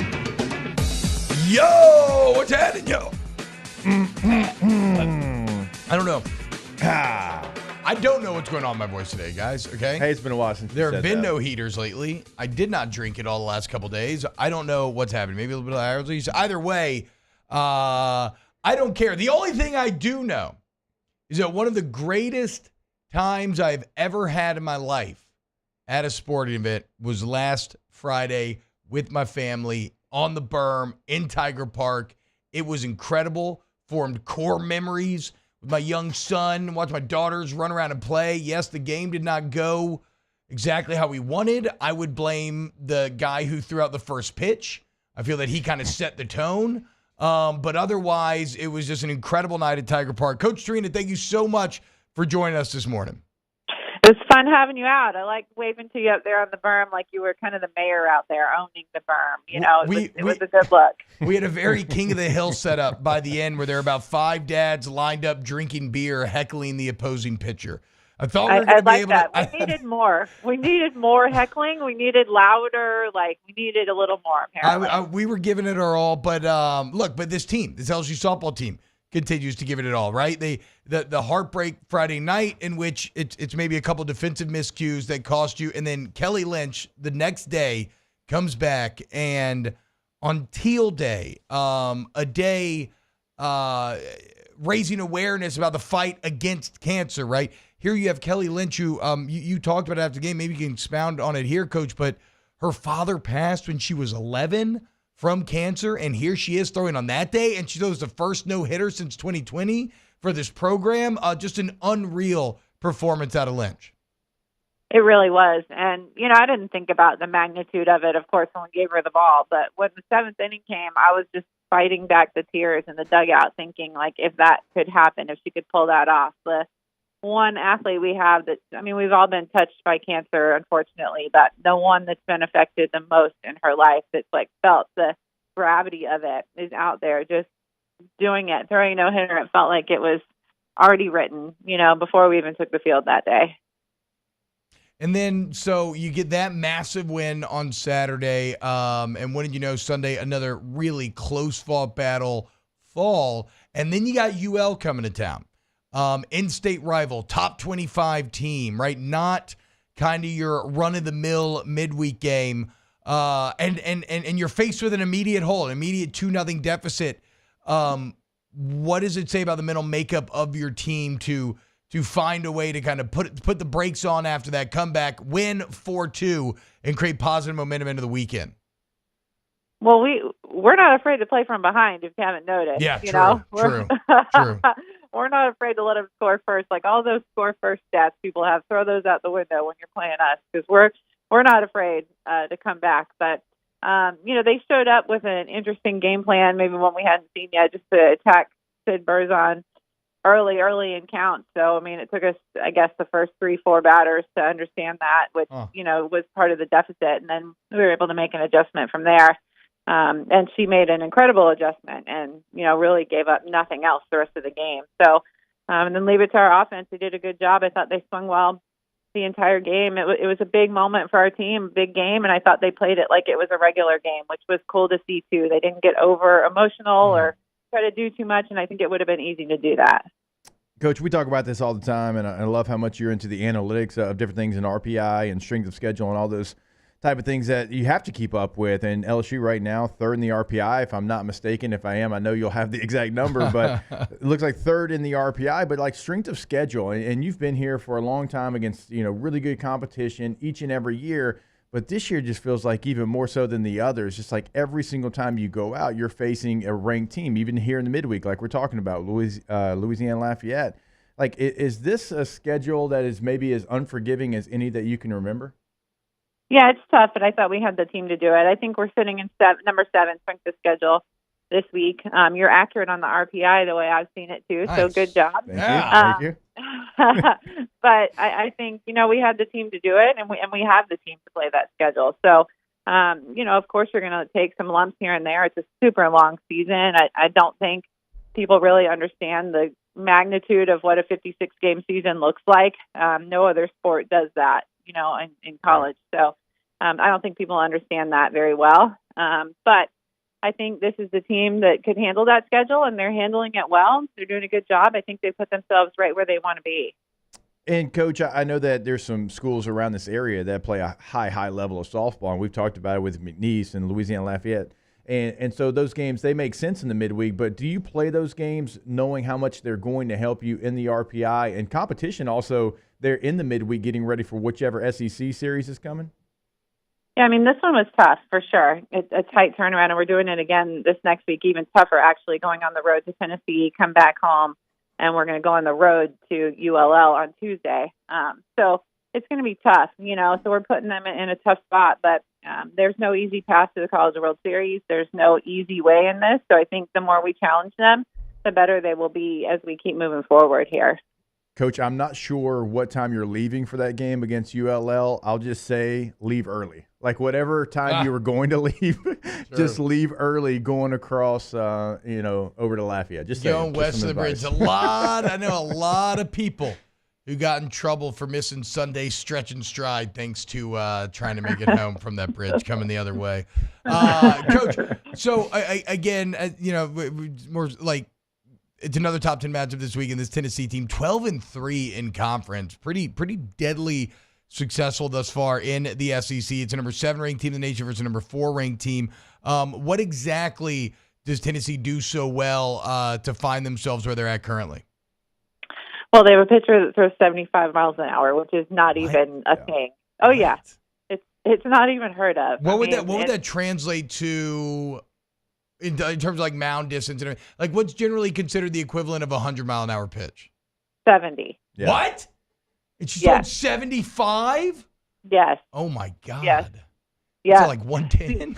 [SPEAKER 4] Yo, what's happening, yo? I don't know. I don't know what's going on in my voice today, guys, okay?
[SPEAKER 5] Hey, it's been a while since
[SPEAKER 4] there
[SPEAKER 5] you
[SPEAKER 4] have
[SPEAKER 5] said
[SPEAKER 4] been
[SPEAKER 5] that.
[SPEAKER 4] no heaters lately. I did not drink it all the last couple days. I don't know what's happening. Maybe a little bit of allergies. Either way, I don't care. The only thing I do know is that one of the greatest times I've ever had in my life at a sporting event was last Friday with my family on the berm in Tiger Park. It was incredible. Formed core memories with my young son, watch my daughters run around and play. Yes, the game did not go exactly how we wanted. I would blame the guy who threw out the first pitch. I feel that he kind of set the tone. But otherwise, it was just an incredible night at Tiger Park. Coach Tarina, thank you so much for joining us this morning.
[SPEAKER 24] It was fun having you out. I like waving to you up there on the berm like you were kind of the mayor out there owning the berm. You know, it was a good look.
[SPEAKER 4] We had a very King of the Hill setup by the end where there were about 5 dads lined up drinking beer, heckling the opposing pitcher. I thought we were going to be able
[SPEAKER 24] that.
[SPEAKER 4] to.
[SPEAKER 24] We needed more. We needed more heckling. We needed louder. We needed a little more, apparently.
[SPEAKER 4] We were giving it our all. But look, this team, this LSU softball team, continues to give it all, right? The heartbreak Friday night in which it's maybe a couple defensive miscues that cost you, and then Kelly Lynch the next day comes back, and on Teal Day, a day raising awareness about the fight against cancer, right? Here you have Kelly Lynch, who you talked about after the game. Maybe you can expound on it here, Coach, but her father passed when she was 11 from cancer, and here she is throwing on that day, and she throws the first no-hitter since 2020 for this program. Just an unreal performance out of Lynch.
[SPEAKER 24] It really was. And, I didn't think about the magnitude of it, of course, when we gave her the ball. But when the 7th inning came, I was just fighting back the tears in the dugout thinking, if that could happen, if she could pull that off. The one athlete we have we've all been touched by cancer, unfortunately, but the one that's been affected the most in her life that's felt the gravity of it is out there just doing it, throwing no hitter. It felt like it was already written, before we even took the field that day.
[SPEAKER 4] And then, so you get that massive win on Saturday, and what did you know, Sunday, another really close-fought battle fall, and then you got UL coming to town. In-state rival, top 25 team, right? Not kind of your run-of-the-mill midweek game. And you're faced with an immediate hole, an immediate 2-0 deficit. What does it say about the mental makeup of your team to find a way to kind of put the brakes on after that comeback, win 4-2, and create positive momentum into the weekend?
[SPEAKER 24] Well, we're not afraid to play from behind, if you haven't noticed.
[SPEAKER 4] Yeah,
[SPEAKER 24] true.
[SPEAKER 4] True.
[SPEAKER 24] We're not afraid to let them score first. All those score first stats people have, throw those out the window when you're playing us, because we're not afraid to come back. But they showed up with an interesting game plan, maybe one we hadn't seen yet, just to attack Sid Burzon early in count. So, I mean, it took us, I guess, the first 3-4 batters to understand that, which, was part of the deficit. And then we were able to make an adjustment from there. And she made an incredible adjustment and, really gave up nothing else the rest of the game. So, and then leave it to our offense. They did a good job. I thought they swung well the entire game. It was a big moment for our team, big game, and I thought they played it like it was a regular game, which was cool to see too. They didn't get over emotional or try to do too much, and I think it would have been easy to do that.
[SPEAKER 5] Coach, we talk about this all the time, and I love how much you're into the analytics of different things in RPI and strength of schedule and all those type of things that you have to keep up with. And LSU right now, third in the RPI, if I'm not mistaken. If I am, I know you'll have the exact number, but it looks like third in the RPI. But like strength of schedule, and you've been here for a long time against really good competition each and every year. But this year just feels like even more so than the others. Just like every single time you go out, you're facing a ranked team, even here in the midweek, like we're talking about, Louisiana Lafayette. Like, is this a schedule that is maybe as unforgiving as any that you can remember?
[SPEAKER 24] Yeah, it's tough, but I thought we had the team to do it. I think we're sitting in number 7 strength of schedule this week. You're accurate on the RPI the way I've seen it too, so good job.
[SPEAKER 5] Thank you.
[SPEAKER 24] But I think we had the team to do it, and we have the team to play that schedule. So of course you're going to take some lumps here and there. It's a super long season. I don't think people really understand the magnitude of what a 56-game season looks like. No other sport does that, in college. So I don't think people understand that very well. But I think this is the team that could handle that schedule, and they're handling it well. They're doing a good job. I think they put themselves right where they want to be.
[SPEAKER 5] And, Coach, I know that there's some schools around this area that play a high level of softball, and we've talked about it with McNeese and Louisiana Lafayette. And so those games, they make sense in the midweek, but do you play those games knowing how much they're going to help you in the RPI and competition also they're in the midweek getting ready for whichever SEC series is coming?
[SPEAKER 24] Yeah, I mean, this one was tough for sure. It's a tight turnaround, and we're doing it again this next week, even tougher actually, going on the road to Tennessee, come back home, and we're going to go on the road to ULL on Tuesday. So it's going to be tough, so we're putting them in a tough spot, but there's no easy path to the College World Series. There's no easy way in this, so I think the more we challenge them, the better they will be as we keep moving forward here.
[SPEAKER 5] Coach, I'm not sure what time you're leaving for that game against ULL. I'll just say leave early. Like whatever time you were going to leave, just leave early going across, over to Lafayette. Just
[SPEAKER 4] going west of the bridge. I know a lot of people who got in trouble for missing Sunday stretch and stride thanks to trying to make it home from that bridge coming the other way. Coach, so again, more like it's another top 10 matchup this week in this Tennessee team, 12-3 in conference. Pretty deadly successful thus far in the SEC. It's a number 7 ranked team in the nation versus a number 4 ranked team. What exactly does Tennessee do so well to find themselves where they're at currently?
[SPEAKER 24] Well, they have a pitcher that throws 75 miles an hour, which is not even a thing. Oh, yeah. It's not even heard of.
[SPEAKER 4] What would that translate to in terms of like mound distance? And like what's generally considered the equivalent of a 100-mile-an-hour pitch?
[SPEAKER 24] 70.
[SPEAKER 4] Yeah. What? It's just 75?
[SPEAKER 24] Yes.
[SPEAKER 4] Oh, my God.
[SPEAKER 24] Yes.
[SPEAKER 4] Yeah. Like 110.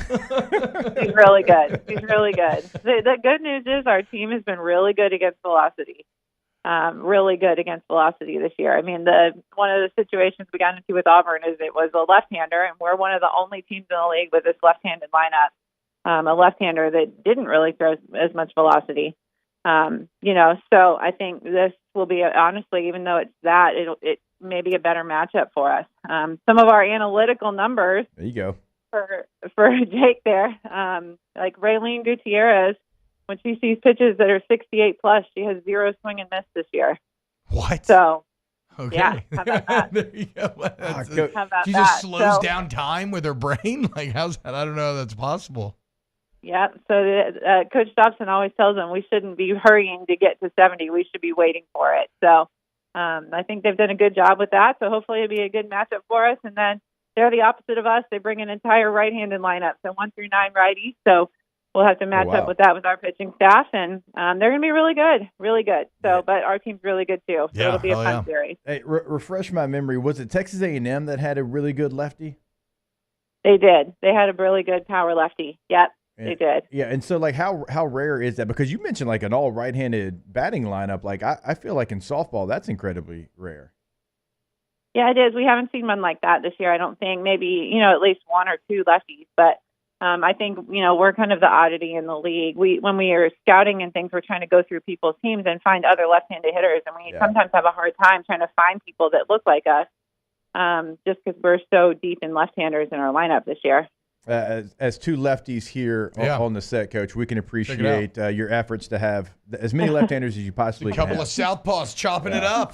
[SPEAKER 24] He's really good. The good news is our team has been really good against velocity. Really good against velocity this year. I mean, one of the situations we got into with Auburn is it was a left-hander, and we're one of the only teams in the league with this left-handed lineup. A left-hander that didn't really throw as much velocity. So I think this will be, honestly, even though it may be a better matchup for us. Some of our analytical numbers.
[SPEAKER 5] There you go.
[SPEAKER 24] For Jake there, like Raylene Gutierrez, when she sees pitches that are 68 plus, she has 0 swing and miss this year.
[SPEAKER 4] What?
[SPEAKER 24] So,
[SPEAKER 4] okay.
[SPEAKER 24] Yeah, how about that?
[SPEAKER 4] There you go.
[SPEAKER 24] How about
[SPEAKER 4] she just slows down time with her brain? Like, how's that? I don't know if that's possible.
[SPEAKER 24] Yeah, so Coach Dobson always tells them we shouldn't be hurrying to get to 70. We should be waiting for it. So I think they've done a good job with that. So hopefully it'll be a good matchup for us. And then they're the opposite of us. They bring an entire right-handed lineup, so 1 through 9 righties. So we'll have to match up with that with our pitching staff. And they're going to be really good, really good. So, but our team's really good too. So it'll be a fun series.
[SPEAKER 5] Hey, refresh my memory. Was it Texas A&M that had a really good lefty?
[SPEAKER 24] They did. They had a really good power lefty. Yep, they did.
[SPEAKER 5] Yeah, and so like how rare is that? Because you mentioned like an all right-handed batting lineup. Like I feel like in softball that's incredibly rare.
[SPEAKER 24] Yeah, it is. We haven't seen one like that this year, I don't think. Maybe, at least one or two lefties. But I think, we're kind of the oddity in the league. When we are scouting and things, we're trying to go through people's teams and find other left-handed hitters. And we sometimes have a hard time trying to find people that look like us just because we're so deep in left-handers in our lineup this year.
[SPEAKER 5] As two lefties here on the set, Coach, we can appreciate your efforts to have as many left-handers as you possibly can.
[SPEAKER 4] A couple of southpaws chopping it up.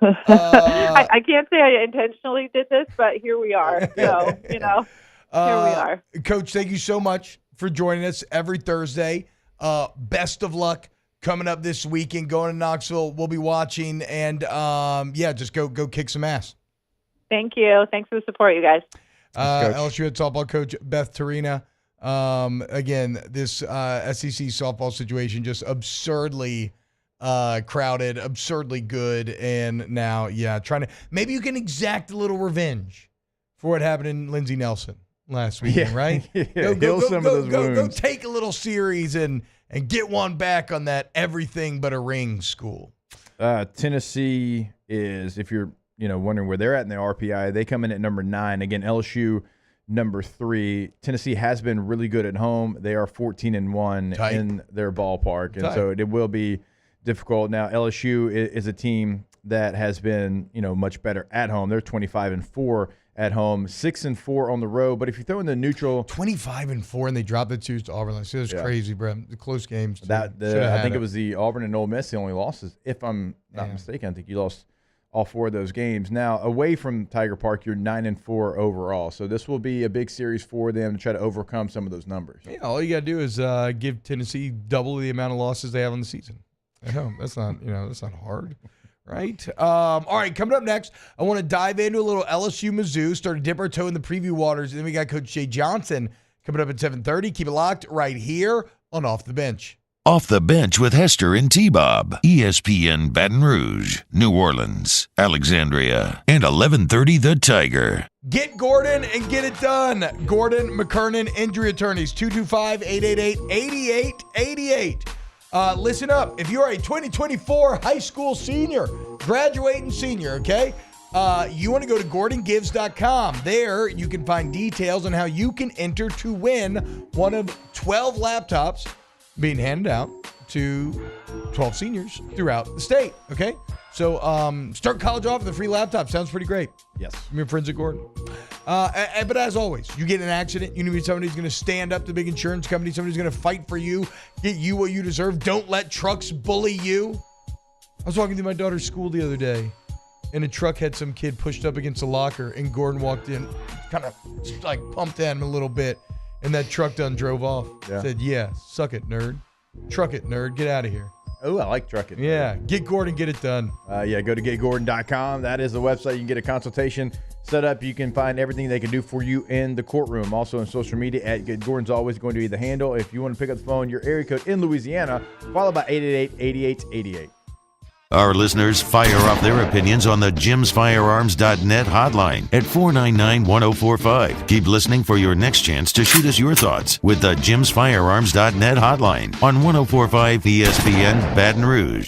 [SPEAKER 24] I can't say I intentionally did this, but here we are. So, here we are.
[SPEAKER 4] Coach, thank you so much for joining us every Thursday. Best of luck coming up this weekend. Going to Knoxville. We'll be watching. And, just go kick some ass.
[SPEAKER 24] Thank you. Thanks for the support, you guys.
[SPEAKER 4] LSU head softball coach Beth Torina. Again, this SEC softball situation just absurdly crowded, absurdly good, and now, trying to maybe you can exact a little revenge for what happened in Lindsey Nelson last weekend, right? Go take a little series and get one back on that everything but a ring school.
[SPEAKER 5] Tennessee is, if you're wondering where they're at in the RPI, they come in at number 9. Again, LSU number 3. Tennessee has been really good at home. They are 14-1 in their ballpark, and so it will be difficult. Now, LSU is a team that has been, much better at home. They're 25-4 at home, 6-4 on the road. But if you throw in the neutral,
[SPEAKER 4] 25-4, and they dropped the twos to Auburn. It was crazy, bro. The close games.
[SPEAKER 5] I think it was the Auburn and Ole Miss, the only losses. If I'm not mistaken, I think you lost all 4 of those games. Now, away from Tiger Park, you're 9-4 overall. So this will be a big series for them to try to overcome some of those numbers.
[SPEAKER 4] Yeah, all you got to do is give Tennessee double the amount of losses they have on the season. That's not hard, right? All right, coming up next, I want to dive into a little LSU-Mizzou, start to dip our toe in the preview waters, and then we got Coach Jay Johnson coming up at 7:30. Keep it locked right here on Off the Bench.
[SPEAKER 3] Off the Bench with Hester and T-Bob. ESPN Baton Rouge, New Orleans, Alexandria, and 1130 The Tiger.
[SPEAKER 4] Get Gordon and get it done. Gordon McKernan Injury Attorneys, 225-888-8888. Listen up. If you're a 2024 high school senior, graduating senior, okay, you want to go to GordonGives.com. There you can find details on how you can enter to win one of 12 laptops being handed out to 12 seniors throughout the state, okay? So start college off with a free laptop. Sounds pretty great.
[SPEAKER 5] Yes.
[SPEAKER 4] From your friends at Gordon. But as always, you get in an accident, you need somebody who's going to stand up to the big insurance company, somebody who's going to fight for you, get you what you deserve. Don't let trucks bully you. I was walking through my daughter's school the other day, and a truck had some kid pushed up against a locker, and Gordon walked in, kind of like pumped at him a little bit, and that truck done drove off.
[SPEAKER 5] Yeah.
[SPEAKER 4] Said, suck it, nerd. Truck it, nerd. Get out of here.
[SPEAKER 5] Oh, I like trucking.
[SPEAKER 4] Yeah, get Gordon, get it done.
[SPEAKER 5] Go to getgordon.com. That is the website. You can get a consultation set up. You can find everything they can do for you in the courtroom. Also on social media at Get Gordon's always going to be the handle. If you want to pick up the phone, your area code in Louisiana, followed by 888-8888.
[SPEAKER 3] Our listeners fire off their opinions on the jimsfirearms.net hotline at 499-1045. Keep listening for your next chance to shoot us your thoughts with the jimsfirearms.net hotline on 1045 ESPN Baton Rouge.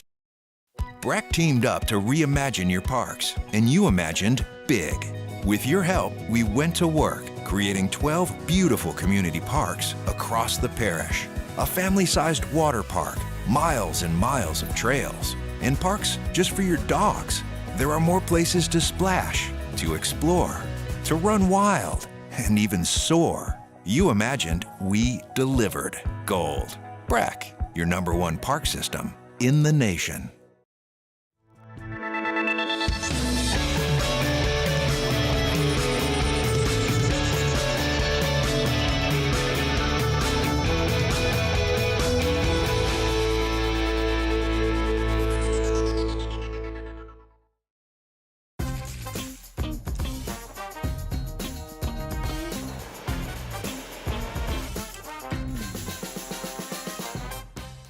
[SPEAKER 12] Brack teamed up to reimagine your parks, and you imagined big. With your help, we went to work, creating 12 beautiful community parks across the parish. A family-sized water park, miles and miles of trails, and parks just for your dogs. There are more places to splash, to explore, to run wild, and even soar. You imagined, we delivered. Gold. Brack, your #1 park system in the nation.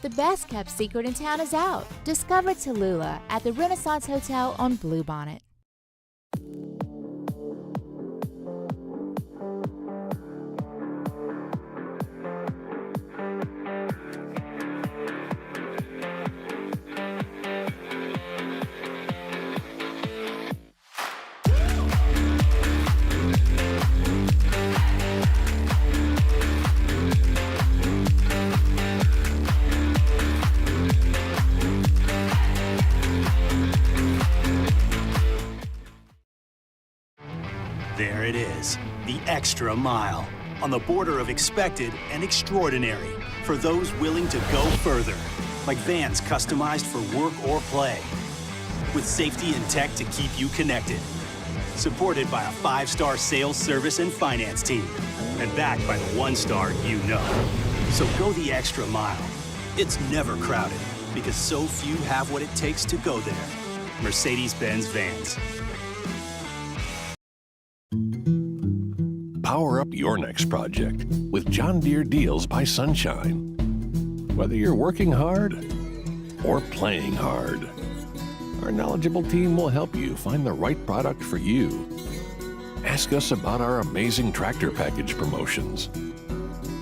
[SPEAKER 13] The best kept secret in town is out. Discover Tallulah at the Renaissance Hotel on Bluebonnet.
[SPEAKER 7] There it is, the extra mile, on the border of expected and extraordinary, for those willing to go further, like vans customized for work or play, with safety and tech to keep you connected. Supported by a 5-star sales, service, and finance team, and backed by the 1-star you know. So go the extra mile. It's never crowded, because so few have what it takes to go there. Mercedes-Benz Vans.
[SPEAKER 9] Power up your next project with John Deere Deals by Sunshine. Whether you're working hard or playing hard, our knowledgeable team will help you find the right product for you. Ask us about our amazing tractor package promotions.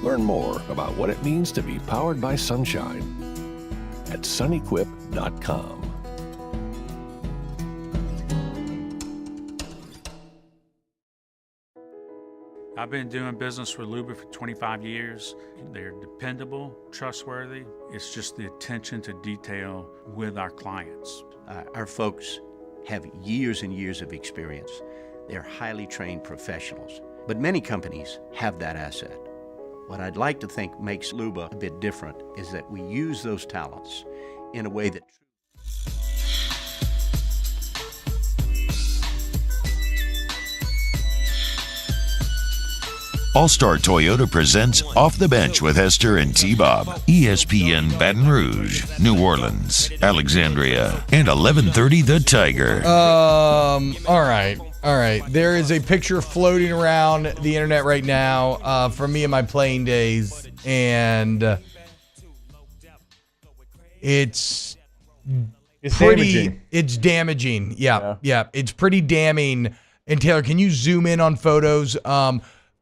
[SPEAKER 9] Learn more about what it means to be powered by sunshine at sunequip.com.
[SPEAKER 18] I've been doing business with Luba for 25 years. They're dependable, trustworthy. It's just the attention to detail with our clients.
[SPEAKER 10] Our folks have years and years of experience. They're highly trained professionals, but many companies have that asset. What I'd like to think makes Luba a bit different is that we use those talents in a way that
[SPEAKER 3] All-Star Toyota presents Off the Bench with Hester and T-Bob. ESPN Baton Rouge, New Orleans, Alexandria, and 1130 The Tiger.
[SPEAKER 4] All right. There is a picture floating around the internet right now from me and my playing days, and it's pretty
[SPEAKER 5] damaging.
[SPEAKER 4] It's damaging. Yeah. It's pretty damning. And Taylor, can you zoom in on photos?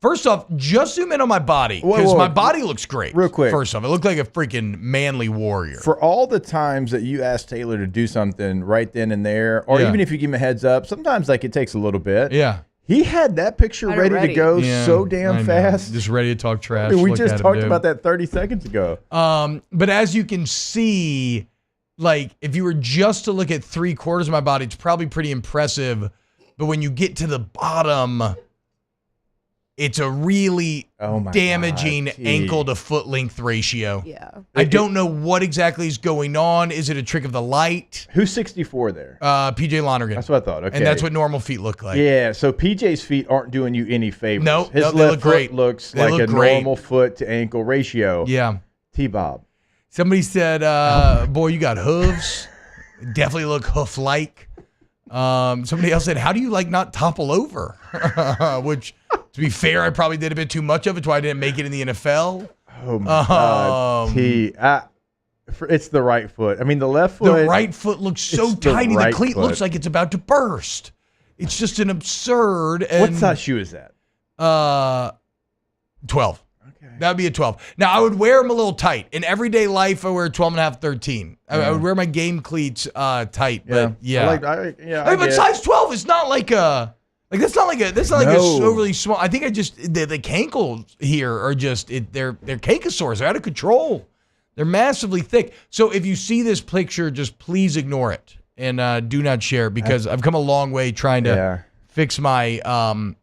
[SPEAKER 4] First off, just zoom in on my body, because my body looks great.
[SPEAKER 5] Real quick.
[SPEAKER 4] First off, it looked like a freaking manly warrior.
[SPEAKER 5] For all the times that you ask Taylor to do something right then and there, or even if you give him a heads up, sometimes like it takes a little bit.
[SPEAKER 4] Yeah.
[SPEAKER 5] He had that picture ready to go so damn fast.
[SPEAKER 4] Just ready to talk trash.
[SPEAKER 5] I mean, we just talked about that 30 seconds ago.
[SPEAKER 4] But as you can see, like if you were just to look at 3/4 of my body, it's probably pretty impressive. But when you get to the bottom, it's a really damaging ankle to foot length ratio.
[SPEAKER 6] Yeah.
[SPEAKER 4] I don't know what exactly is going on. Is it a trick of the light?
[SPEAKER 5] Who's 64 there?
[SPEAKER 4] PJ Lonergan.
[SPEAKER 5] That's what I thought. Okay.
[SPEAKER 4] And that's what normal feet look like.
[SPEAKER 5] Yeah, so PJ's feet aren't doing you any favors.
[SPEAKER 4] No,
[SPEAKER 5] His
[SPEAKER 4] they
[SPEAKER 5] left
[SPEAKER 4] look
[SPEAKER 5] foot
[SPEAKER 4] great.
[SPEAKER 5] looks
[SPEAKER 4] They
[SPEAKER 5] like
[SPEAKER 4] look
[SPEAKER 5] a
[SPEAKER 4] great.
[SPEAKER 5] normal foot to ankle ratio.
[SPEAKER 4] Yeah.
[SPEAKER 5] T-Bob.
[SPEAKER 4] Somebody said, boy, you got hooves. Definitely look hoof-like. Somebody else said, how do you not topple over? Which, to be fair, I probably did a bit too much of it. That's why I didn't make it in the NFL.
[SPEAKER 5] Oh my God, T. It's the right foot. I mean, the left foot.
[SPEAKER 4] The right foot looks so tiny. The cleat looks like it's about to burst. It's just an absurd.
[SPEAKER 5] What size shoe is that?
[SPEAKER 4] 12. Okay. That would be a 12. Now, I would wear them a little tight. In everyday life, I wear 12 and a half, 13. I would wear my game cleats tight. But yeah. But size 12 is not like a... that's not like a overly small. I think the cankles here are just they're cankosaurs. They're out of control. They're massively thick. So if you see this picture, just please ignore it and do not share, because I've come a long way trying to fix my I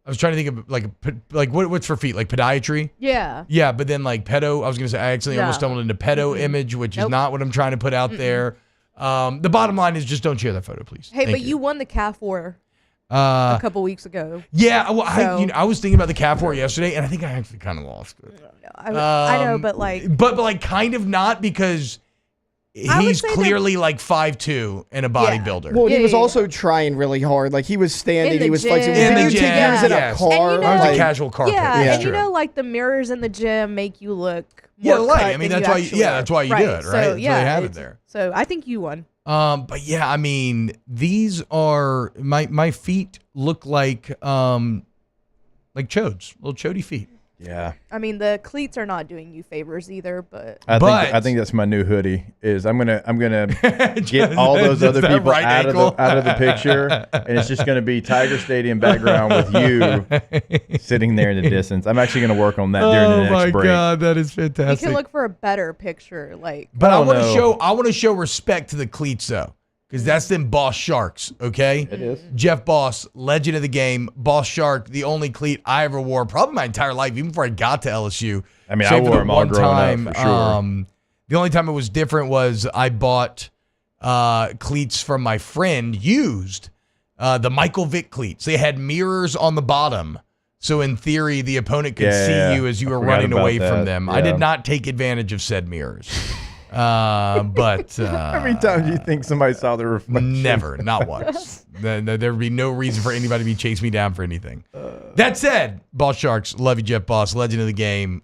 [SPEAKER 4] was trying to think of what's for feet, like podiatry.
[SPEAKER 6] Yeah.
[SPEAKER 4] Yeah, but then pedo. I was gonna say I accidentally almost stumbled into pedo image, which is not what I'm trying to put out there. The bottom line is just don't share that photo, please.
[SPEAKER 6] Hey,
[SPEAKER 4] Thank
[SPEAKER 6] but you won the calf war a couple weeks ago.
[SPEAKER 4] Yeah, well, I was thinking about the calf war yesterday, and I think I actually kind of lost it.
[SPEAKER 6] I know, but
[SPEAKER 4] but kind of not, because he's clearly 5'2" and a bodybuilder.
[SPEAKER 1] Well, he was also trying really hard. Like, he was standing, he was flexing.
[SPEAKER 4] In the
[SPEAKER 1] He
[SPEAKER 4] gym,
[SPEAKER 1] was in a car.
[SPEAKER 4] I was a casual car.
[SPEAKER 6] Yeah, and the mirrors in the gym make you look
[SPEAKER 4] more
[SPEAKER 6] more
[SPEAKER 4] cut
[SPEAKER 6] cut
[SPEAKER 4] I mean,
[SPEAKER 6] than
[SPEAKER 4] that's
[SPEAKER 6] you
[SPEAKER 4] why.
[SPEAKER 6] actually
[SPEAKER 4] That's why you do it, right?
[SPEAKER 6] So,
[SPEAKER 4] That's why they have it there.
[SPEAKER 6] So I think you won.
[SPEAKER 4] But yeah, I mean, these are my feet look like chodes, little chody feet.
[SPEAKER 5] Yeah.
[SPEAKER 6] I mean, the cleats are not doing you favors either, but
[SPEAKER 5] I think that's my new hoodie. Is I'm gonna get all those other people out of the picture, and it's just gonna be Tiger Stadium background with you sitting there in the distance. I'm actually gonna work on that during the next break.
[SPEAKER 4] Oh my God, that is fantastic.
[SPEAKER 6] you can look for a better picture,
[SPEAKER 4] But I want to show respect to the cleats though. because that's them Boss Sharks, okay?
[SPEAKER 5] It is.
[SPEAKER 4] Jeff Boss, legend of the game. Boss Shark, the only cleat I ever wore, probably my entire life, even before I got to LSU.
[SPEAKER 5] I mean, I wore them all growing up, for sure.
[SPEAKER 4] The only time it was different was I bought cleats from my friend, used, the Michael Vick cleats. They had mirrors on the bottom. So in theory, the opponent could see you as you were running away from them. Yeah. I did not take advantage of said mirrors. But
[SPEAKER 5] how many times do you think somebody saw the reflection?
[SPEAKER 4] Never, not once. There would be no reason for anybody to be chasing me down for anything. That said, Boss Sharks, love you, Jeff Boss, legend of the game,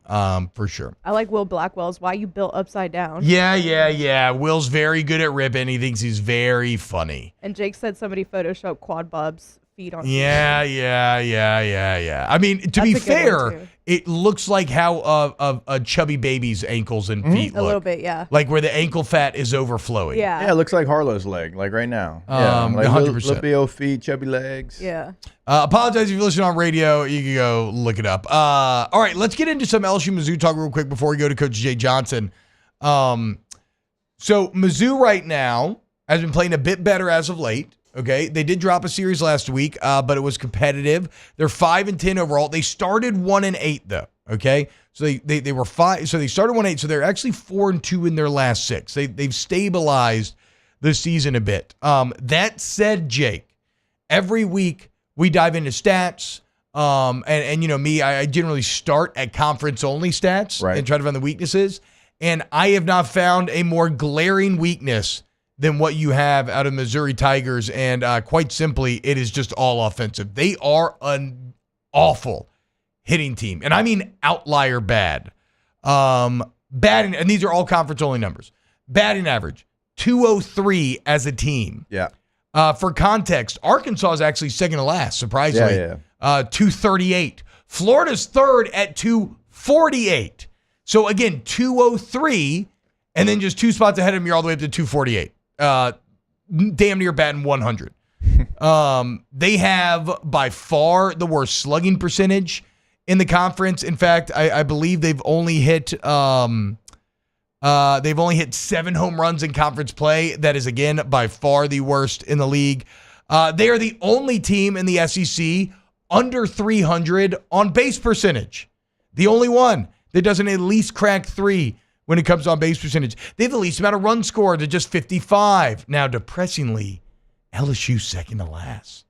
[SPEAKER 4] for sure.
[SPEAKER 6] I like Will Blackwell's Why You Built Upside Down.
[SPEAKER 4] Yeah. Will's very good at ripping. He thinks he's very funny.
[SPEAKER 6] And Jake said somebody photoshopped Quad Bob's feet on.
[SPEAKER 4] Yeah. I mean, to be fair, it looks like how a chubby baby's ankles and feet look.
[SPEAKER 6] A little bit, yeah.
[SPEAKER 4] Like where the ankle fat is overflowing.
[SPEAKER 6] Yeah.
[SPEAKER 5] Yeah, it looks like Harlow's leg, like right now. Like
[SPEAKER 4] 100%.
[SPEAKER 5] Little old feet, chubby legs.
[SPEAKER 6] Yeah.
[SPEAKER 4] Apologize if you listen on radio. You can go look it up. All right, let's get into some LSU-Mizzou talk real quick before we go to Coach Jay Johnson. So Mizzou right now has been playing a bit better as of late. Okay, they did drop a series last week, but it was competitive. They're 5-10 overall. They started 1-8 though. Okay, so they were 5. So they started 1-8. So they're actually 4-2 in their last 6. They've stabilized the season a bit. That said, Jake, every week we dive into stats. And you know me, I generally start at conference only stats and try to find the weaknesses. And I have not found a more glaring weakness than what you have out of Missouri Tigers. And quite simply, it is just all offensive. They are an awful hitting team. And I mean outlier bad. Batting, and these are all conference only numbers. Batting average, 203 as a team.
[SPEAKER 5] Yeah.
[SPEAKER 4] For context, Arkansas is actually second to last, surprisingly. 238. Florida's third at 248. So again, 203, and then just 2 spots ahead of them, you're all the way up to 248. Damn near batting 100. They have by far the worst slugging percentage in the conference. In fact, I believe they've only hit 7 home runs in conference play. That is again by far the worst in the league. They are the only team in the SEC under 300 on base percentage. The only one that doesn't at least crack 3 when it comes on base percentage. They have the least amount of runs scored at just 55. Now, depressingly, LSU second to last.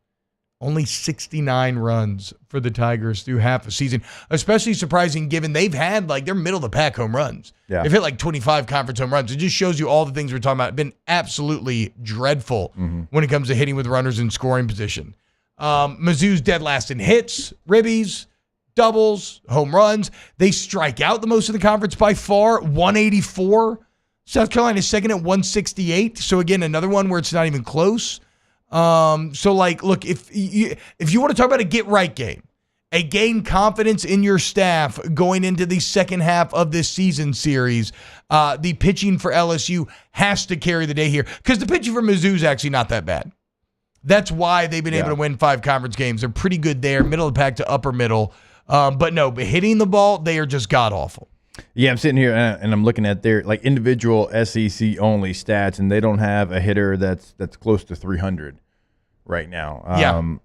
[SPEAKER 4] Only 69 runs for the Tigers through half a season. Especially surprising given they've had, they're middle of the pack home runs. Yeah. They've hit 25 conference home runs. It just shows you all the things we're talking about. Been absolutely dreadful when it comes to hitting with runners in scoring position. Mizzou's dead last in hits, ribbies, doubles, home runs. They strike out the most of the conference by far, 184. South Carolina's second at 168. So again, another one where it's not even close. Look, if you want to talk about a get-right game, a gain confidence in your staff going into the second half of this season series, the pitching for LSU has to carry the day here because the pitching for Mizzou is actually not that bad. That's why they've been able to win 5 conference games. They're pretty good there, middle of the pack to upper middle. But hitting the ball, they are just god-awful.
[SPEAKER 5] Yeah, I'm sitting here and I'm looking at their individual SEC only stats, and they don't have a hitter that's close to 300 right now.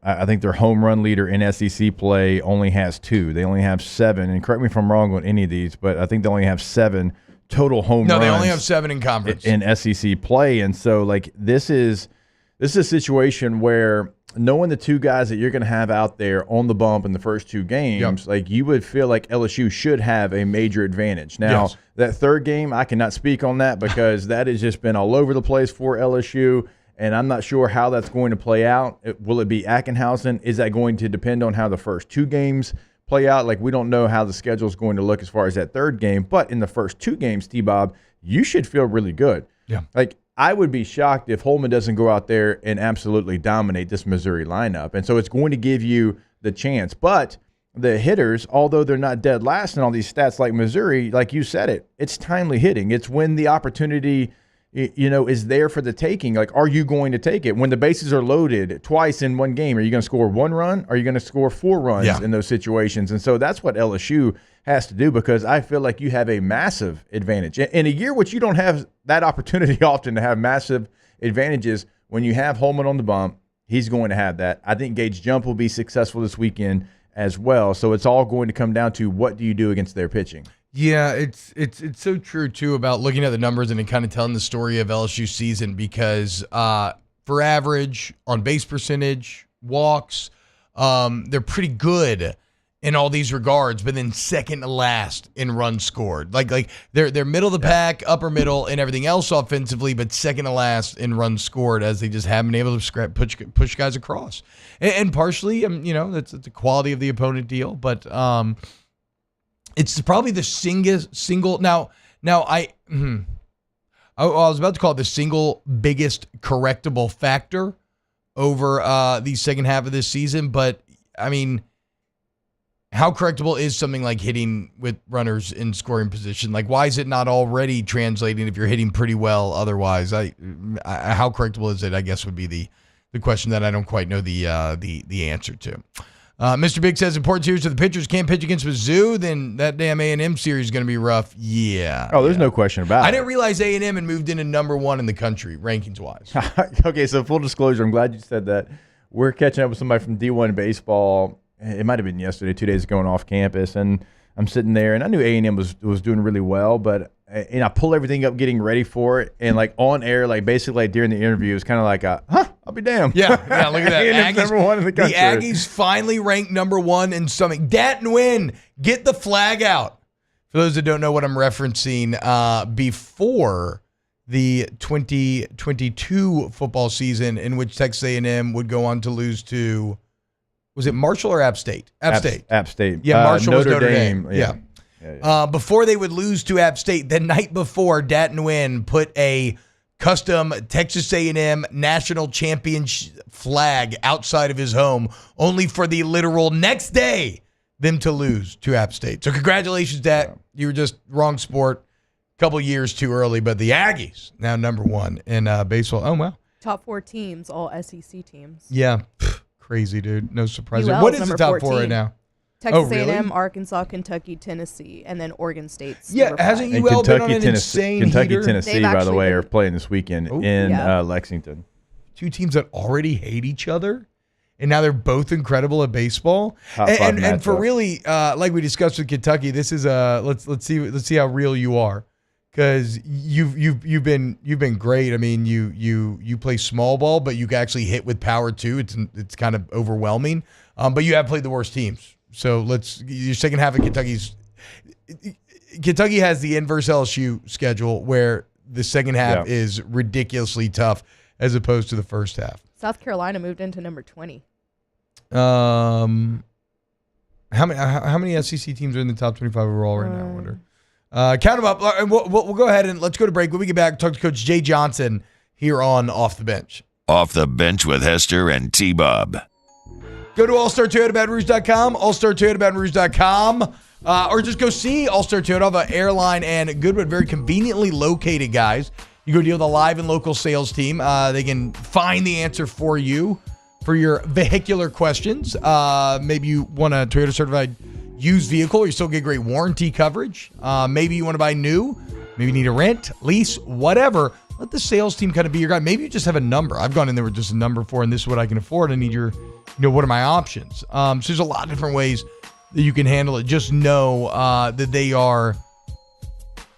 [SPEAKER 5] I think their home run leader in SEC play only has 2. They only have 7, and correct me if I'm wrong on any of these, but I think they only have 7 total home runs.
[SPEAKER 4] No, they only have 7 in conference.
[SPEAKER 5] In SEC play, and so this is a situation where knowing the 2 guys that you're going to have out there on the bump in the first 2 games, you would feel like LSU should have a major advantage. Now, that 3rd game, I cannot speak on that because that has just been all over the place for LSU, and I'm not sure how that's going to play out. Will it be Ackenhausen? Is that going to depend on how the first 2 games play out? We don't know how the schedule is going to look as far as that 3rd game, but in the first 2 games, T-Bob, you should feel really good.
[SPEAKER 4] Yeah.
[SPEAKER 5] I would be shocked if Holman doesn't go out there and absolutely dominate this Missouri lineup. And so it's going to give you the chance. But the hitters, although they're not dead last in all these stats like Missouri, like you said it's timely hitting. It's when the opportunity, is there for the taking. Are you going to take it? When the bases are loaded twice in one game, are you going to score 1 run? Or are you going to score 4 runs in those situations? And so that's what LSU has to do because I feel like you have a massive advantage. In a year which you don't have that opportunity often to have massive advantages when you have Holman on the bump, he's going to have that. I think Gage Jump will be successful this weekend as well. So it's all going to come down to what do you do against their pitching.
[SPEAKER 2] Yeah, it's so true, too, about looking at the numbers and kind of telling the story of LSU season because for average, on base percentage, walks, they're pretty good in all these regards, but then second to last in runs scored. Like they're middle of the pack, upper middle, and everything else offensively, but second to last in runs scored as they just haven't been able to push guys across. And partially, that's the quality of the opponent deal, but it's probably the single. Now I was about to call it the single biggest correctable factor over the second half of this season, but I mean, how correctable is something like hitting with runners in scoring position? Like, why is it not already translating if you're hitting pretty well otherwise? How correctable is it, I guess, would be the question that I don't quite know the answer to. Mr. Big says, important series to the pitchers. Can't pitch against Mizzou, then that damn A&M series is going to be rough. Yeah.
[SPEAKER 5] Oh, there's no question about it.
[SPEAKER 2] I didn't realize A&M had moved into number 1 in the country, rankings-wise.
[SPEAKER 5] Okay, so full disclosure, I'm glad you said that. We're catching up with somebody from D1 baseball. It might have been yesterday, 2 days ago, off campus, and I'm sitting there, and I knew A&M was doing really well, but I pull everything up, getting ready for it, and like on air, like basically like during the interview, it was kind of like, I'll be damned.
[SPEAKER 2] Yeah, look at that.
[SPEAKER 5] A&M's number 1 in the country.
[SPEAKER 2] The Aggies finally ranked number 1 in something. Dat Nguyen, get the flag out. For those that don't know what I'm referencing, before the 2022 football season, in which Texas A&M would go on to lose to. Was it Marshall or App State? App State.
[SPEAKER 5] App State.
[SPEAKER 2] Yeah, Marshall was Notre Dame.
[SPEAKER 5] Yeah.
[SPEAKER 2] Before they would lose to App State, the night before, Dat Nguyen put a custom Texas A&M national champion flag outside of his home, only for the literal next day them to lose to App State. So congratulations, Dat. Yeah. You were just wrong sport. A couple years too early, but the Aggies now number 1 in baseball. Oh, wow.
[SPEAKER 6] Top 4 teams, all SEC teams.
[SPEAKER 2] Yeah. Crazy, dude. No surprise.
[SPEAKER 6] UL's
[SPEAKER 2] What is the top
[SPEAKER 6] 14.
[SPEAKER 2] 4 right now?
[SPEAKER 6] Texas
[SPEAKER 2] really?
[SPEAKER 6] A&M, Arkansas, Kentucky, Tennessee, and then Oregon State's.
[SPEAKER 2] Yeah, hasn't UL been on an insane
[SPEAKER 5] Kentucky,
[SPEAKER 2] heater?
[SPEAKER 5] Tennessee, by the way, are playing this weekend in Lexington.
[SPEAKER 2] 2 teams that already hate each other, and now they're both incredible at baseball.
[SPEAKER 5] Top 5
[SPEAKER 2] And for really, like we discussed with Kentucky, this is let's see how real you are, because you've been great. I mean, you play small ball, but you can actually hit with power too. It's kind of overwhelming. But you have played the worst teams. So your second half of Kentucky has the inverse LSU schedule where the second half is ridiculously tough as opposed to the first half.
[SPEAKER 6] South Carolina moved into number 20.
[SPEAKER 2] How many SEC teams are in the top 25 overall right now? I wonder. Count them up. We'll go ahead and let's go to break. When we get back, talk to Coach Jay Johnson here on Off the Bench.
[SPEAKER 3] Off the Bench with Hester and T-Bob.
[SPEAKER 2] Go to allstartoyotabatonrouge.com, allstartoyotabatonrouge.com, or just go see All-Star Toyota off of Airline and Goodwood. Very conveniently located, guys. You go deal with a live and local sales team. They can find the answer for you for your vehicular questions. Maybe you want a Toyota certified used vehicle, or you still get great warranty coverage. Maybe you want to buy new. Maybe you need a rent, lease, whatever. Let the sales team kind of be your guy. Maybe you just have a number. I've gone in there with just a number for, and this is what I can afford. I need your, what are my options? So there's a lot of different ways that you can handle it. Just know that they are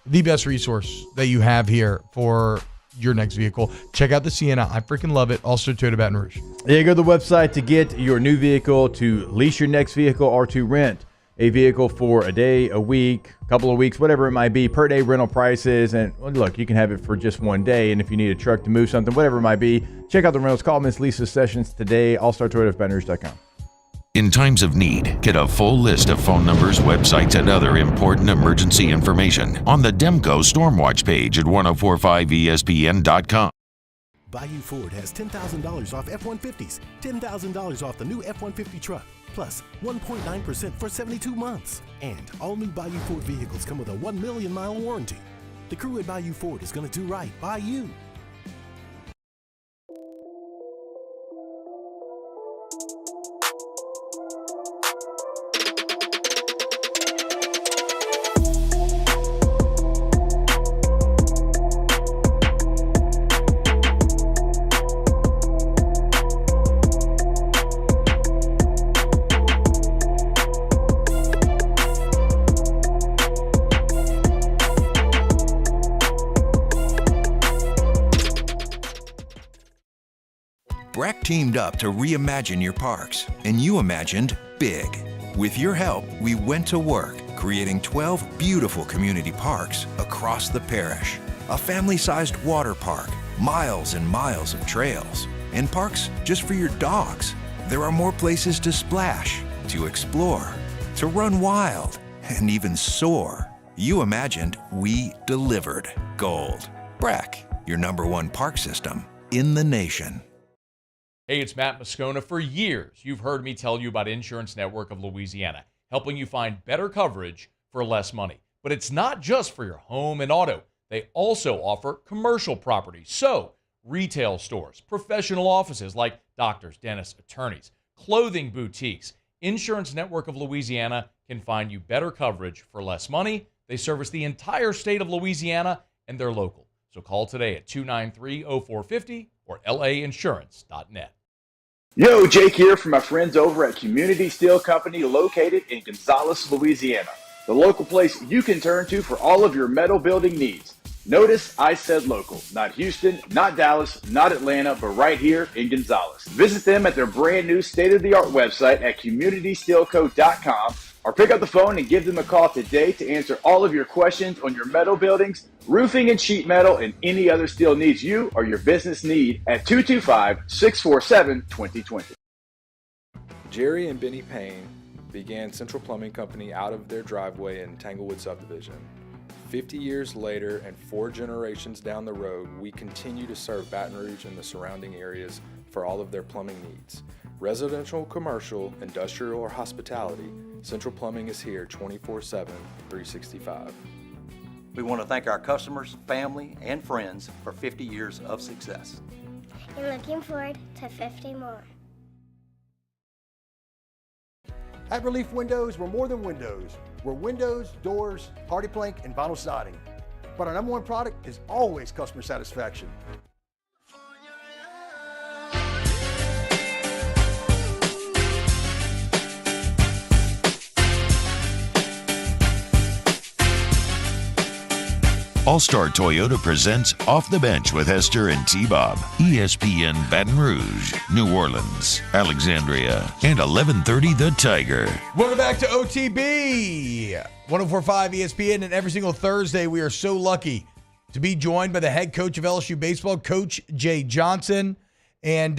[SPEAKER 2] the best resource that you have here for your next vehicle. Check out the Sienna. I freaking love it. All-Star Toyota Baton Rouge.
[SPEAKER 5] Yeah, go to the website to get your new vehicle, to lease your next vehicle, or to rent a vehicle for a day, a week, a couple of weeks, whatever it might be, per day rental prices. And look, you can have it for just one day. And if you need a truck to move something, whatever it might be, check out the rentals. Call Miss Lisa Sessions today, allstartoyotabatonrouge.com.
[SPEAKER 3] In times of need, get a full list of phone numbers, websites, and other important emergency information on the Demco Stormwatch page at 1045ESPN.com.
[SPEAKER 11] Bayou Ford has $10,000 off F-150s, $10,000 off the new F-150 truck, plus 1.9% for 72 months. And all new Bayou Ford vehicles come with a 1 million mile warranty. The crew at Bayou Ford is going to do right by you.
[SPEAKER 12] Breck teamed up to reimagine your parks, and you imagined big. With your help, we went to work, creating 12 beautiful community parks across the parish. A family-sized water park, miles and miles of trails, and parks just for your dogs. There are more places to splash, to explore, to run wild, and even soar. You imagined, we delivered. Gold. Breck, your #1 park system in the nation.
[SPEAKER 20] Hey, it's Matt Moscona. For years, you've heard me tell you about Insurance Network of Louisiana, helping you find better coverage for less money. But it's not just for your home and auto. They also offer commercial property. So, retail stores, professional offices like doctors, dentists, attorneys, clothing boutiques. Insurance Network of Louisiana can find you better coverage for less money. They service the entire state of Louisiana, and they're local. So call today at 293-0450 or lainsurance.net.
[SPEAKER 17] Yo, Jake here from my friends over at Community Steel Company located in Gonzales, Louisiana. The local place you can turn to for all of your metal building needs. Notice I said local, not Houston, not Dallas, not Atlanta, but right here in Gonzales. Visit them at their brand new state-of-the-art website at communitysteelco.com or pick up the phone and give them a call today to answer all of your questions on your metal buildings, roofing and sheet metal, and any other steel needs you or your business need at 225-647-2020.
[SPEAKER 14] Jerry and Benny Payne began Central Plumbing Company out of their driveway in Tanglewood subdivision. 50 years later and 4 generations down the road, we continue to serve Baton Rouge and the surrounding areas for all of their plumbing needs. Residential, commercial, industrial, or hospitality, Central Plumbing is here 24/7, 365.
[SPEAKER 15] We want to thank our customers, family, and friends for 50 years of success.
[SPEAKER 16] And looking forward to 50 more.
[SPEAKER 8] At Relief Windows, we're more than windows. We're windows, doors, party plank, and vinyl siding. But our #1 product is always customer satisfaction.
[SPEAKER 3] All-Star Toyota presents Off the Bench with Hester and T-Bob. ESPN Baton Rouge, New Orleans, Alexandria, and 1130 The Tiger.
[SPEAKER 4] Welcome back to OTB, 104.5 ESPN, and every single Thursday we are so lucky to be joined by the head coach of LSU baseball, Coach Jay Johnson. And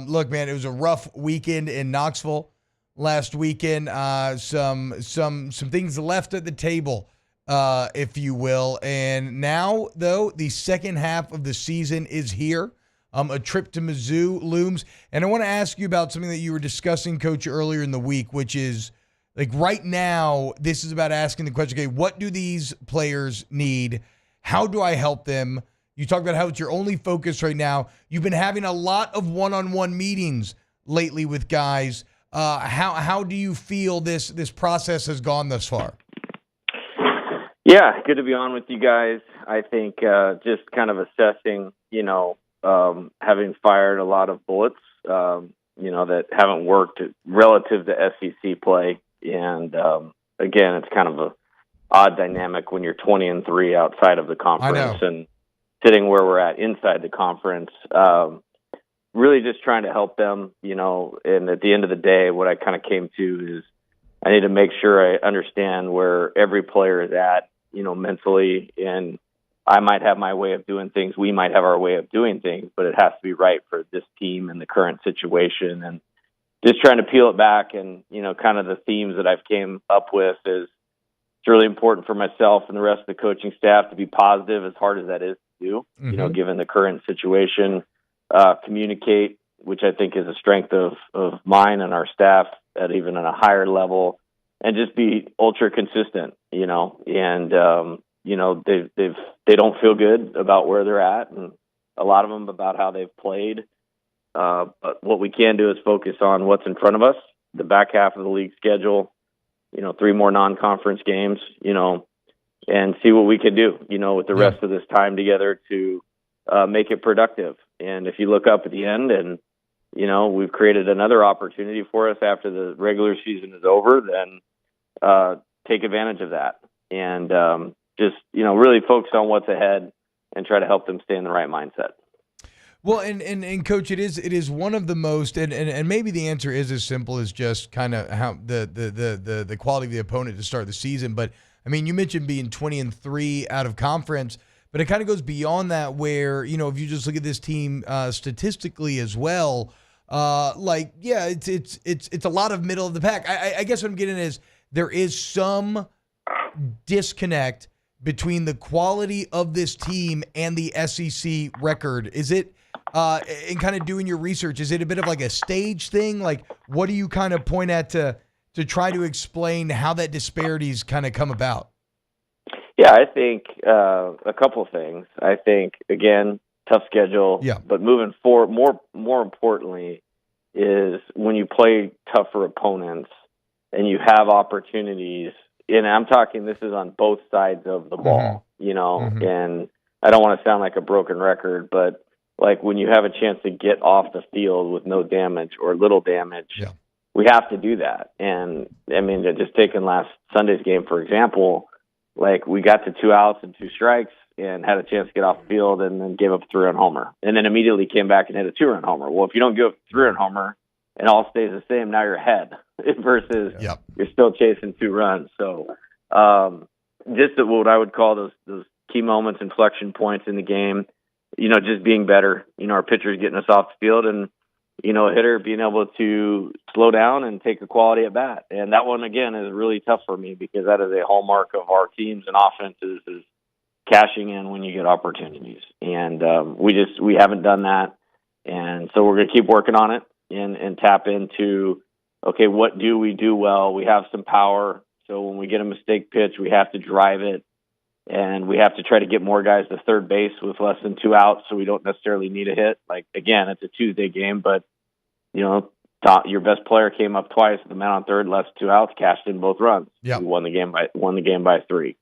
[SPEAKER 4] look, man, it was a rough weekend in Knoxville last weekend. Some things left at the table, if you will. And now, though, the second half of the season is here. A trip to Mizzou looms. And I want to ask you about something that you were discussing, Coach, earlier in the week, which is, like, right now, this is about asking the question, okay, what do these players need? How do I help them? You talked about how it's your only focus right now. You've been having a lot of one-on-one meetings lately with guys. How do you feel this process has gone thus far?
[SPEAKER 19] Yeah, good to be on with you guys. I think just kind of assessing, having fired a lot of bullets, that haven't worked relative to SEC play. And, again, it's kind of a odd dynamic when you're 20-3 outside of the conference and sitting where we're at inside the conference. Really just trying to help them, and at the end of the day, what I kind of came to is I need to make sure I understand where every player is at, mentally, and I might have my way of doing things. We might have our way of doing things, but it has to be right for this team and the current situation. And just trying to peel it back and, kind of the themes that I've came up with is it's really important for myself and the rest of the coaching staff to be positive, as hard as that is to do, given the current situation, communicate, which I think is a strength of mine and our staff at even at a higher level, and just be ultra consistent, and, they don't feel good about where they're at, and a lot of them about how they've played. But what we can do is focus on what's in front of us, the back half of the league schedule, 3 more non-conference games, and see what we can do, with the rest of this time together to make it productive. And if you look up at the end and, we've created another opportunity for us after the regular season is over, then take advantage of that and just, really focus on what's ahead and try to help them stay in the right mindset.
[SPEAKER 2] Well, and Coach, it is one of the most, and maybe the answer is as simple as just kind of how the quality of the opponent to start the season. But I mean, you mentioned being 20-3 out of conference, but it kind of goes beyond that. Where if you just look at this team statistically as well, it's a lot of middle of the pack. I guess what I'm getting is there is some disconnect between the quality of this team and the SEC record. Is it? In kind of doing your research, is it a bit of like a stage thing? Like, what do you kind of point at to try to explain how that disparities kind of come about?
[SPEAKER 19] Yeah, I think a couple of things. I think, again, tough schedule.
[SPEAKER 2] Yeah.
[SPEAKER 19] But moving forward, more importantly, is when you play tougher opponents and you have opportunities. And I'm talking, this is on both sides of the ball, and I don't want to sound like a broken record, but like when you have a chance to get off the field with no damage or little damage, we have to do that. And I mean, just taking last Sunday's game, for example, like we got to 2 outs and 2 strikes and had a chance to get off the field and then gave up a 3-run homer and then immediately came back and hit a 2-run homer. Well, if you don't give up a 3-run homer and all stays the same, now you're ahead versus you're still chasing 2 runs. So just what I would call those key moments, inflection points in the game, just being better, our pitchers getting us off the field and, a hitter being able to slow down and take a quality at bat. And that one, again, is really tough for me because that is a hallmark of our teams and offenses is cashing in when you get opportunities. And we haven't done that. And so we're going to keep working on it and tap into, okay, what do we do well? We have some power. So when we get a mistake pitch, we have to drive it. And we have to try to get more guys to third base with less than 2 outs so we don't necessarily need a hit. Like, again, it's a Tuesday game, but, your best player came up twice. The man on third, less 2 outs, cashed in both runs.
[SPEAKER 2] Yeah.
[SPEAKER 19] We won the game by 3.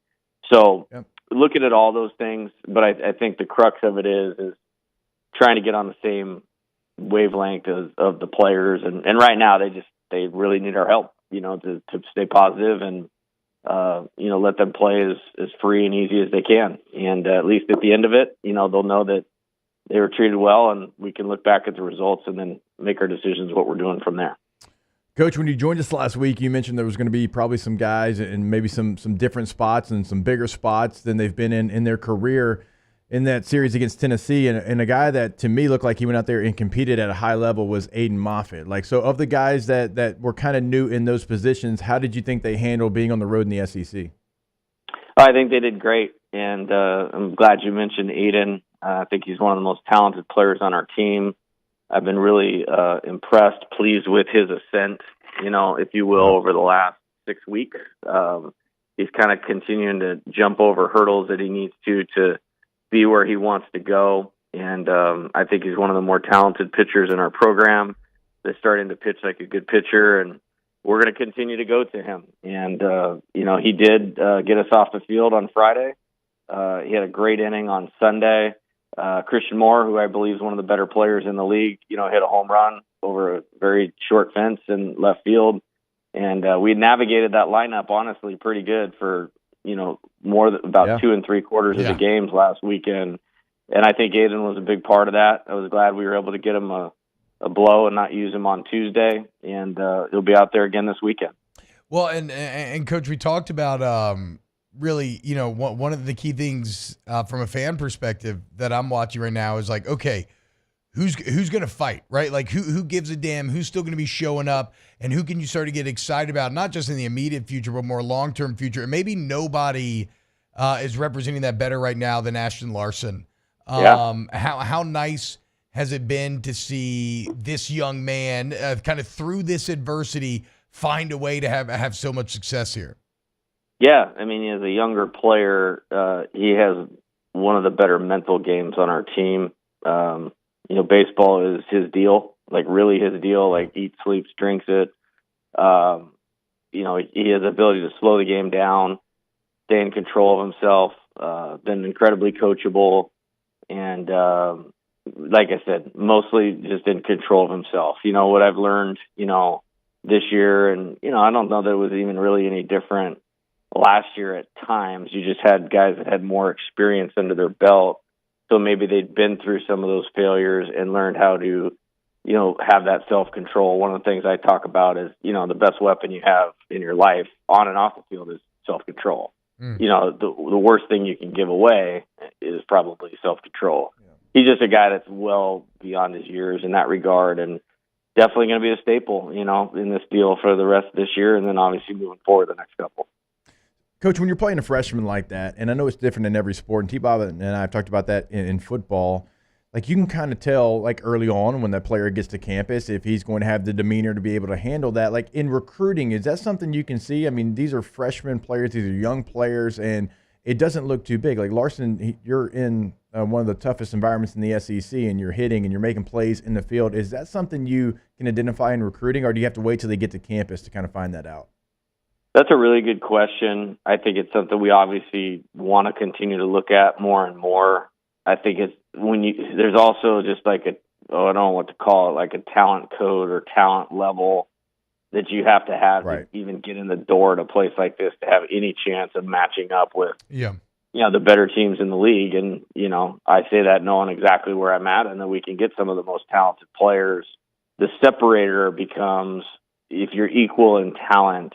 [SPEAKER 19] So looking at all those things, but I think the crux of it is trying to get on the same wavelength of the players. And right now they really need our help, to stay positive and, let them play as free and easy as they can. And at least at the end of it, they'll know that they were treated well and we can look back at the results and then make our decisions what we're doing from there.
[SPEAKER 5] Coach, when you joined us last week, you mentioned there was going to be probably some guys and maybe some different spots and some bigger spots than they've been in their career in that series against Tennessee. And a guy that to me looked like he went out there and competed at a high level was Aiden Moffitt. Like, so of the guys that were kind of new in those positions, how did you think they handled being on the road in the SEC?
[SPEAKER 19] I think they did great. And I'm glad you mentioned Aiden. I think he's one of the most talented players on our team. I've been really impressed, pleased with his ascent, if you will, over the last 6 weeks. He's kind of continuing to jump over hurdles that he needs to be where he wants to go. And I think he's one of the more talented pitchers in our program. They're starting to pitch like a good pitcher, and we're going to continue to go to him. And, he did get us off the field on Friday. He had a great inning on Sunday. Christian Moore, who I believe is one of the better players in the league, hit a home run over a very short fence in left field. And we navigated that lineup, honestly, pretty good for, more than about 2 3/4 of the games last weekend. And I think Aiden was a big part of that. I was glad we were able to get him a blow and not use him on Tuesday. And he'll be out there again this weekend.
[SPEAKER 2] Well, and Coach, we talked about really, one of the key things from a fan perspective that I'm watching right now is like, okay, who's going to fight, right? Like who gives a damn? Who's still going to be showing up, and who can you start to get excited about, not just in the immediate future, but more long-term future? And maybe nobody is representing that better right now than Ashton Larson. How nice has it been to see this young man kind of through this adversity find a way to have so much success here?
[SPEAKER 19] Yeah, I mean, as a younger player, he has one of the better mental games on our team. Baseball is his deal, like really his deal, like eats, sleeps, drinks it. He has the ability to slow the game down, stay in control of himself, been incredibly coachable, and like I said, mostly just in control of himself. What I've learned, this year, and, I don't know that it was even really any different last year at times. You just had guys that had more experience under their belt So maybe they'd been through some of those failures and learned how to, have that self-control. One of the things I talk about is, the best weapon you have in your life on and off the field is self-control. The worst thing you can give away is probably self-control. Yeah. He's just a guy that's well beyond his years in that regard, and definitely going to be a staple, in this deal for the rest of this year, and then obviously moving forward the next couple.
[SPEAKER 5] Coach, when you're playing a freshman like that, and I know it's different in every sport, and T-Bob and I have talked about that in football, like you can kind of tell like early on when that player gets to campus if he's going to have the demeanor to be able to handle that. Like in recruiting, is that something you can see? I mean, these are freshman players, these are young players, and it doesn't look too big. Like Larson, you're in one of the toughest environments in the SEC, and you're hitting and you're making plays in the field. Is that something you can identify in recruiting, or do you have to wait till they get to campus to kind of find that out?
[SPEAKER 19] That's a really good question. I think it's something we obviously want to continue to look at more and more. I think it's there's also just like I don't know what to call it, like a talent code or talent level that you have to have to even get in the door to a place like this to have any chance of matching up with the better teams in the league. And, I say that knowing exactly where I'm at, and that we can get some of the most talented players. The separator becomes, if you're equal in talent,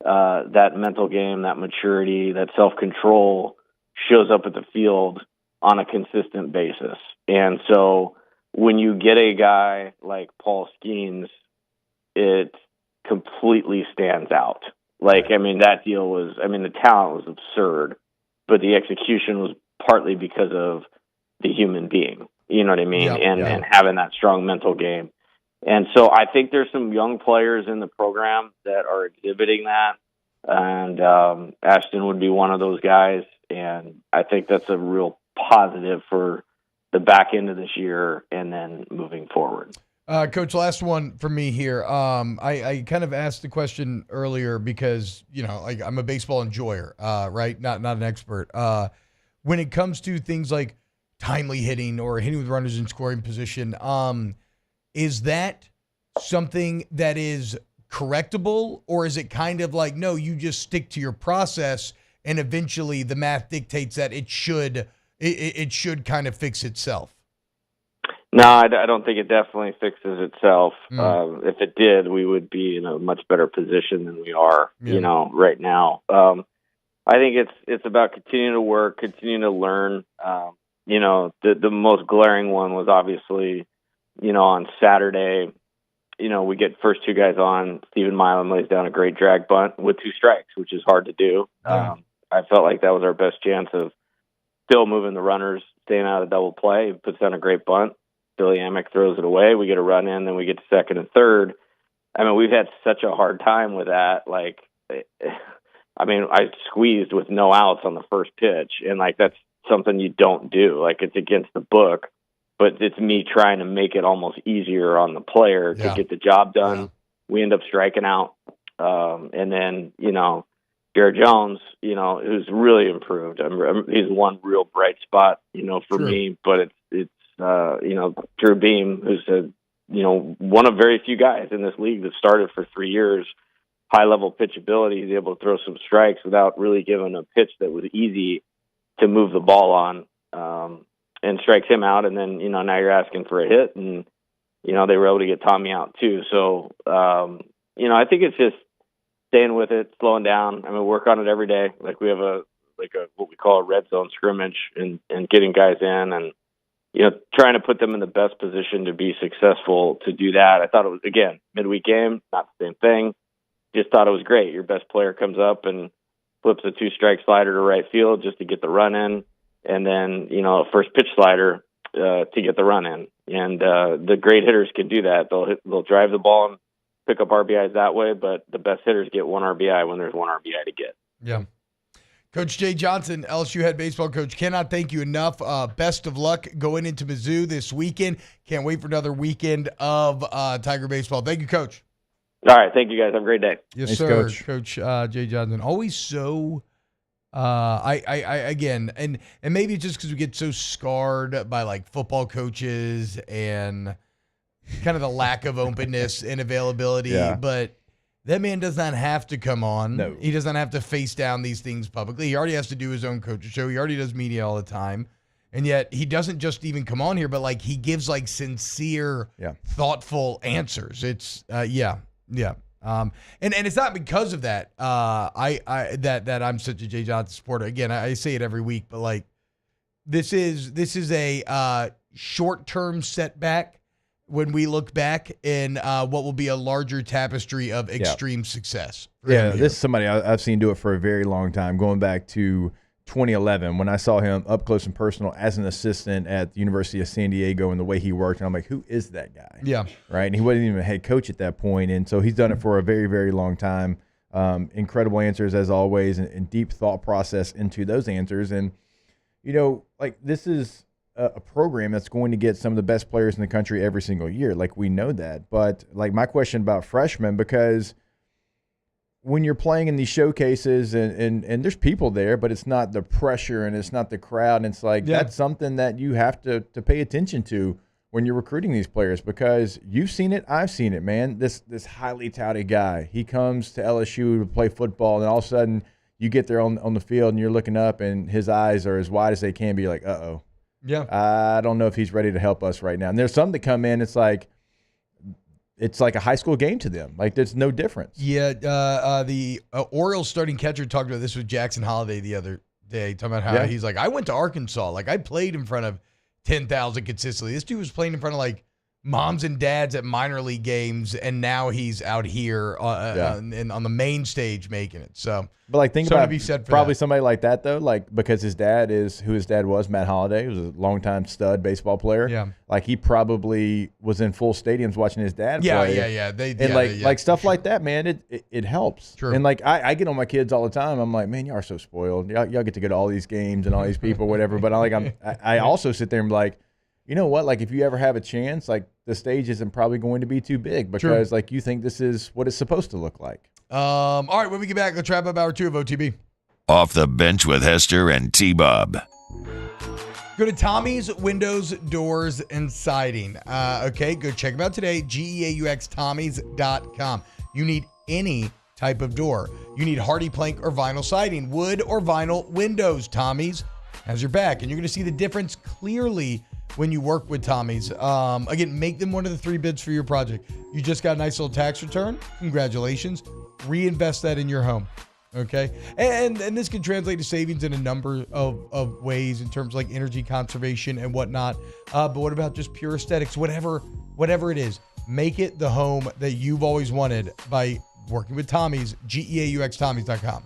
[SPEAKER 19] that mental game, that maturity, that self-control shows up at the field on a consistent basis. And so when you get a guy like Paul Skeens, it completely stands out. That deal was, the talent was absurd, but the execution was partly because of the human being, you know what I mean? And having that strong mental game. And so I think there's some young players in the program that are exhibiting that. And Ashton would be one of those guys. And I think that's a real positive for the back end of this year and then moving forward.
[SPEAKER 2] Coach, last one for me here. I kind of asked the question earlier because, I'm a baseball enjoyer, right? Not an expert. When it comes to things like timely hitting or hitting with runners in scoring position, is that something that is correctable, or is it kind of like, no, you just stick to your process and eventually the math dictates that it should kind of fix itself?
[SPEAKER 19] No, I don't think it definitely fixes itself. If it did, we would be in a much better position than we are, right now. I think it's about continuing to work, continuing to learn. The most glaring one was obviously, on Saturday, we get first two guys on. Steven Milan lays down a great drag bunt with 2 strikes, which is hard to do. I felt like that was our best chance of still moving the runners, staying out of double play. He puts down a great bunt. Billy Amick throws it away. We get a run in, then we get to second and third. We've had such a hard time with that. I squeezed with no outs on the first pitch, and that's something you don't do. It's against the book, but it's me trying to make it almost easier on the player to get the job done. Yeah. We end up striking out. And then, Jared Jones, who's really improved. He's one real bright spot, for me, but it's Drew Beam, who's one of very few guys in this league that started for 3 years, high-level pitchability. He's able to throw some strikes without really giving a pitch that was easy to move the ball on, and strikes him out. And then, now you're asking for a hit, and, they were able to get Tommy out too. So, I think it's just staying with it, slowing down. Work on it every day. We have what we call a red zone scrimmage and getting guys in and, trying to put them in the best position to be successful to do that. I thought it was, again, midweek game, not the same thing. Just thought it was great. Your best player comes up and flips a 2-strike slider to right field just to get the run in, and then, a first pitch slider to get the run in. And the great hitters can do that. They'll drive the ball and pick up RBIs that way, but the best hitters get 1 RBI when there's 1 RBI to get.
[SPEAKER 2] Yeah. Coach Jay Johnson, LSU head baseball coach, cannot thank you enough. Best of luck going into Mizzou this weekend. Can't wait for another weekend of Tiger baseball. Thank you, Coach.
[SPEAKER 19] All right. Thank you, guys. Have a great day.
[SPEAKER 2] Yes, sir. Coach Jay Johnson. Always so again, and maybe it's just because we get so scarred by football coaches and kind of the lack of openness and availability, but that man does not have to come on. No. He doesn't have to face down these things publicly. He already has to do his own coaching show. He already does media all the time. And yet he doesn't just even come on here, but like he gives like sincere, thoughtful answers. It's yeah. And it's not because of that. That I'm such a Jay Johnson supporter. Again, I say it every week, but like this is a short-term setback when we look back in what will be a larger tapestry of extreme success.
[SPEAKER 5] Yeah, this is somebody I've seen do it for a very long time, going back to 2011 when I saw him up close and personal as an assistant at the University of San Diego and the way he worked. And I'm like, who is that guy?
[SPEAKER 2] Yeah.
[SPEAKER 5] Right. And he wasn't even a head coach at that point. And so he's done it for a very, very long time. Incredible answers as always, and deep thought process into those answers. And, you know, like this is a program that's going to get some of the best players in the country every single year. Like we know that. But like my question about freshmen, because when you're playing in these showcases and there's people there, but it's not the pressure and it's not the crowd. And it's like, that's something that you have to pay attention to when you're recruiting these players, because you've seen it. I've seen it, man. This highly touted guy, he comes to LSU to play football, and all of a sudden you get there on the field and you're looking up and his eyes are as wide as they can be, like, uh-oh.
[SPEAKER 2] Yeah.
[SPEAKER 5] I don't know if he's ready to help us right now. And there's some that come in, it's like a high school game to them. Like there's no difference.
[SPEAKER 2] Yeah, the Orioles starting catcher talked about this with Jackson Holiday the other day, talking about how he's like, I went to Arkansas. Like I played in front of 10,000 consistently. This dude was playing in front of like moms and dads at minor league games, and now he's out here on the main stage making it. So,
[SPEAKER 5] but like think
[SPEAKER 2] about
[SPEAKER 5] to be said for probably somebody like that though, like because his dad is who his dad was, Matt Holliday, who was a longtime stud baseball player.
[SPEAKER 2] Yeah,
[SPEAKER 5] like he probably was in full stadiums watching his dad play.
[SPEAKER 2] Yeah.
[SPEAKER 5] Like stuff like that, man. It helps.
[SPEAKER 2] True.
[SPEAKER 5] And like I get on my kids all the time. I'm like, man, y'all are so spoiled. Y'all get to go to all these games and all these people, whatever. But I also sit there and be like, you know what? Like if you ever have a chance, like the stage isn't probably going to be too big because like you think this is what it's supposed to look like.
[SPEAKER 2] All right, when we get back, let's wrap up hour 2 of OTB.
[SPEAKER 3] Off the Bench with Hester and T-Bob.
[SPEAKER 2] Go to Tommy's Windows, Doors, and Siding. Okay, go check them out today, GEAUXTommys.com. You need any type of door. You need hardy plank or vinyl siding, wood or vinyl windows. Tommy's has your back, and you're going to see the difference clearly when you work with Tommy's. Again, make them one of the 3 bids for your project. You just got a nice little tax return. Congratulations. Reinvest that in your home. Okay. And this can translate to savings in a number of ways in terms of like energy conservation and whatnot. But what about just pure aesthetics? Whatever it is, make it the home that you've always wanted by working with Tommy's, GEAUXTommys.com.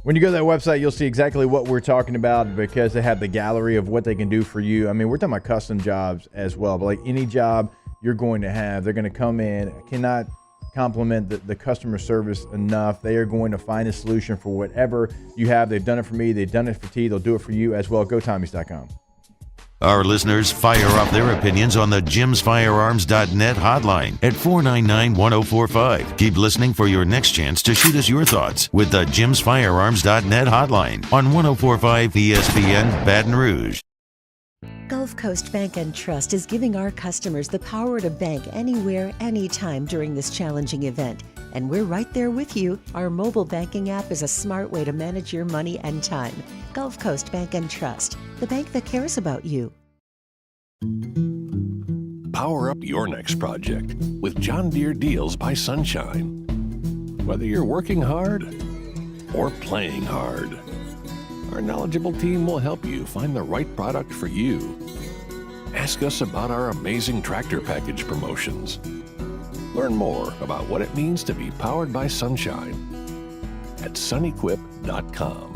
[SPEAKER 5] When you go to that website, you'll see exactly what we're talking about because they have the gallery of what they can do for you. I mean, we're talking about custom jobs as well, but like any job you're going to have, they're going to come in. I cannot compliment the customer service enough. They are going to find a solution for whatever you have. They've done it for me. They've done it for T. They'll do it for you as well. GoTommys.com.
[SPEAKER 3] Our listeners fire off their opinions on the JimsFirearms.net hotline at 499-1045. Keep listening for your next chance to shoot us your thoughts with the JimsFirearms.net hotline on 1045 ESPN Baton Rouge.
[SPEAKER 21] Gulf Coast Bank and Trust is giving our customers the power to bank anywhere, anytime during this challenging event. And we're right there with you. Our mobile banking app is a smart way to manage your money and time. Gulf Coast Bank and Trust, the bank that cares about you.
[SPEAKER 9] Power up your next project with John Deere Deals by Sunshine. Whether you're working hard or playing hard, our knowledgeable team will help you find the right product for you. Ask us about our amazing tractor package promotions. Learn more about what it means to be powered by Sunshine at sunequip.com.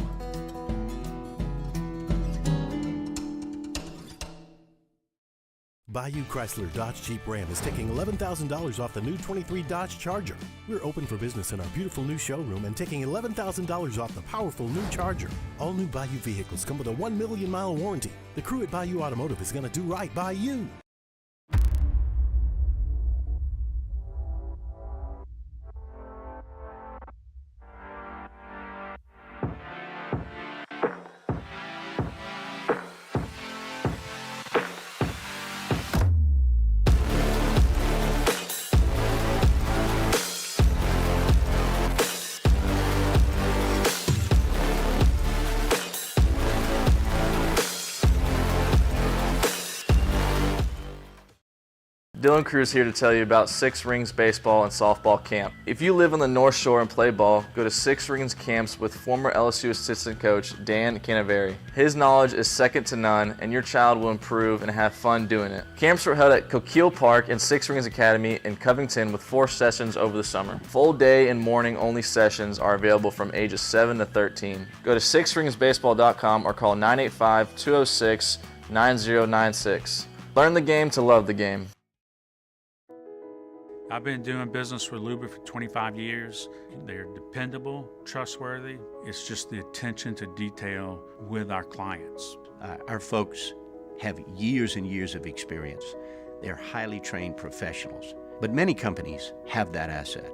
[SPEAKER 11] Bayou Chrysler Dodge Jeep Ram is taking $11,000 off the new 23 Dodge Charger. We're open for business in our beautiful new showroom and taking $11,000 off the powerful new Charger. All new Bayou vehicles come with a 1 million mile warranty. The crew at Bayou Automotive is going to do right by you.
[SPEAKER 13] Dylan Cruz here to tell you about Six Rings Baseball and Softball Camp. If you live on the North Shore and play ball, go to Six Rings Camps with former LSU assistant coach Dan Canaveri. His knowledge is second to none, and your child will improve and have fun doing it. Camps were held at Coquille Park and Six Rings Academy in Covington with 4 sessions over the summer. Full day and morning only sessions are available from ages 7 to 13. Go to sixringsbaseball.com or call 985-206-9096. Learn the game to love the game.
[SPEAKER 18] I've been doing business with Luba for 25 years. They're dependable, trustworthy. It's just the attention to detail with our clients.
[SPEAKER 10] Our folks have years and years of experience. They're highly trained professionals, but many companies have that asset.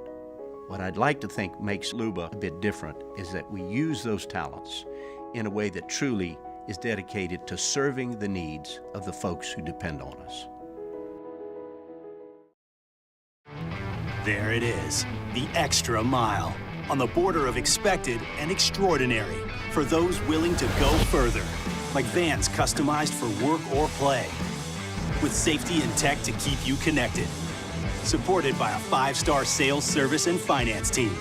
[SPEAKER 10] What I'd like to think makes Luba a bit different is that we use those talents in a way that truly is dedicated to serving the needs of the folks who depend on us.
[SPEAKER 7] There it is, the extra mile, on the border of expected and extraordinary for those willing to go further, like vans customized for work or play, with safety and tech to keep you connected, supported by a 5-star sales, service, and finance team,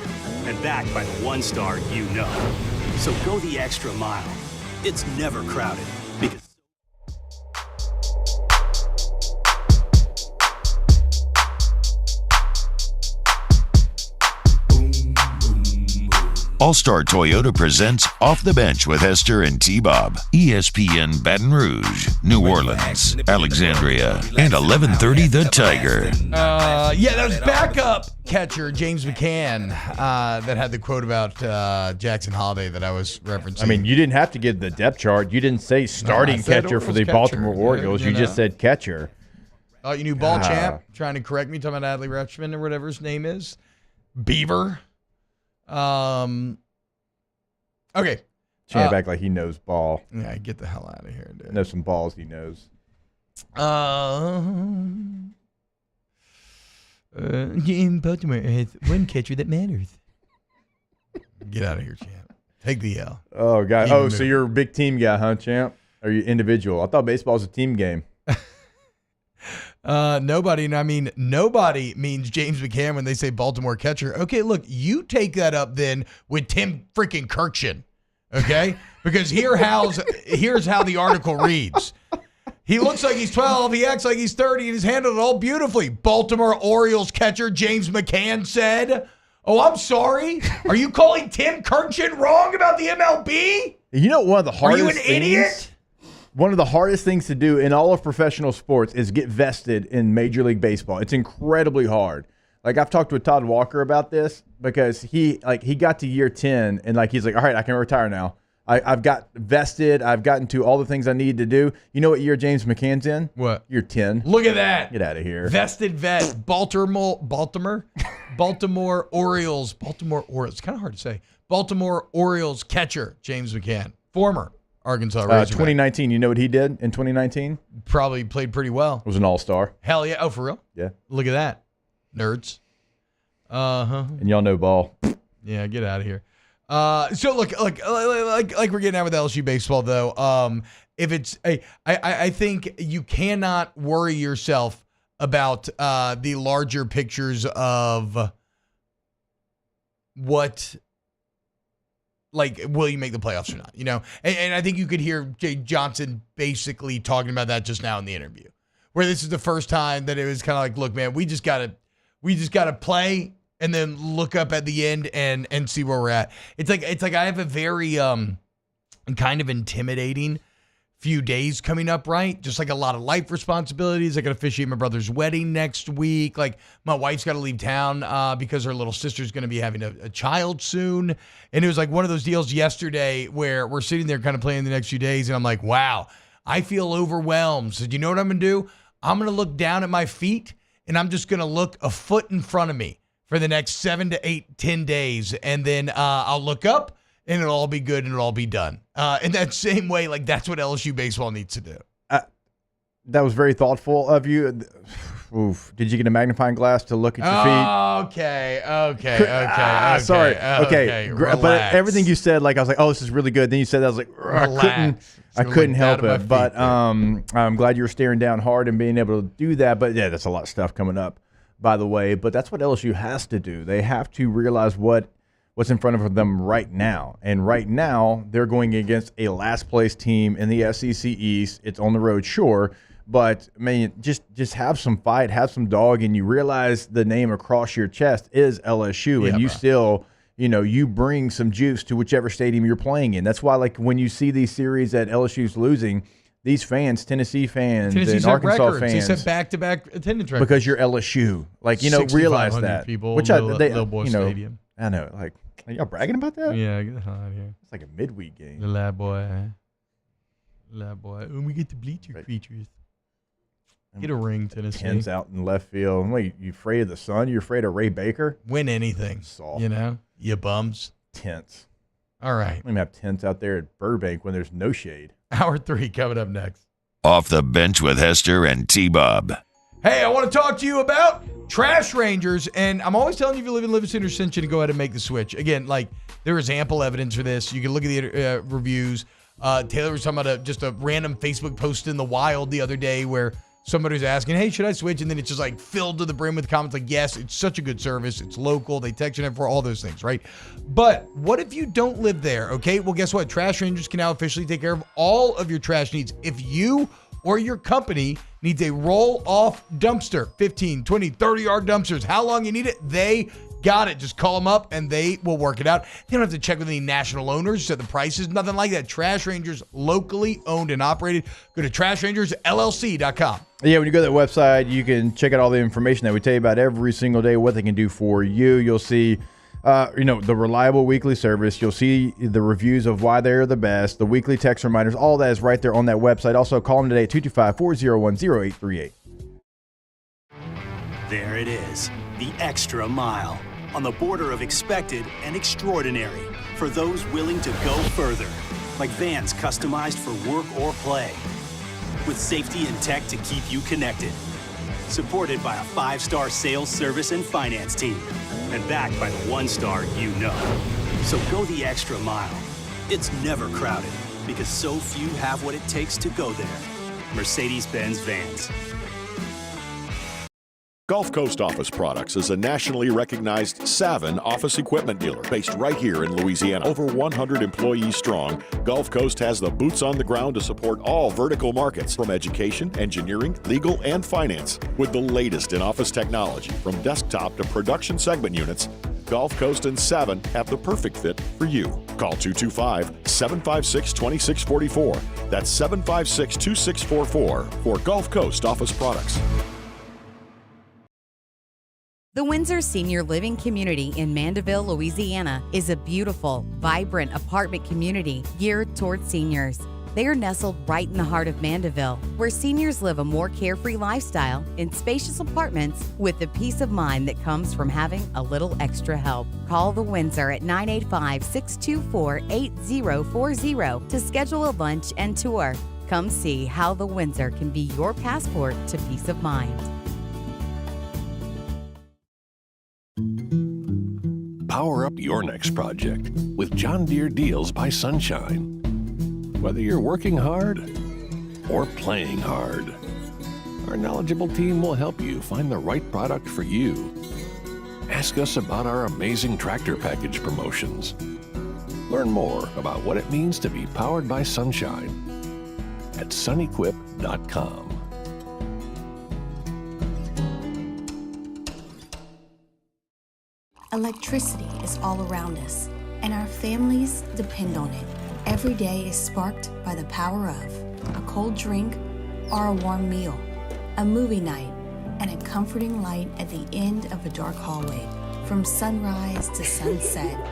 [SPEAKER 7] and backed by the 1-star you know. So go the extra mile. It's never crowded, because
[SPEAKER 3] All-Star Toyota presents Off the Bench with Hester and T-Bob. ESPN Baton Rouge, New Orleans, Alexandria, and 1130 The Tiger.
[SPEAKER 2] Yeah, that was backup catcher James McCann that had the quote about Jackson Holiday that I was referencing.
[SPEAKER 5] I mean, you didn't have to give the depth chart. You didn't say starting catcher for the Baltimore Orioles. You just said catcher.
[SPEAKER 2] Oh, you knew ball champ trying to correct me, talking about Adley Rutschman or whatever his name is. Beaver. Okay.
[SPEAKER 5] Champ act like he knows ball.
[SPEAKER 2] Yeah, get the hell out of here, dude.
[SPEAKER 5] Knows some balls he knows.
[SPEAKER 2] Baltimore has one catcher that matters. Get out of here, champ. Take the L.
[SPEAKER 5] Oh, God. So you're a big team guy, huh, champ? Or are you individual? I thought baseball was a team game.
[SPEAKER 2] Nobody means James McCann when they say Baltimore catcher. Okay, look, you take that up then with Tim freaking Kirkshin, okay? Because here's how the article reads. He looks like he's 12, he acts like he's 30, and he's handled it all beautifully. Baltimore Orioles catcher James McCann said. Oh, I'm sorry. Are you calling Tim Kirkshin wrong about the MLB?
[SPEAKER 5] You know, one of the hardest
[SPEAKER 2] Are you an idiot?
[SPEAKER 5] One of the hardest things to do in all of professional sports is get vested in Major League Baseball. It's incredibly hard. Like, I've talked with Todd Walker about this because he got to year 10 and he's like, all right, I can retire now. I've got vested. I've gotten to all the things I need to do. You know what year James McCann's in?
[SPEAKER 2] What?
[SPEAKER 5] Year 10.
[SPEAKER 2] Look at that.
[SPEAKER 5] Get out of here.
[SPEAKER 2] Vested vet. Baltimore Orioles. It's kind of hard to say. Baltimore Orioles catcher James McCann. Former Arkansas Razorback.
[SPEAKER 5] 2019, you know what he did in 2019?
[SPEAKER 2] Probably played pretty well.
[SPEAKER 5] Was an all-star.
[SPEAKER 2] Hell yeah. Oh, for real?
[SPEAKER 5] Yeah.
[SPEAKER 2] Look at that. Nerds. Uh-huh.
[SPEAKER 5] And y'all know ball.
[SPEAKER 2] Yeah, get out of here. So look, like we're getting out with LSU baseball though. If it's I think you cannot worry yourself about the larger pictures of what, like, will you make the playoffs or not? You know, and I think you could hear Jay Johnson basically talking about that just now in the interview, where this is the first time that it was kind of like, look, man, we just gotta play and then look up at the end and see where we're at. It's like I have a very kind of intimidating few days coming up, right? Just like a lot of life responsibilities. I got to officiate my brother's wedding next week. Like, my wife's got to leave town because her little sister's going to be having a child soon. And it was like one of those deals yesterday where we're sitting there kind of playing the next few days, and I'm like, wow, I feel overwhelmed. So do you know what I'm going to do? I'm going to look down at my feet, and I'm just going to look a foot in front of me for the next 7 to 8, 10 days. And then I'll look up, and it'll all be good, and it'll all be done. In that same way, like, that's what LSU baseball needs to do.
[SPEAKER 5] That was very thoughtful of you. Oof. Did you get a magnifying glass to look at your feet?
[SPEAKER 2] Okay.
[SPEAKER 5] Sorry.
[SPEAKER 2] Okay.
[SPEAKER 5] But everything you said, like I was like, oh, this is really good. Then you said that, I was like, I couldn't help it. But I'm glad you were staring down hard and being able to do that. But yeah, that's a lot of stuff coming up, by the way. But that's what LSU has to do. They have to realize what's in front of them right now. And right now, they're going against a last place team in the SEC East. It's on the road, sure. But, man, just have some fight, have some dog, and you realize the name across your chest is LSU, and you still, you bring some juice to whichever stadium you're playing in. That's why, like, when you see these series that LSU's losing, these fans, Tennessee fans and Arkansas fans.
[SPEAKER 2] They set back-to-back attendance records.
[SPEAKER 5] Because you're LSU. Like, realize that.
[SPEAKER 2] People,
[SPEAKER 5] which
[SPEAKER 2] Little Boy Stadium.
[SPEAKER 5] I know. Like, are y'all bragging about that?
[SPEAKER 2] Yeah, get the hell out of here.
[SPEAKER 5] It's like a midweek game.
[SPEAKER 2] The lab boy. When we get to bleacher creatures. Get a ring, Tennessee.
[SPEAKER 5] Pins out in left field. Wait, you afraid of the sun? You afraid of Ray Baker?
[SPEAKER 2] Win anything.
[SPEAKER 5] Soft.
[SPEAKER 2] You bums.
[SPEAKER 5] Tents.
[SPEAKER 2] All right.
[SPEAKER 5] We have tents out there at Burbank when there's no shade.
[SPEAKER 2] Hour 3 coming up next.
[SPEAKER 3] Off the Bench with Hester and T-Bob.
[SPEAKER 2] Hey, I want to talk to you about Trash Rangers, and I'm always telling you if you live in Livingston or Ascension to go ahead and make the switch. Again, like, there is ample evidence for this. You can look at the reviews. Taylor was talking about just a random Facebook post in the wild the other day where somebody was asking, hey, should I switch? And then it's just like filled to the brim with comments like, yes, it's such a good service. It's local. They text you for all those things, right? But what if you don't live there? Okay, well, guess what? Trash Rangers can now officially take care of all of your trash needs. If you or your company needs a roll-off dumpster, 15, 20, 30-yard dumpsters, how long you need it, they got it. Just call them up and they will work it out. You don't have to check with any national owners, set the prices, nothing like that. Trash Rangers, locally owned and operated. Go to trashrangersllc.com.
[SPEAKER 5] Yeah, when you go to that website, you can check out all the information that we tell you about every single day, what they can do for you. You'll see the reliable weekly service. You'll see the reviews of why they're the best, the weekly text reminders. All that is right there on that website. Also, call them today at 225-401-0838.
[SPEAKER 7] There it is, the extra mile, on the border of expected and extraordinary for those willing to go further, like vans customized for work or play, with safety and tech to keep you connected. Supported by a 5-star sales, service, and finance team. And backed by the 1-star you know. So go the extra mile. It's never crowded because so few have what it takes to go there. Mercedes-Benz Vans.
[SPEAKER 1] Gulf Coast Office Products is a nationally recognized Savin office equipment dealer based right here in Louisiana. Over 100 employees strong, Gulf Coast has the boots on the ground to support all vertical markets from education, engineering, legal, and finance. With the latest in office technology from desktop to production segment units, Gulf Coast and Savin have the perfect fit for you. Call 225-756-2644. That's 756-2644 for Gulf Coast Office Products.
[SPEAKER 22] The Windsor Senior Living Community in Mandeville, Louisiana is a beautiful, vibrant apartment community geared toward seniors. They are nestled right in the heart of Mandeville, where seniors live a more carefree lifestyle in spacious apartments with the peace of mind that comes from having a little extra help. Call the Windsor at 985-624-8040 to schedule a lunch and tour. Come see how the Windsor can be your passport to peace of mind.
[SPEAKER 9] Power up your next project with John Deere Deals by Sunshine. Whether you're working hard or playing hard, our knowledgeable team will help you find the right product for you. Ask us about our amazing tractor package promotions. Learn more about what it means to be powered by sunshine at sunequip.com.
[SPEAKER 23] Electricity is all around us, and our families depend on it. Every day is sparked by the power of a cold drink or a warm meal, a movie night, and a comforting light at the end of a dark hallway. From sunrise to sunset,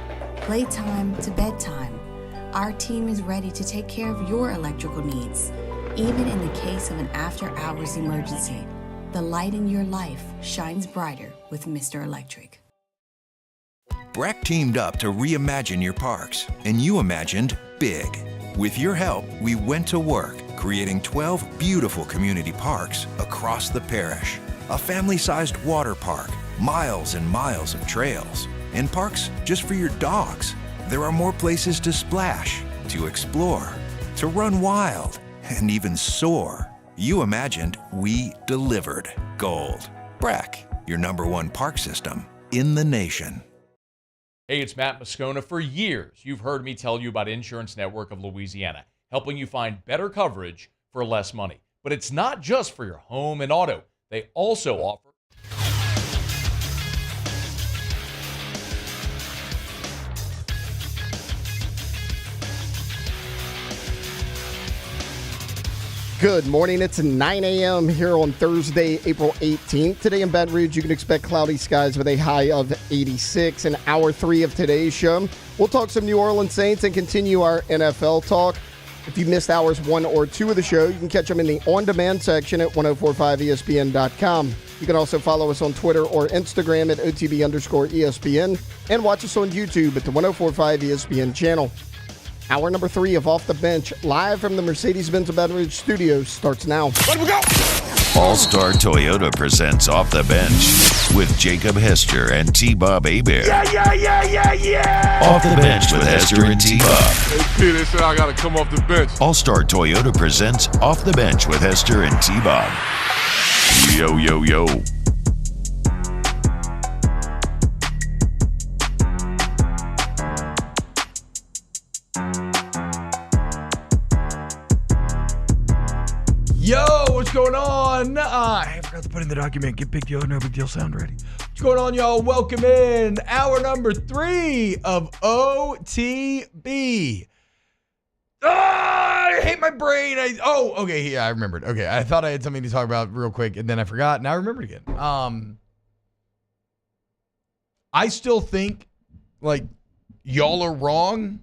[SPEAKER 23] playtime to bedtime, our team is ready to take care of your electrical needs. Even in the case of an after-hours emergency, the light in your life shines brighter with Mr. Electric.
[SPEAKER 12] Breck teamed up to reimagine your parks, and you imagined big. With your help, we went to work, creating 12 beautiful community parks across the parish. a family-sized water park, miles and miles of trails, and parks just for your dogs. There are more places to splash, to explore, to run wild, and even soar. You imagined, we delivered. Gold. Brack, your #1 park system in the nation.
[SPEAKER 6] Hey, it's Matt Moscona. For years, you've heard me tell you about Insurance Network of Louisiana, helping you find better coverage for less money. But it's not just for your home and auto. They also offer...
[SPEAKER 17] Good morning. It's 9 a.m. here on Thursday, April 18th. Today in Baton Rouge, you can expect cloudy skies with a high of 86. In hour 3 of today's show, we'll talk some New Orleans Saints and continue our NFL talk. If you missed hours 1 or 2 of the show, you can catch them in the on-demand section at 1045ESPN.com. You can also follow us on Twitter or Instagram at OTB_ESPN and watch us on YouTube at the 1045 ESPN channel. Hour number 3 of Off the Bench, live from the Mercedes-Benz of Baton Rouge studios, starts now. Let we go!
[SPEAKER 3] All-Star Toyota presents Off the Bench with Jacob Hester and T-Bob Hebert.
[SPEAKER 20] Yeah!
[SPEAKER 3] Off the Bench with Hester and T-Bob.
[SPEAKER 20] Hey, they said I got to come off the bench.
[SPEAKER 3] All-Star Toyota presents Off the Bench with Hester and T-Bob. Yo, yo, yo.
[SPEAKER 4] Yo, what's going on? I forgot to put in the document. Get Big Deal, No Big Deal sound ready. What's going on, y'all? Welcome in. Hour number 3 of OTB. I hate my brain. Okay, yeah, I remembered. Okay, I thought I had something to talk about real quick, and then I forgot. Now I remembered again. I still think, like, y'all are wrong,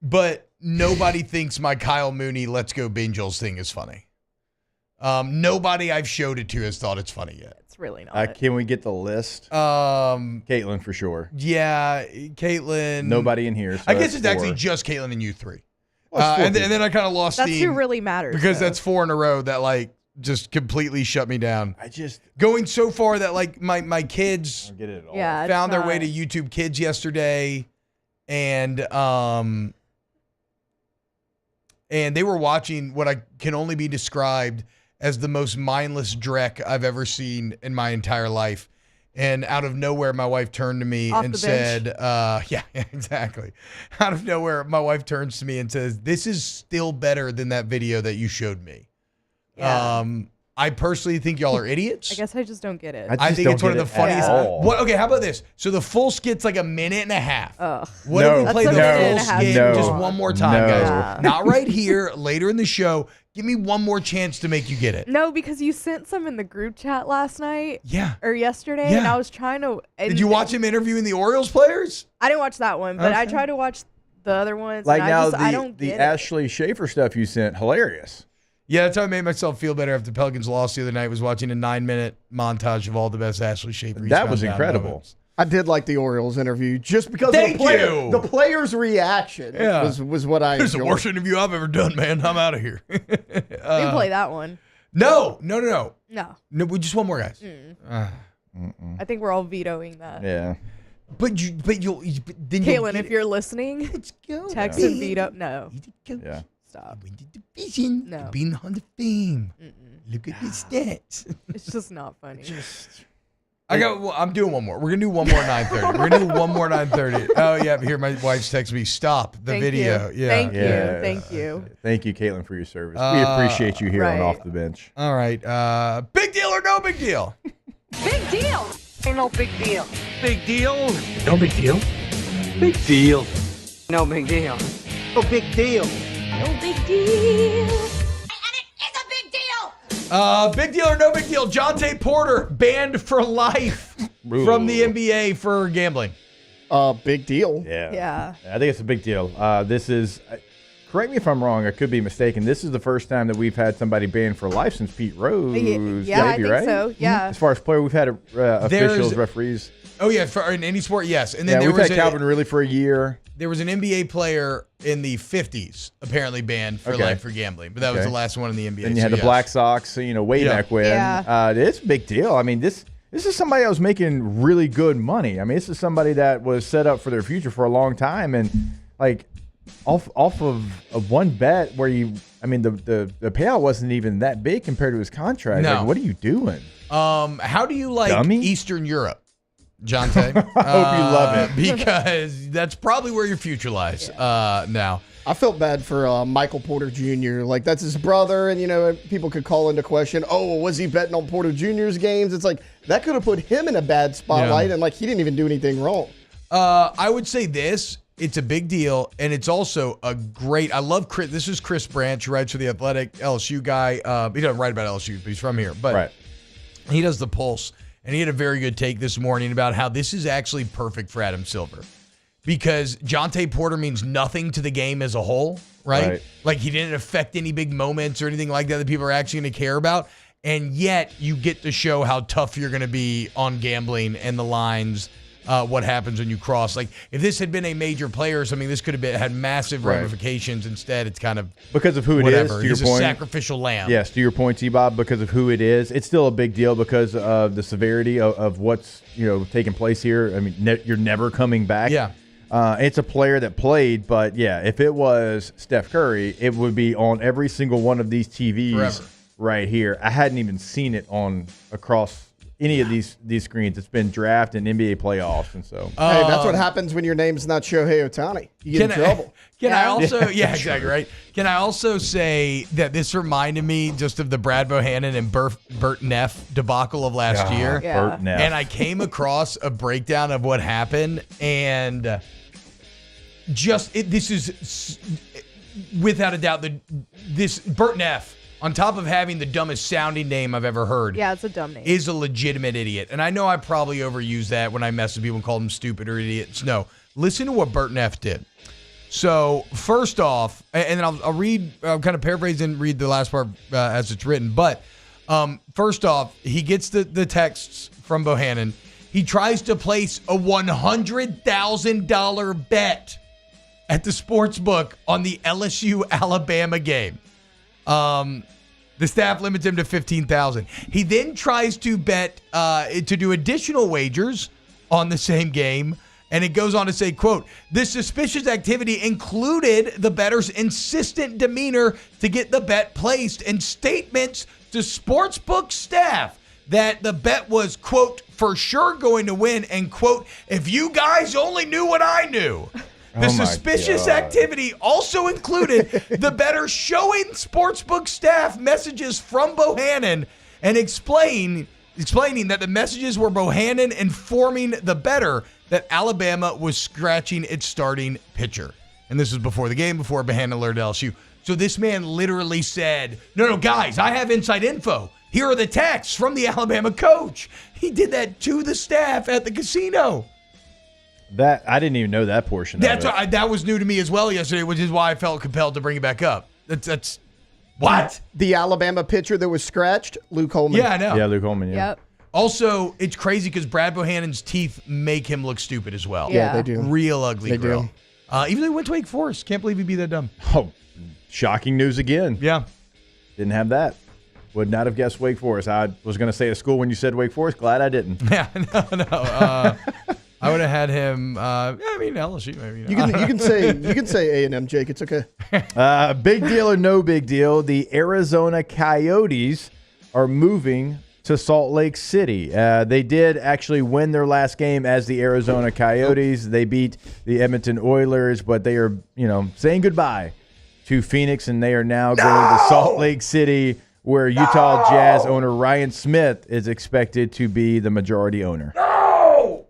[SPEAKER 4] but nobody thinks my Kyle Mooney Let's Go Bengals thing is funny. Nobody I've showed it to has thought it's funny yet.
[SPEAKER 24] It's really not.
[SPEAKER 5] Can we get the list? Caitlin for sure.
[SPEAKER 4] Yeah, Caitlin.
[SPEAKER 5] Nobody in here. So
[SPEAKER 4] I guess it's actually just Caitlin and you 3.
[SPEAKER 5] Well,
[SPEAKER 4] and then I kind of lost
[SPEAKER 24] That's
[SPEAKER 4] steam.
[SPEAKER 24] who really matters.
[SPEAKER 4] Because
[SPEAKER 24] though.
[SPEAKER 4] that's 4 in a row that, like, just completely shut me down. Going so far that, like, my kids found their way to YouTube Kids yesterday, and they were watching what I can only be described as the most mindless dreck I've ever seen in my entire life. And out of nowhere, my wife turned to me and said, yeah, exactly. Out of nowhere, my wife turns to me and says, "This is still better than that video that you showed me."
[SPEAKER 24] Yeah.
[SPEAKER 4] I personally think y'all are idiots.
[SPEAKER 24] I guess I just don't get it.
[SPEAKER 4] I think it's one of the funniest. Okay, how about this? So the full skit's like a minute and a half.
[SPEAKER 24] Ugh.
[SPEAKER 4] What if we play the full skit just one more time, guys?
[SPEAKER 24] Yeah.
[SPEAKER 4] Not right here, later in the show. Give me one more chance to make you get it.
[SPEAKER 24] No, because you sent some in the group chat last night.
[SPEAKER 4] Yeah.
[SPEAKER 24] Or yesterday,
[SPEAKER 4] Yeah.
[SPEAKER 24] and I was trying to.
[SPEAKER 4] Did you watch him interviewing the Orioles players?
[SPEAKER 24] I didn't watch that one, but I
[SPEAKER 4] Okay.
[SPEAKER 24] tried to watch the other ones.
[SPEAKER 5] Like
[SPEAKER 24] and
[SPEAKER 5] now,
[SPEAKER 24] I don't
[SPEAKER 5] the
[SPEAKER 24] get it.
[SPEAKER 5] Ashley Schaefer stuff you sent, hilarious.
[SPEAKER 4] Yeah, that's how I made myself feel better after the Pelicans lost the other night. Was watching a 9-minute montage of all the best Ashley Schaefer.
[SPEAKER 5] That was incredible.
[SPEAKER 17] I did like the Orioles interview just because
[SPEAKER 4] Thank
[SPEAKER 17] of
[SPEAKER 4] you.
[SPEAKER 17] the player's reaction
[SPEAKER 4] Yeah.
[SPEAKER 17] was what I
[SPEAKER 4] It's the
[SPEAKER 17] enjoyed.
[SPEAKER 4] worst interview I've ever done, man. I'm out of here.
[SPEAKER 24] We can play that one.
[SPEAKER 4] No.
[SPEAKER 24] No.
[SPEAKER 4] We just one more, guys.
[SPEAKER 24] I think we're all vetoing that.
[SPEAKER 5] Yeah.
[SPEAKER 4] But you'll then
[SPEAKER 24] Caitlin, if you're listening, text and veto. No.
[SPEAKER 5] Yeah.
[SPEAKER 24] Stop.
[SPEAKER 4] Division.
[SPEAKER 24] No.
[SPEAKER 4] Being on the fame. Look at the stats.
[SPEAKER 24] It's just not funny.
[SPEAKER 4] I'm doing one more. We're gonna do one more 9:30. We're gonna do one more 9:30. Oh yeah, here my wife's texting me. Stop the
[SPEAKER 24] Thank
[SPEAKER 4] video.
[SPEAKER 24] you.
[SPEAKER 4] Yeah.
[SPEAKER 24] Thank you. Thank you.
[SPEAKER 5] Thank you, Caitlin, for your service. We appreciate you here on
[SPEAKER 24] right.
[SPEAKER 5] Off the Bench.
[SPEAKER 4] All right. Big deal or no big deal?
[SPEAKER 25] Big deal. Ain't no big deal.
[SPEAKER 20] Big deal.
[SPEAKER 25] No big deal.
[SPEAKER 20] Big deal.
[SPEAKER 25] No big deal. No big deal.
[SPEAKER 23] No big deal.
[SPEAKER 4] Big deal or no big deal? Jonte Porter banned for life from the NBA for gambling.
[SPEAKER 17] Big deal.
[SPEAKER 5] Yeah.
[SPEAKER 24] Yeah.
[SPEAKER 5] I think it's a big deal. This is correct me if I'm wrong, I could be mistaken. This is the first time that we've had somebody banned for life since Pete Rose.
[SPEAKER 24] Yeah, I think
[SPEAKER 5] right?
[SPEAKER 24] so. Yeah.
[SPEAKER 5] As far as player, we've had officials, referees.
[SPEAKER 2] Oh, yeah, for in any sport, yes. And then
[SPEAKER 5] we've had Calvin Ridley for a year.
[SPEAKER 2] There was an NBA player in the 50s apparently banned for life for gambling, but that was the last one in the NBA.
[SPEAKER 5] And you had the Black Sox, way back when.
[SPEAKER 24] Yeah.
[SPEAKER 5] It's a big deal. I mean, this is somebody that was making really good money. I mean, this is somebody that was set up for their future for a long time, and like off of one bet where the payout wasn't even that big compared to his contract.
[SPEAKER 2] No.
[SPEAKER 5] Like, what are you doing?
[SPEAKER 2] How do you like
[SPEAKER 5] Dummy?
[SPEAKER 2] Eastern Europe, Jonte?
[SPEAKER 5] I hope you love it.
[SPEAKER 2] Because that's probably where your future lies now.
[SPEAKER 17] I felt bad for Michael Porter Jr. Like, that's his brother, and, people could call into question, was he betting on Porter Jr.'s games? It's like, that could have put him in a bad spotlight, and, he didn't even do anything wrong.
[SPEAKER 2] I would say this. It's a big deal, and it's also I love Chris. This is Chris Branch, who writes for The Athletic, LSU guy. He doesn't write about LSU, but he's from here. But he does the Pulse, and he had a very good take this morning about how this is actually perfect for Adam Silver. Because Jonte Porter means nothing to the game as a whole, right? Like, he didn't affect any big moments or anything like that people are actually going to care about. And yet, you get to show how tough you're going to be on gambling and the lines, what happens when you cross. Like, if this had been a major player or something, this could have had massive ramifications. Instead, it's kind of
[SPEAKER 5] because of who it is, to your
[SPEAKER 2] He's
[SPEAKER 5] point.
[SPEAKER 2] a sacrificial lamb.
[SPEAKER 5] Yes, to your point, T-Bob, because of who it is, it's still a big deal because of the severity of what's taking place here. I mean, you're never coming back.
[SPEAKER 2] Yeah.
[SPEAKER 5] It's a player that played, but if it was Steph Curry, it would be on every single one of these TVs
[SPEAKER 2] Forever.
[SPEAKER 5] right here. I hadn't even seen it across any of these screens. It's been draft and NBA playoffs, and so.
[SPEAKER 17] Hey, that's what happens when your name's not Shohei Ohtani. You get in trouble.
[SPEAKER 2] Can I also, exactly, right? Can I also say that this reminded me just of the Brad Bohannon and Bert Neff debacle of last year?
[SPEAKER 5] Yeah. Bert Neff.
[SPEAKER 2] And I came across a breakdown of what happened, and this is without a doubt this Bert Neff, on top of having the dumbest sounding name I've ever heard.
[SPEAKER 24] Yeah, it's a dumb name.
[SPEAKER 2] Is a legitimate idiot. And I know I probably overuse that when I mess with people and call them stupid or idiots. No, listen to what Bert Neff did. So first off, and then I'll kind of paraphrase and read the last part as it's written. But first off, he gets the texts from Bohannon. He tries to place a $100,000 bet at the sports book on the LSU-Alabama game. The staff limits him to $15,000. He then tries to bet to do additional wagers on the same game, and it goes on to say, quote, "The suspicious activity included the bettor's insistent demeanor to get the bet placed and statements to sportsbook staff that the bet was, quote, for sure going to win, and, quote, if you guys only knew what I knew." The suspicious activity also included the bettor showing sportsbook staff messages from Bohannon and explaining that the messages were Bohannon informing the bettor that Alabama was scratching its starting pitcher. And this was before the game, before Bohannon alerted LSU. So this man literally said, no, guys, I have inside info. Here are the texts from the Alabama coach. He did that to the staff at the casino.
[SPEAKER 5] That I didn't even know that portion.
[SPEAKER 2] That was new to me as well yesterday, which is why I felt compelled to bring it back up. That's what?
[SPEAKER 17] The Alabama pitcher that was scratched, Luke Holman.
[SPEAKER 2] Yeah, I know.
[SPEAKER 5] Yeah, Luke Holman. Yeah.
[SPEAKER 24] Yep.
[SPEAKER 2] Also, it's crazy because Brad Bohannon's teeth make him look stupid as well.
[SPEAKER 17] Yeah, they do.
[SPEAKER 2] Real ugly
[SPEAKER 17] They
[SPEAKER 2] grill.
[SPEAKER 17] do.
[SPEAKER 2] Even though he went to Wake Forest. Can't believe he'd be that dumb.
[SPEAKER 5] Oh, shocking news again.
[SPEAKER 2] Yeah.
[SPEAKER 5] Didn't have that. Would not have guessed Wake Forest. I was going to say a school when you said Wake Forest. Glad I didn't.
[SPEAKER 2] Yeah, no. I would have had him. LSU. Maybe.
[SPEAKER 17] You can say A&M, Jake. It's okay.
[SPEAKER 5] Big deal or no big deal? The Arizona Coyotes are moving to Salt Lake City. They did actually win their last game as the Arizona Coyotes. They beat the Edmonton Oilers, but they are, saying goodbye to Phoenix, and they are now going to Salt Lake City, where Utah Jazz owner Ryan Smith is expected to be the majority owner.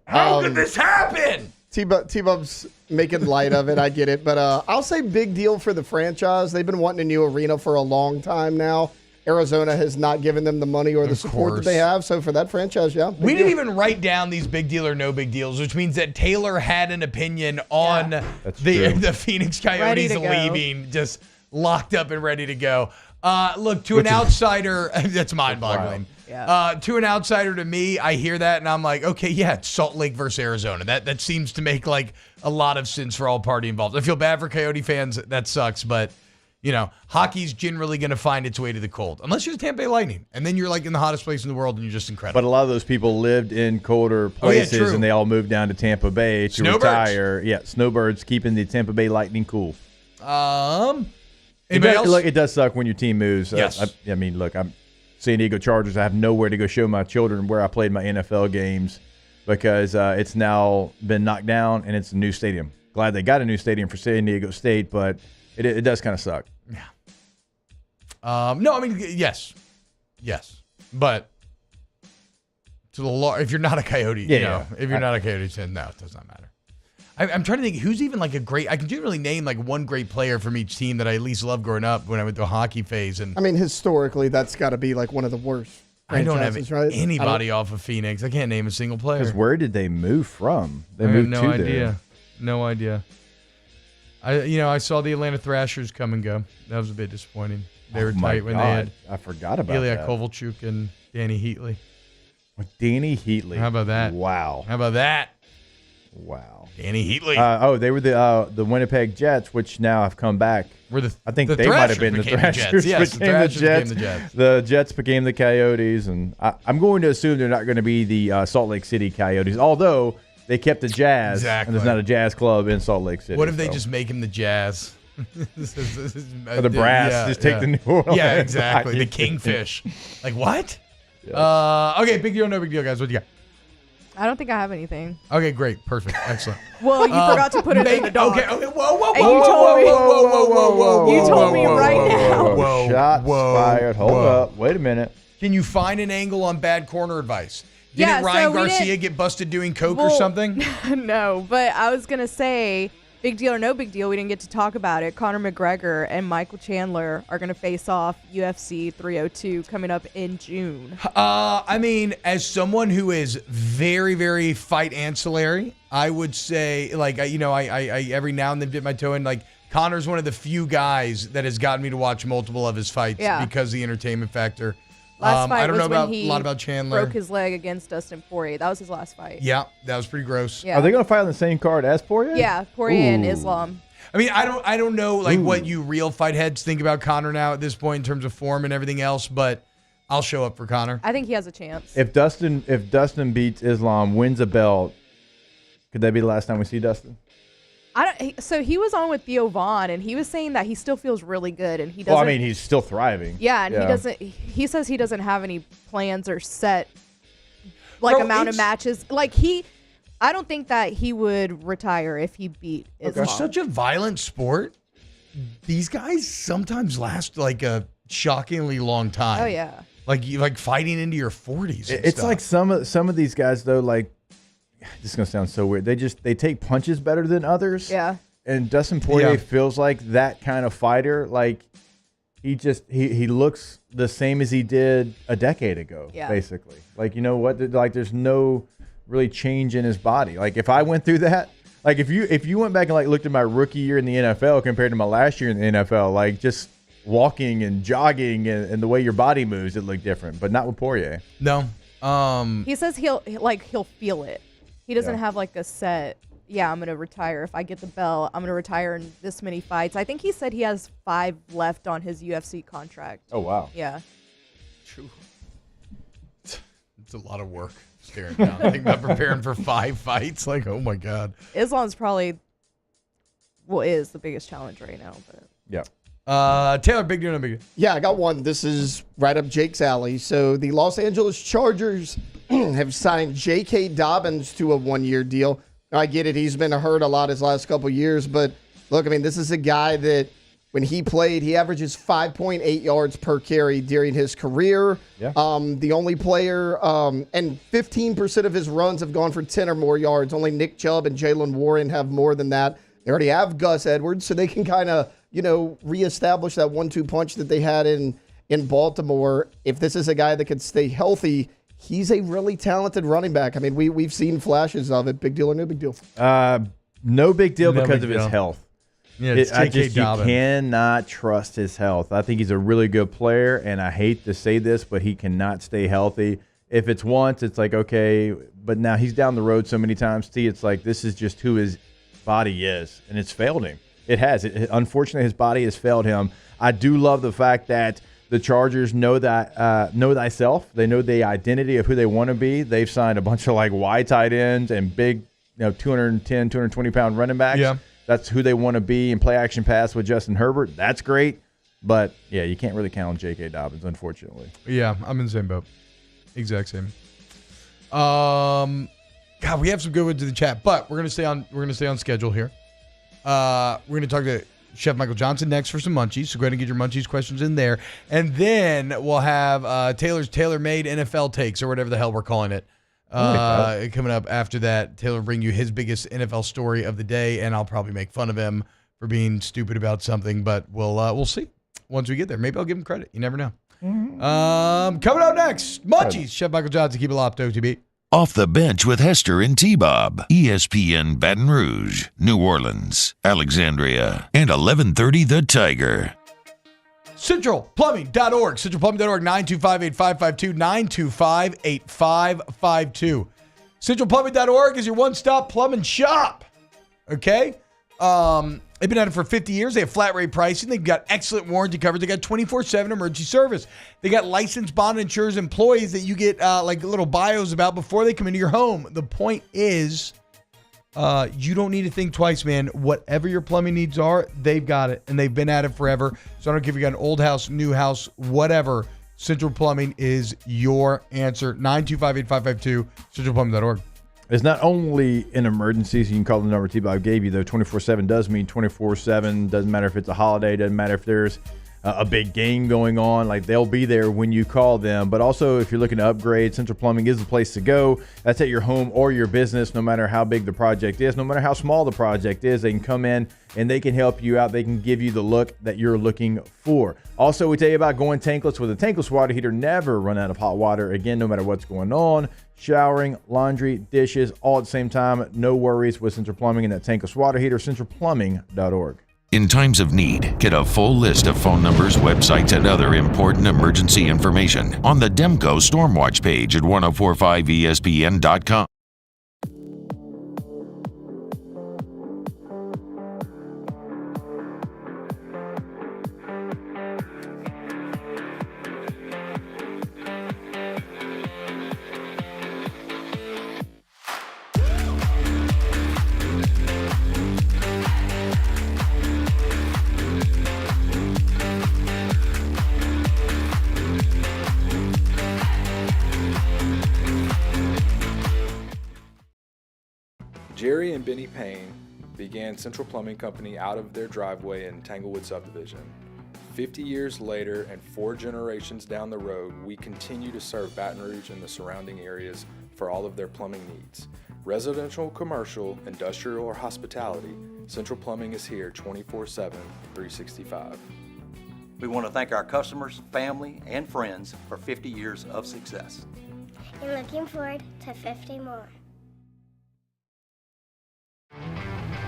[SPEAKER 2] How could this happen?
[SPEAKER 17] T-Bub's making light of it. I get it. But I'll say big deal for the franchise. They've been wanting a new arena for a long time now. Arizona has not given them the money or the support that they have. So for that franchise,
[SPEAKER 2] we didn't even write down these big deal or no big deals, which means that Taylor had an opinion on the Phoenix Coyotes leaving, just locked up and ready to go. Look, to an outsider, that's mind-boggling. To an outsider, to me, I hear that and I'm like, okay, yeah, it's Salt Lake versus Arizona. That seems to make like a lot of sense for all party involved. I feel bad for Coyote fans. That sucks, but hockey's generally going to find its way to the cold, unless you're the Tampa Bay Lightning, and then you're like in the hottest place in the world and you're just incredible.
[SPEAKER 5] But a lot of those people lived in colder places, and they all moved down to Tampa Bay to retire. Yeah, snowbirds keeping the Tampa Bay Lightning cool.
[SPEAKER 2] Anybody else?
[SPEAKER 5] Look, it does suck when your team moves.
[SPEAKER 2] Yes.
[SPEAKER 5] I mean, look, I'm San Diego Chargers. I have nowhere to go show my children where I played my NFL games because it's now been knocked down and it's a new stadium. Glad they got a new stadium for San Diego State, but it does kind of suck.
[SPEAKER 2] Yeah. No, I mean, yes, but if you're not a Coyote, if you're not a Coyote fan, no, it does not matter. I'm trying to think who's even like a great. I can generally name like one great player from each team that I at least loved growing up when I went through a hockey phase. And
[SPEAKER 17] I mean, historically, that's got to be like one of the worst.
[SPEAKER 2] I don't have anybody off of Phoenix. I can't name a single player.
[SPEAKER 5] Because where did they move from? They moved
[SPEAKER 2] no
[SPEAKER 5] to
[SPEAKER 2] idea.
[SPEAKER 5] there.
[SPEAKER 2] No idea. I saw the Atlanta Thrashers come and go. That was a bit disappointing. They were tight when they had.
[SPEAKER 5] I forgot about
[SPEAKER 2] Ilya
[SPEAKER 5] that.
[SPEAKER 2] Kovalchuk and Danny Heatley.
[SPEAKER 5] Danny Heatley.
[SPEAKER 2] How about that?
[SPEAKER 5] Wow.
[SPEAKER 2] How about that?
[SPEAKER 5] Wow.
[SPEAKER 2] Danny Heatley.
[SPEAKER 5] They were the Winnipeg Jets, which now have come back.
[SPEAKER 2] I think
[SPEAKER 5] they might have been the Thrashers.
[SPEAKER 2] Yes, the Thrashers became the Jets.
[SPEAKER 5] The Jets became the Coyotes, and I'm going to assume they're not going to be the Salt Lake City Coyotes, although they kept the Jazz, and there's not a jazz club in Salt Lake City.
[SPEAKER 2] What if they just make him the Jazz?
[SPEAKER 5] Or the Brass, take the New Orleans.
[SPEAKER 2] Yeah, exactly. The Kingfish. Like, what? Yes. Okay, big deal, no big deal, guys. What do you got?
[SPEAKER 25] I don't think I have anything.
[SPEAKER 2] Okay, great. Perfect. Excellent.
[SPEAKER 25] Well, you forgot to put it in the dog.
[SPEAKER 2] Okay. Whoa.
[SPEAKER 25] You told me right now.
[SPEAKER 5] Whoa. Shots fired. Hold up. Wait a minute.
[SPEAKER 2] Can you find an angle on bad corner advice? Didn't Ryan Garcia get busted doing coke or something?
[SPEAKER 25] No, but I was going to say, big deal or no big deal, we didn't get to talk about it. Conor McGregor and Michael Chandler are going to face off UFC 302 coming up in June.
[SPEAKER 2] I mean, as someone who is very, very fight ancillary, I would say, like, I every now and then dip my toe in. Like, Conor's one of the few guys that has gotten me to watch multiple of his fights because of the entertainment factor.
[SPEAKER 25] Last fight
[SPEAKER 2] I don't
[SPEAKER 25] was
[SPEAKER 2] know
[SPEAKER 25] when he
[SPEAKER 2] a lot about Chandler.
[SPEAKER 25] Broke his leg against Dustin Poirier. That was his last fight.
[SPEAKER 2] Yeah, that was pretty gross.
[SPEAKER 25] Yeah.
[SPEAKER 5] Are they going to fight on the same card as Poirier?
[SPEAKER 25] Yeah, Poirier and Islam.
[SPEAKER 2] I mean, I don't know like what you real fight heads think about Conor now at this point in terms of form and everything else, but I'll show up for Conor.
[SPEAKER 25] I think he has a chance.
[SPEAKER 5] If Dustin beats Islam, wins a belt, could that be the last time we see Dustin?
[SPEAKER 25] So he was on with Theo Vaughn, and he was saying that he still feels really good, and he doesn't.
[SPEAKER 5] Well, I mean, he's still thriving.
[SPEAKER 25] Yeah, and he doesn't. He says he doesn't have any plans or set amount of matches. I don't think that he would retire if he beat Islam.
[SPEAKER 2] It's such a violent sport. These guys sometimes last like a shockingly long time.
[SPEAKER 25] Oh yeah.
[SPEAKER 2] Like fighting into your 40s.
[SPEAKER 5] It's like some of these guys though, like. This is gonna sound so weird. They take punches better than others.
[SPEAKER 25] Yeah.
[SPEAKER 5] And Dustin Poirier feels like that kind of fighter. Like he looks the same as he did a decade ago.
[SPEAKER 25] Yeah.
[SPEAKER 5] Basically. Like, you know what? Like there's no really change in his body. Like if I went through that, like if you went back and like looked at my rookie year in the NFL compared to my last year in the NFL, like just walking and jogging and the way your body moves, it looked different. But not with Poirier.
[SPEAKER 2] No.
[SPEAKER 25] He says he'll feel it. He doesn't have like a set, I'm going to retire. If I get the belt, I'm going to retire in this many fights. I think he said he has 5 left on his UFC contract.
[SPEAKER 5] Oh, wow.
[SPEAKER 25] Yeah.
[SPEAKER 2] True. It's a lot of work staring down. Think about preparing for 5 fights. Like, oh my God.
[SPEAKER 25] Islam's probably, is the biggest challenge right now. But
[SPEAKER 5] yeah.
[SPEAKER 2] Taylor, big deal, no big deal.
[SPEAKER 17] Yeah, I got one. This is right up Jake's alley. So the Los Angeles Chargers have signed J.K. Dobbins to a 1-year deal. Now, I get it. He's been hurt a lot his last couple years. But, look, I mean, this is a guy that when he played, he averages 5.8 yards per carry during his career.
[SPEAKER 5] Yeah.
[SPEAKER 17] The only player, and 15% of his runs have gone for 10 or more yards. Only Nick Chubb and Jalen Warren have more than that. They already have Gus Edwards, so they can kind of, reestablish that 1-2 punch that they had in in Baltimore. If this is a guy that can stay healthy, he's a really talented running back. I mean, we've seen flashes of it. Big deal or no big deal?
[SPEAKER 5] No big deal
[SPEAKER 2] No
[SPEAKER 5] because
[SPEAKER 2] big
[SPEAKER 5] of his
[SPEAKER 2] deal.
[SPEAKER 5] health.
[SPEAKER 2] Yeah, it's J.K.
[SPEAKER 5] You
[SPEAKER 2] Dobbins.
[SPEAKER 5] cannot trust his health. I think he's a really good player, and I hate to say this, but he cannot stay healthy. If it's once, it's like, okay, but now he's down the road so many times, it's like this is just who his body is, and it's failed him. It has. Unfortunately, his body has failed him. I do love the fact that the Chargers know thyself. They know the identity of who they want to be. They've signed a bunch of like wide tight ends and big, 210, 220-pound running backs.
[SPEAKER 2] Yeah.
[SPEAKER 5] That's who they want to be and play action pass with Justin Herbert. That's great. But, yeah, you can't really count on J.K. Dobbins, unfortunately.
[SPEAKER 2] Yeah, I'm in the same boat. Exact same. God, we have some good ones in the chat, but we're gonna stay on schedule here. We're gonna talk to Chef Michael Johnson next for some Munchies. So go ahead and get your Munchies questions in there, and then we'll have Taylor's tailor-made NFL takes or whatever the hell we're calling it. Coming up after that, Taylor will bring you his biggest NFL story of the day, and I'll probably make fun of him for being stupid about something, but we'll see once we get there. Maybe I'll give him credit. You never know. Coming up next, Munchies. Chef Michael Johnson, keep it locked, OTB.
[SPEAKER 3] Off the Bench with Hester and T-Bob. ESPN Baton Rouge, New Orleans, Alexandria, and 1130 The Tiger.
[SPEAKER 2] CentralPlumbing.org. CentralPlumbing.org, 925-8552, 925-8552. CentralPlumbing.org is your one-stop plumbing shop. Okay? They've been at it for 50 years. They have flat rate pricing. They've got excellent warranty coverage. They got 24/7 emergency service. They got licensed, bond, insurers, employees that you get like little bios about before they come into your home. The point is, you don't need to think twice, man. Whatever your plumbing needs are, they've got it, and they've been at it forever. So I don't care if you got an old house, new house, whatever. Central Plumbing is your answer. 925-8552, centralplumbing.org.
[SPEAKER 5] It's not only in emergencies. You can call the number T-Bob gave you, though. 24/7 does mean 24/7. Doesn't matter if it's a holiday. Doesn't matter if there's a big game going on. Like, they'll be there when you call them. But also, if you're looking to upgrade, Central Plumbing is the place to go. That's at your home or your business, no matter how big the project is, no matter how small the project is. They can come in and they can help you out. They can give you the look that you're looking for. Also, we tell you about going tankless with a tankless water heater. Never run out of hot water. Again, no matter what's going on. Showering, laundry, dishes, all at the same time. No worries with Central Plumbing and that tankless water heater. CentralPlumbing.org.
[SPEAKER 3] In times of need, get a full list of phone numbers, websites, and other important emergency information on the Demco Stormwatch page at 1045ESPN.com.
[SPEAKER 8] Jerry and Benny Payne began Central Plumbing Company out of their driveway in Tanglewood subdivision. 50 years later and 4 generations down the road, we continue to serve Baton Rouge and the surrounding areas for all of their plumbing needs. Residential, commercial, industrial, or hospitality, Central Plumbing is here 24/7, 365.
[SPEAKER 14] We want to thank our customers, family, and friends for 50 years of success.
[SPEAKER 15] And looking forward to 50 more.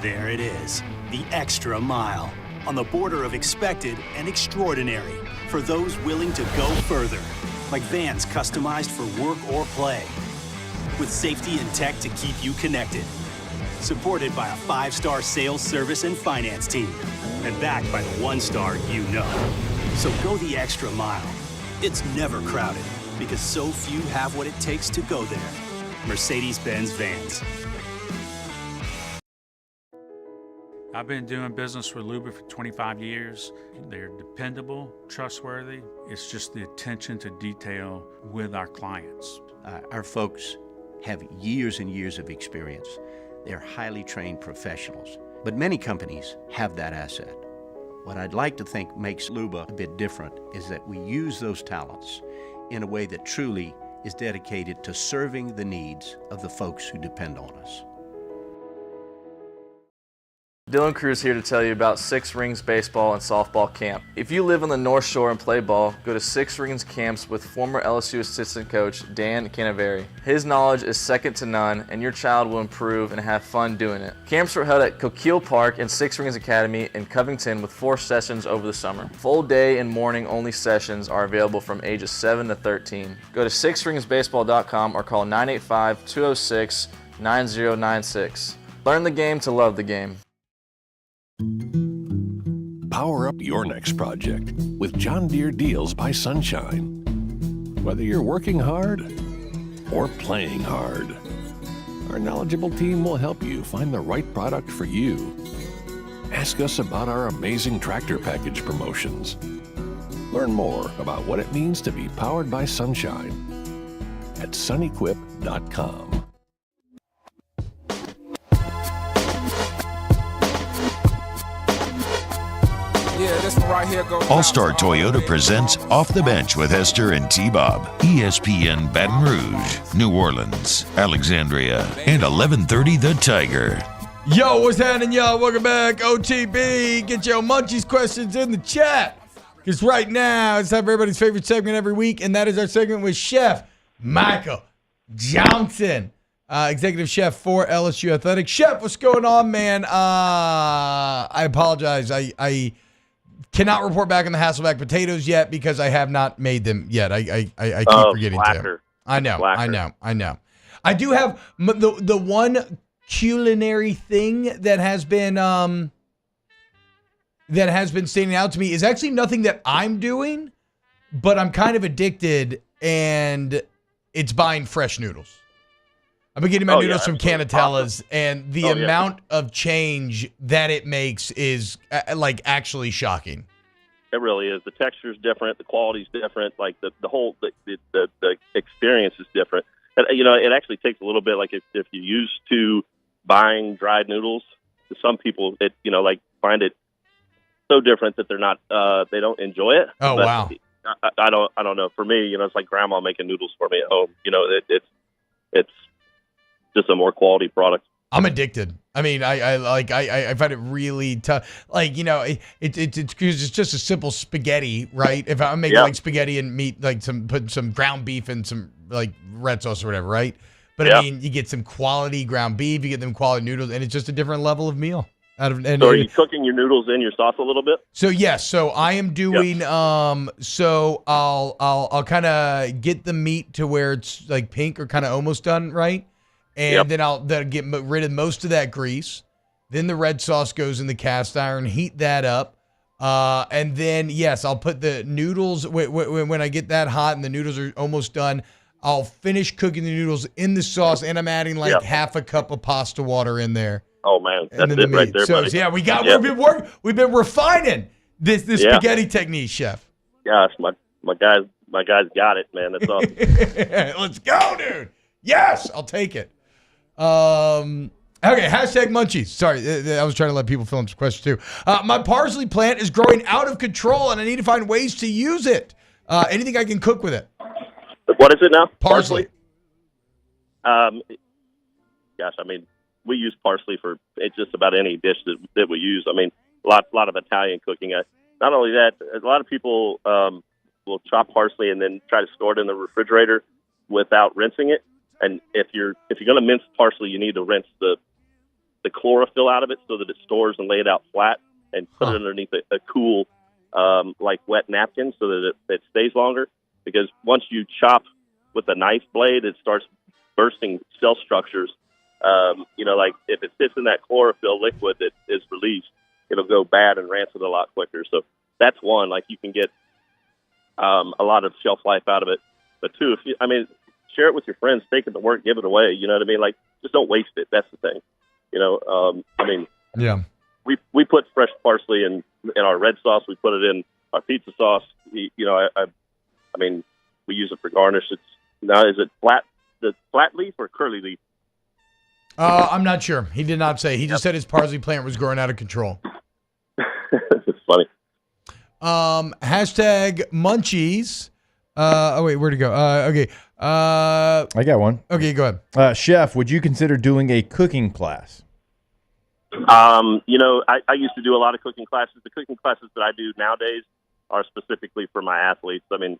[SPEAKER 7] There it is, the extra mile, on the border of expected and extraordinary, for those willing to go further, like vans customized for work or play, with safety and tech to keep you connected, supported by a 5-star sales, service, and finance team, and backed by the 1-star you know. So go the extra mile. It's never crowded, because so few have what it takes to go there. Mercedes-Benz Vans.
[SPEAKER 18] I've been doing business with Luba for 25 years. They're dependable, trustworthy. It's just the attention to detail with our clients.
[SPEAKER 10] Our folks have years and years of experience. They're highly trained professionals, but many companies have that asset. What I'd like to think makes Luba a bit different is that we use those talents in a way that truly is dedicated to serving the needs of the folks who depend on us.
[SPEAKER 11] Dylan Cruz here to tell you about Six Rings Baseball and Softball Camp. If you live on the North Shore and play ball, go to Six Rings Camps with former LSU assistant coach Dan Canaveri. His knowledge is second to none, and your child will improve and have fun doing it. Camps are held at Coquille Park and Six Rings Academy in Covington with 4 sessions over the summer. Full day and morning only sessions are available from ages 7 to 13. Go to sixringsbaseball.com or call 985-206-9096. Learn the game to love the game.
[SPEAKER 9] Power up your next project with John Deere Deals by Sunshine. Whether you're working hard or playing hard, our knowledgeable team will help you find the right product for you. Ask us about our amazing tractor package promotions. Learn more about what it means to be powered by sunshine at sunequip.com.
[SPEAKER 3] All-Star Toyota presents Off the Bench with Hester and T-Bob. ESPN Baton Rouge, New Orleans, Alexandria, and 1130 The Tiger.
[SPEAKER 4] Yo, what's happening, y'all? Welcome back, OTB. Get your Munchies questions in the chat. Because right now, it's time for everybody's favorite segment every week, and that is our segment with Chef Michael Johnson, executive chef for LSU Athletics. Chef, what's going on, man? I apologize. I cannot report back on the Hasselback potatoes yet because I have not made them yet. I keep forgetting to. I know. I do have the one culinary thing that has been standing out to me is actually nothing that I'm doing, but I'm kind of addicted, and it's buying fresh noodles. I've been getting my noodles from Canatella's, and the amount of change that it makes is like actually shocking.
[SPEAKER 13] It really is. The texture is different. The quality is different. Like the whole the experience is different. And, it actually takes a little bit. Like if you're used to buying dried noodles, some people find it so different that they're not they don't enjoy it.
[SPEAKER 4] Oh,
[SPEAKER 13] but
[SPEAKER 4] wow.
[SPEAKER 13] I don't know. For me, it's like grandma making noodles for me at home. It's just a more quality product.
[SPEAKER 4] I'm addicted. I mean, I find it really tough. Like, it's just a simple spaghetti, right? If I'm making like spaghetti and meat, like put some ground beef and some like red sauce or whatever, right? But I mean, you get some quality ground beef, you get them quality noodles, and it's just a different level of meal.
[SPEAKER 13] So are you cooking your noodles in your sauce a little bit?
[SPEAKER 4] So yes, so I am doing. So I'll kind of get the meat to where it's like pink or kind of almost done, right? And then I'll get rid of most of that grease. Then the red sauce goes in the cast iron, heat that up. And then, yes, I'll put the noodles, when I get that hot and the noodles are almost done, I'll finish cooking the noodles in the sauce, and I'm adding like half a cup of pasta water in there.
[SPEAKER 13] Oh, man, that's it right there, buddy.
[SPEAKER 4] So, yeah, we've been refining this spaghetti technique, Chef.
[SPEAKER 13] Gosh, my guys got it, man. That's awesome.
[SPEAKER 4] Let's go, dude. Yes, I'll take it. Okay, hashtag Munchies. Sorry, I was trying to let people fill in some questions too. My parsley plant is growing out of control, and I need to find ways to use it. Anything I can cook with it?
[SPEAKER 13] What is it now?
[SPEAKER 4] Parsley.
[SPEAKER 13] Gosh, I mean, we use parsley for just about any dish that we use. I mean, a lot of Italian cooking. Not only that, a lot of people will chop parsley and then try to store it in the refrigerator without rinsing it. And if you're going to mince parsley, you need to rinse the chlorophyll out of it so that it stores and lay it out flat, and put it underneath a cool, like wet napkin so that it stays longer. Because once you chop with a knife blade, it starts bursting cell structures. Like if it sits in that chlorophyll liquid that is released, it'll go bad and rancid a lot quicker. So that's one. Like you can get a lot of shelf life out of it. But two, share it with your friends, take it to work, give it away. You know what I mean? Like, just don't waste it. That's the thing. We put fresh parsley in our red sauce. We put it in our pizza sauce. We use it for garnish. Is it flat leaf or curly leaf?
[SPEAKER 4] I'm not sure. He did not say. He just said his parsley plant was growing out of control.
[SPEAKER 13] It's funny.
[SPEAKER 4] Hashtag Munchies. Where'd it go? Okay.
[SPEAKER 5] I got one.
[SPEAKER 4] Okay, go ahead.
[SPEAKER 5] Chef, would you consider doing a cooking class?
[SPEAKER 13] I used to do a lot of cooking classes. The cooking classes that I do nowadays are specifically for my athletes. I mean,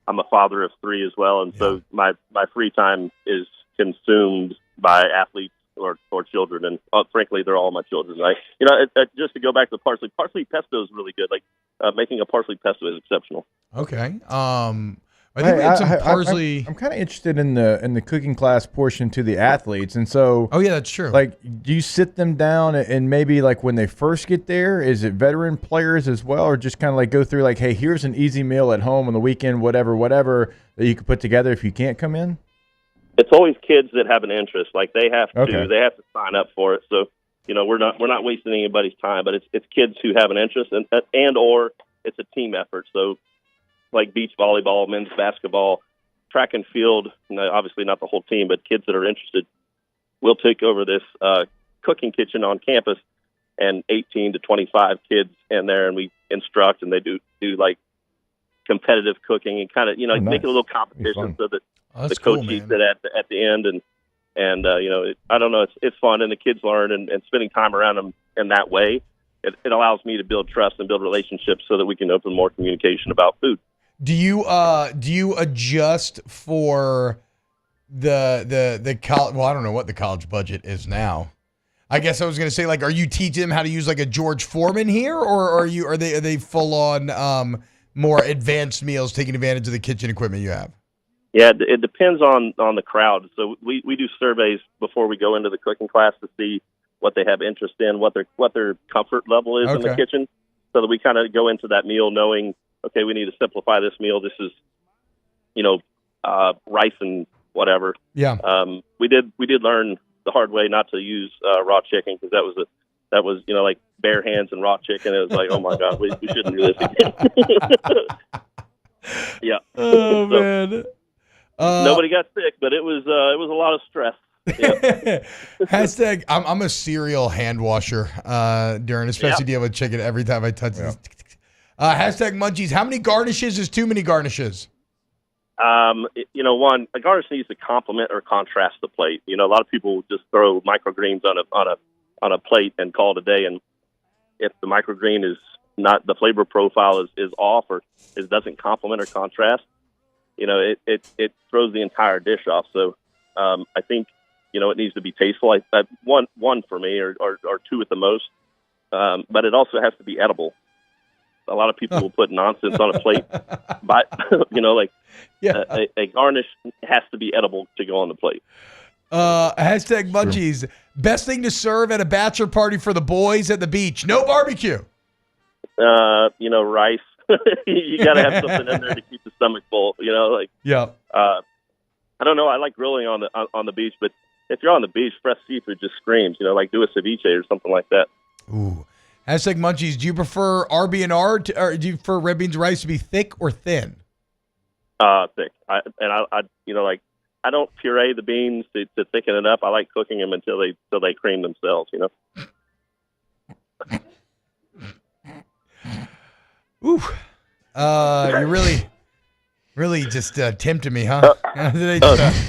[SPEAKER 13] I'm a father of 3 as well, and so my free time is consumed by athletes or children, and frankly, they're all my children. Right? Just to go back to parsley pesto is really good. Like making a parsley pesto is exceptional.
[SPEAKER 2] Okay. I think we had some parsley.
[SPEAKER 5] I'm kind of interested in the cooking class portion to the athletes, and so.
[SPEAKER 2] Oh yeah, that's true.
[SPEAKER 5] Like, do you sit them down and maybe like when they first get there, is it veteran players as well, or just kind of like go through like, hey, here's an easy meal at home on the weekend, whatever that you can put together if you can't come in?
[SPEAKER 13] It's always kids that have an interest. Like they have to sign up for it. So we're not wasting anybody's time, but it's kids who have an interest and or it's a team effort. So. Like beach volleyball, men's basketball, track and field, obviously not the whole team, but kids that are interested, we'll take over this cooking kitchen on campus and 18 to 25 kids in there, and we instruct, and they do like competitive cooking and kind of, make it a little competition so that the coach eats it at the end. And I don't know, it's fun, and the kids learn, and spending time around them in that way, it allows me to build trust and build relationships so that we can open more communication about food.
[SPEAKER 2] Do you adjust for the college? Well, I don't know what the college budget is now. I guess I was going to say, like, are you teaching them how to use like a George Foreman here, or are they full on more advanced meals, taking advantage of the kitchen equipment you have?
[SPEAKER 13] Yeah, it depends on the crowd. So we do surveys before we go into the cooking class to see what they have interest in, what their comfort level is in the kitchen, so that we kind of go into that meal knowing, okay, we need to simplify this meal. This is, rice and whatever.
[SPEAKER 2] Yeah.
[SPEAKER 13] We did learn the hard way not to use raw chicken, because that was like bare hands and raw chicken. It was like, oh my God, we shouldn't do this again. Yeah.
[SPEAKER 2] Oh man.
[SPEAKER 13] Nobody got sick, but it was a lot of stress. Yeah.
[SPEAKER 2] Hashtag I'm a serial hand washer during, especially dealing with chicken every time I touch this. Hashtag Munchies. How many garnishes is too many garnishes?
[SPEAKER 13] A garnish needs to complement or contrast the plate. A lot of people just throw microgreens on a plate and call it a day. And if the microgreen is not, the flavor profile is off, or it doesn't complement or contrast, it throws the entire dish off. So I think it needs to be tasteful. One for me, or 2 at the most. But it also has to be edible. A lot of people will put nonsense on a plate, but a garnish has to be edible to go on the plate.
[SPEAKER 2] Hashtag Munchies. Best thing to serve at a bachelor party for the boys at the beach. No barbecue.
[SPEAKER 13] Rice. You got to have something in there to keep the stomach full.
[SPEAKER 2] Yeah.
[SPEAKER 13] I don't know. I like grilling on the beach, but if you're on the beach, fresh seafood just screams. Like do a ceviche or something like that.
[SPEAKER 2] Ooh. Hashtag Munchies. Do you prefer RB&R or do you prefer red beans and rice to be thick or thin?
[SPEAKER 13] Thick. I don't puree the beans to thicken it up. I like cooking them until they cream themselves.
[SPEAKER 2] Ooh. You really just tempted me, huh?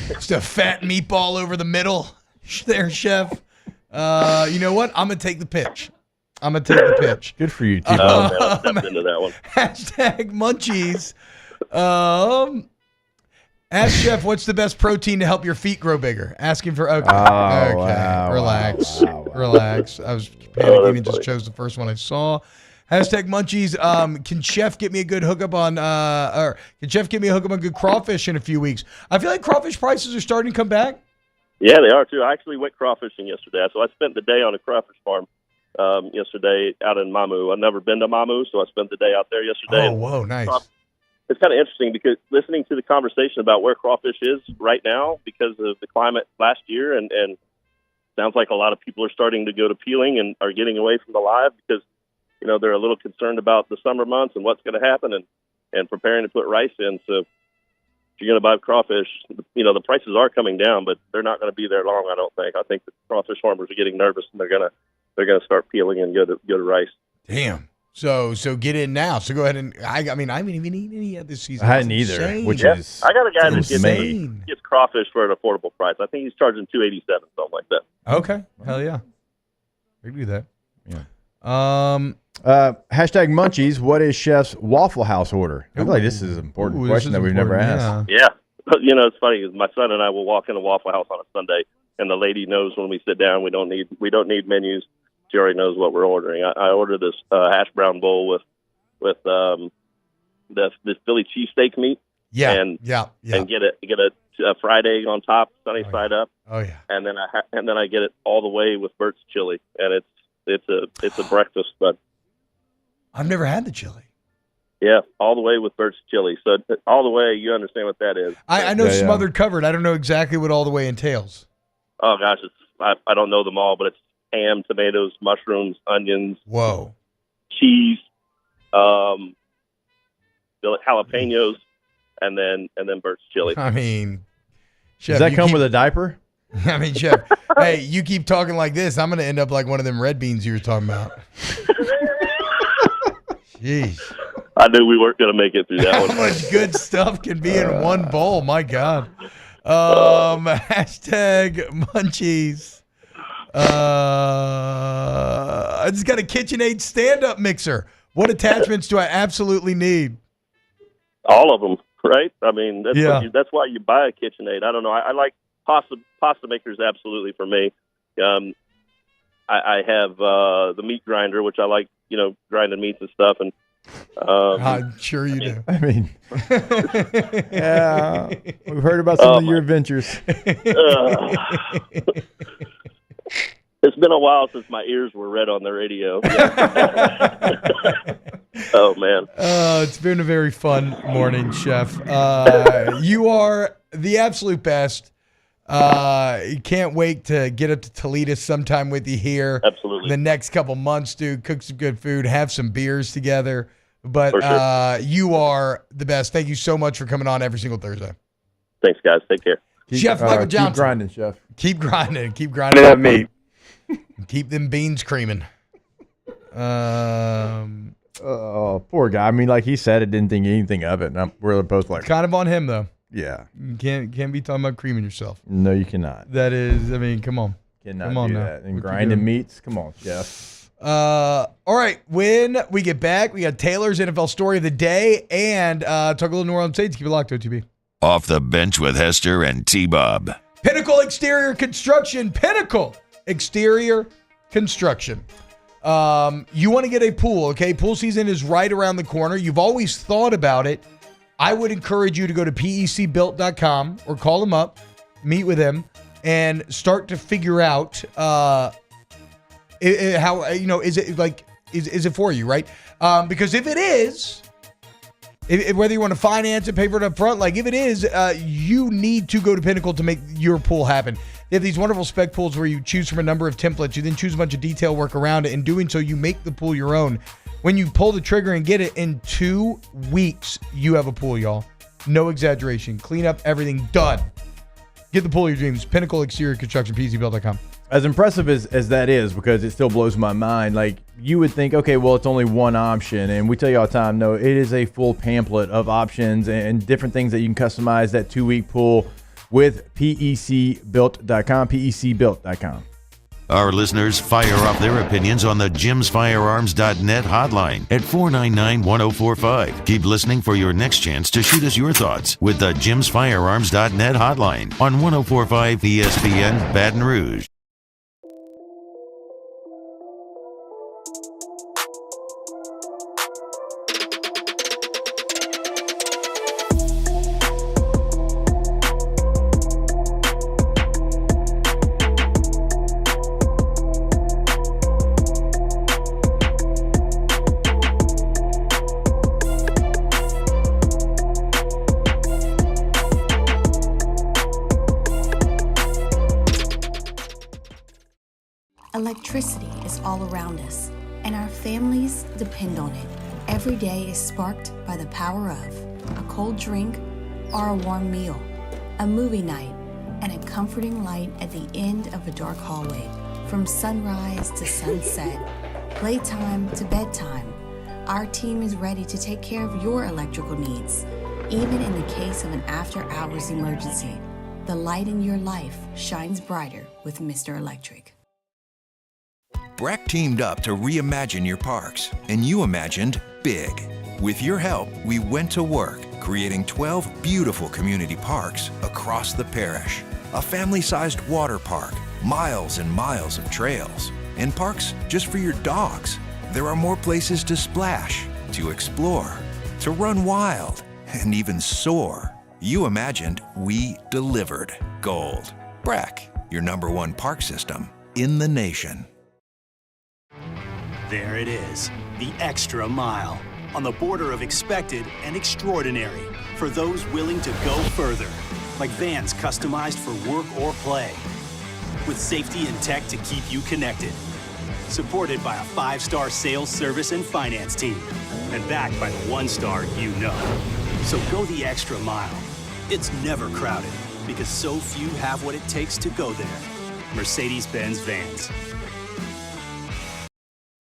[SPEAKER 2] Just a fat meatball over the middle there, chef. You know what? I'm gonna take the pitch.
[SPEAKER 5] Good for you, T.
[SPEAKER 13] I stepped into that one.
[SPEAKER 2] Hashtag Munchies. Ask Chef, what's the best protein to help your feet grow bigger? Asking for okay.
[SPEAKER 5] Wow,
[SPEAKER 2] Relax. Relax. I was panicking and just chose the first one I saw. Hashtag Munchies. Can Chef get me a good hookup on good crawfish in a few weeks? I feel like crawfish prices are starting to come back.
[SPEAKER 13] Yeah, they are too. I actually went crawfishing yesterday. So I spent the day on a crawfish farm yesterday out in Mamu. I've never been to Mamu, so I spent the day out there yesterday.
[SPEAKER 2] Oh, whoa, nice.
[SPEAKER 13] It's kind of interesting because listening to the conversation about where crawfish is right now because of the climate last year, and sounds like a lot of people are starting to go to peeling and are getting away from the live because, they're a little concerned about the summer months and what's going to happen and preparing to put rice in. So if you're going to buy crawfish, the prices are coming down, but they're not going to be there long, I don't think. I think the crawfish farmers are getting nervous and they're going to start peeling and go to rice.
[SPEAKER 2] Damn. So get in now. So go ahead and I haven't even eaten any yet this season.
[SPEAKER 5] I hadn't either.
[SPEAKER 13] I got a guy that gets crawfish for an affordable price. I think he's charging $287, something like that.
[SPEAKER 2] Okay. Hell yeah. I can do that.
[SPEAKER 5] Yeah.
[SPEAKER 2] Hashtag
[SPEAKER 5] Munchies. What is Chef's Waffle House order? I feel like this is an important question that we've never asked.
[SPEAKER 13] Yeah. You know, it's funny because my son and I will walk in a Waffle House on a Sunday, and the lady knows when we sit down we don't need menus. She already knows what we're ordering. I ordered this hash brown bowl with this Philly cheesesteak meat.
[SPEAKER 2] Yeah,
[SPEAKER 13] and
[SPEAKER 2] and
[SPEAKER 13] get a fried egg on top, sunny side up.
[SPEAKER 2] Oh yeah,
[SPEAKER 13] and then I get it all the way with Bert's chili, and it's a breakfast. But
[SPEAKER 2] I've never had the chili.
[SPEAKER 13] Yeah, all the way with Bert's chili. So all the way, you understand what that is.
[SPEAKER 2] I know smothered covered. I don't know exactly what all the way entails.
[SPEAKER 13] Oh gosh, I don't know them all, but it's ham, tomatoes, mushrooms, onions.
[SPEAKER 2] Whoa.
[SPEAKER 13] Cheese, jalapenos, and then Bert's chili.
[SPEAKER 2] I mean, Chef,
[SPEAKER 5] does that come with a diaper?
[SPEAKER 2] I mean, Chef, hey, you keep talking like this, I'm going to end up like one of them red beans you were talking about. Jeez.
[SPEAKER 13] I knew we weren't going to make it through that one.
[SPEAKER 2] How much good stuff can be in one bowl? My God. Hashtag Munchies. I just got a KitchenAid stand-up mixer. What attachments do I absolutely need?
[SPEAKER 13] All of them, right? I mean, that's why you buy a KitchenAid. I don't know. I like pasta makers absolutely for me. I have the meat grinder, which I like, grinding meats and stuff. And
[SPEAKER 2] I'm sure you do.
[SPEAKER 5] I mean, yeah, we've heard about some of your adventures.
[SPEAKER 13] It's been a while since my ears were red on the radio. Oh, man.
[SPEAKER 2] It's been a very fun morning, Chef. You are the absolute best. Can't wait to get up to Toledo sometime with you here.
[SPEAKER 13] Absolutely.
[SPEAKER 2] The next couple months, dude. Cook some good food, have some beers together. But
[SPEAKER 13] sure.
[SPEAKER 2] You are the best. Thank you so much for coming on every single Thursday.
[SPEAKER 13] Thanks, guys. Take care.
[SPEAKER 2] Chef Michael Johnson.
[SPEAKER 5] Keep grinding, Chef.
[SPEAKER 2] Keep grinding. Keep grinding.
[SPEAKER 5] That meat.
[SPEAKER 2] Keep them beans creaming.
[SPEAKER 5] Oh, poor guy. I mean, like he said, it didn't think anything of it. And we're both like,
[SPEAKER 2] kind of on him though.
[SPEAKER 5] Yeah.
[SPEAKER 2] You can't be talking about creaming yourself.
[SPEAKER 5] No, you cannot.
[SPEAKER 2] That is, I mean, come on.
[SPEAKER 5] Cannot
[SPEAKER 2] come on
[SPEAKER 5] do
[SPEAKER 2] now.
[SPEAKER 5] that. And grinding meats, come on, Jeff.
[SPEAKER 2] All right. When we get back, we got Taylor's NFL story of the day and talk a little New Orleans Saints. Keep it locked, OTB.
[SPEAKER 3] Off the bench with Hester and T-Bob.
[SPEAKER 2] Pinnacle Exterior Construction. Pinnacle Exterior Construction. You want to get a pool, okay? Pool season is right around the corner. You've always thought about it. I would encourage you to go to pecbuilt.com or call them up, meet with them, and start to figure out how, is it like, is it for you, right? Because if it is, whether you want to finance it, pay for it up front, like if it is, you need to go to Pinnacle to make your pool happen. They have these wonderful spec pools where you choose from a number of templates. You then choose a bunch of detail work around it. In doing so, you make the pool your own. When you pull the trigger and get it, in 2 weeks, you have a pool, y'all. No exaggeration. Clean up, everything done. Get the pool of your dreams. Pinnacle Exterior Construction, pecbuilt.com.
[SPEAKER 5] As impressive as that is, because it still blows my mind, like you would think, okay, well, it's only one option. And we tell you all the time, no, it is a full pamphlet of options and different things that you can customize that 2-week pool with pecbuilt.com, pecbuilt.com.
[SPEAKER 3] Our listeners fire off their opinions on the jimsfirearms.net hotline at 499-1045. Keep listening for your next chance to shoot us your thoughts with the jimsfirearms.net hotline on 104.5 ESPN Baton Rouge.
[SPEAKER 23] Electricity is all around us, and our families depend on it. Every day is sparked by the power of a cold drink or a warm meal, a movie night, and a comforting light at the end of a dark hallway. From sunrise to sunset, playtime to bedtime, our team is ready to take care of your electrical needs. Even in the case of an after-hours emergency, the light in your life shines brighter with Mr. Electric.
[SPEAKER 12] Breck teamed up to reimagine your parks, and you imagined big. With your help, we went to work, creating 12 beautiful community parks across the parish. A family-sized water park, miles and miles of trails, and parks just for your dogs. There are more places to splash, to explore, to run wild, and even soar. You imagined, we delivered. Gold. Breck, your #1 park system in the nation.
[SPEAKER 7] There it is, the extra mile, on the border of expected and extraordinary, for those willing to go further, like vans customized for work or play, with safety and tech to keep you connected, supported by a 5-star sales, service, and finance team, and backed by the 1-star you know. So go the extra mile. It's never crowded, because so few have what it takes to go there. Mercedes-Benz Vans.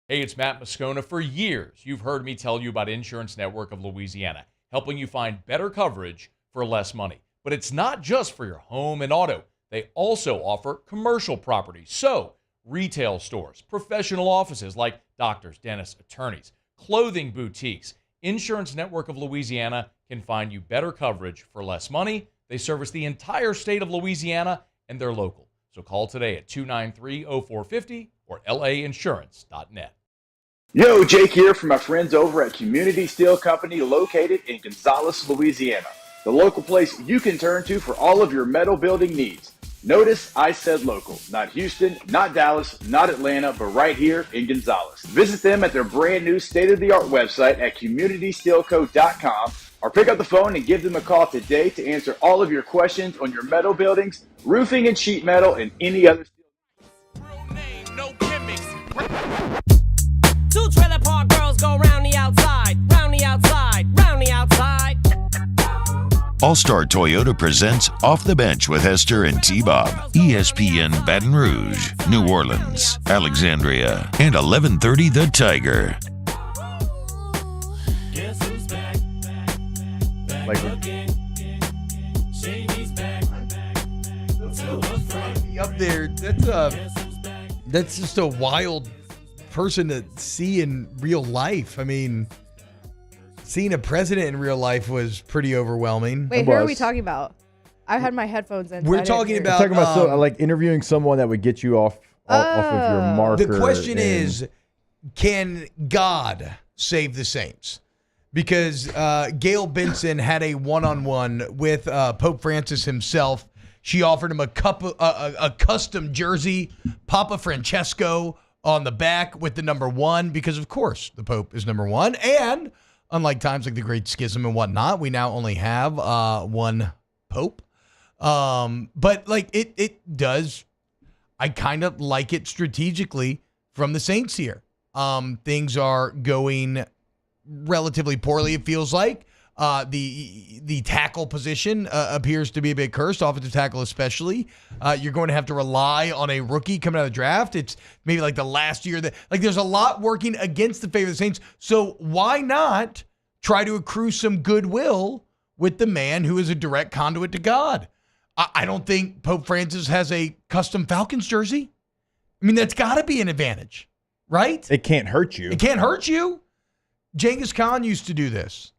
[SPEAKER 6] Hey, it's Matt Moscona. For years, you've heard me tell you about Insurance Network of Louisiana, helping you find better coverage for less money. But it's not just for your home and auto. They also offer commercial property. So, retail stores, professional offices like doctors, dentists, attorneys, clothing boutiques. Insurance Network of Louisiana can find you better coverage for less money. They service the entire state of Louisiana, and they're local. So call today at 293-0450 or lainsurance.net.
[SPEAKER 1] Yo, Jake here from my friends over at Community Steel Company located in Gonzales, Louisiana. The local place you can turn to for all of your metal building needs. Notice I said local, not Houston, not Dallas, not Atlanta, but right here in Gonzales. Visit them at their brand new state-of-the-art website at communitysteelco.com or pick up the phone and give them a call today to answer all of your questions on your metal buildings, roofing and sheet metal, and any other steel.
[SPEAKER 16] Two trailer park girls go round the outside, round the outside, round the outside.
[SPEAKER 3] All-Star Toyota presents Off the Bench with Hester and T-Bob. ESPN Baton Rouge, New Orleans, Alexandria, and 1130 The Tiger.
[SPEAKER 2] Up there, that's just a wild person to see in real life. I mean, seeing a president in real life was pretty overwhelming.
[SPEAKER 25] Wait, who are we talking about? I had my headphones in.
[SPEAKER 2] We're talking about
[SPEAKER 5] like interviewing someone that would get you off of your marker.
[SPEAKER 2] The question is, can God save the saints? Because Gail Benson had a one-on-one with Pope Francis himself. She offered him a custom jersey, Papa Francesco, on the back with the #1, because of course the Pope is #1. And unlike times like the Great Schism and whatnot, we now only have one Pope. But like it does, I kind of like it strategically from the Saints here. Things are going relatively poorly, it feels like. The tackle position appears to be a bit cursed, offensive tackle especially. You're going to have to rely on a rookie coming out of the draft. It's maybe like the last year that, like, there's a lot working against the favor of the Saints. So why not try to accrue some goodwill with the man who is a direct conduit to God? I don't think Pope Francis has a custom Falcons jersey. I mean, that's got to be an advantage, right?
[SPEAKER 5] It can't hurt you.
[SPEAKER 2] It can't hurt you. Genghis Khan used to do this.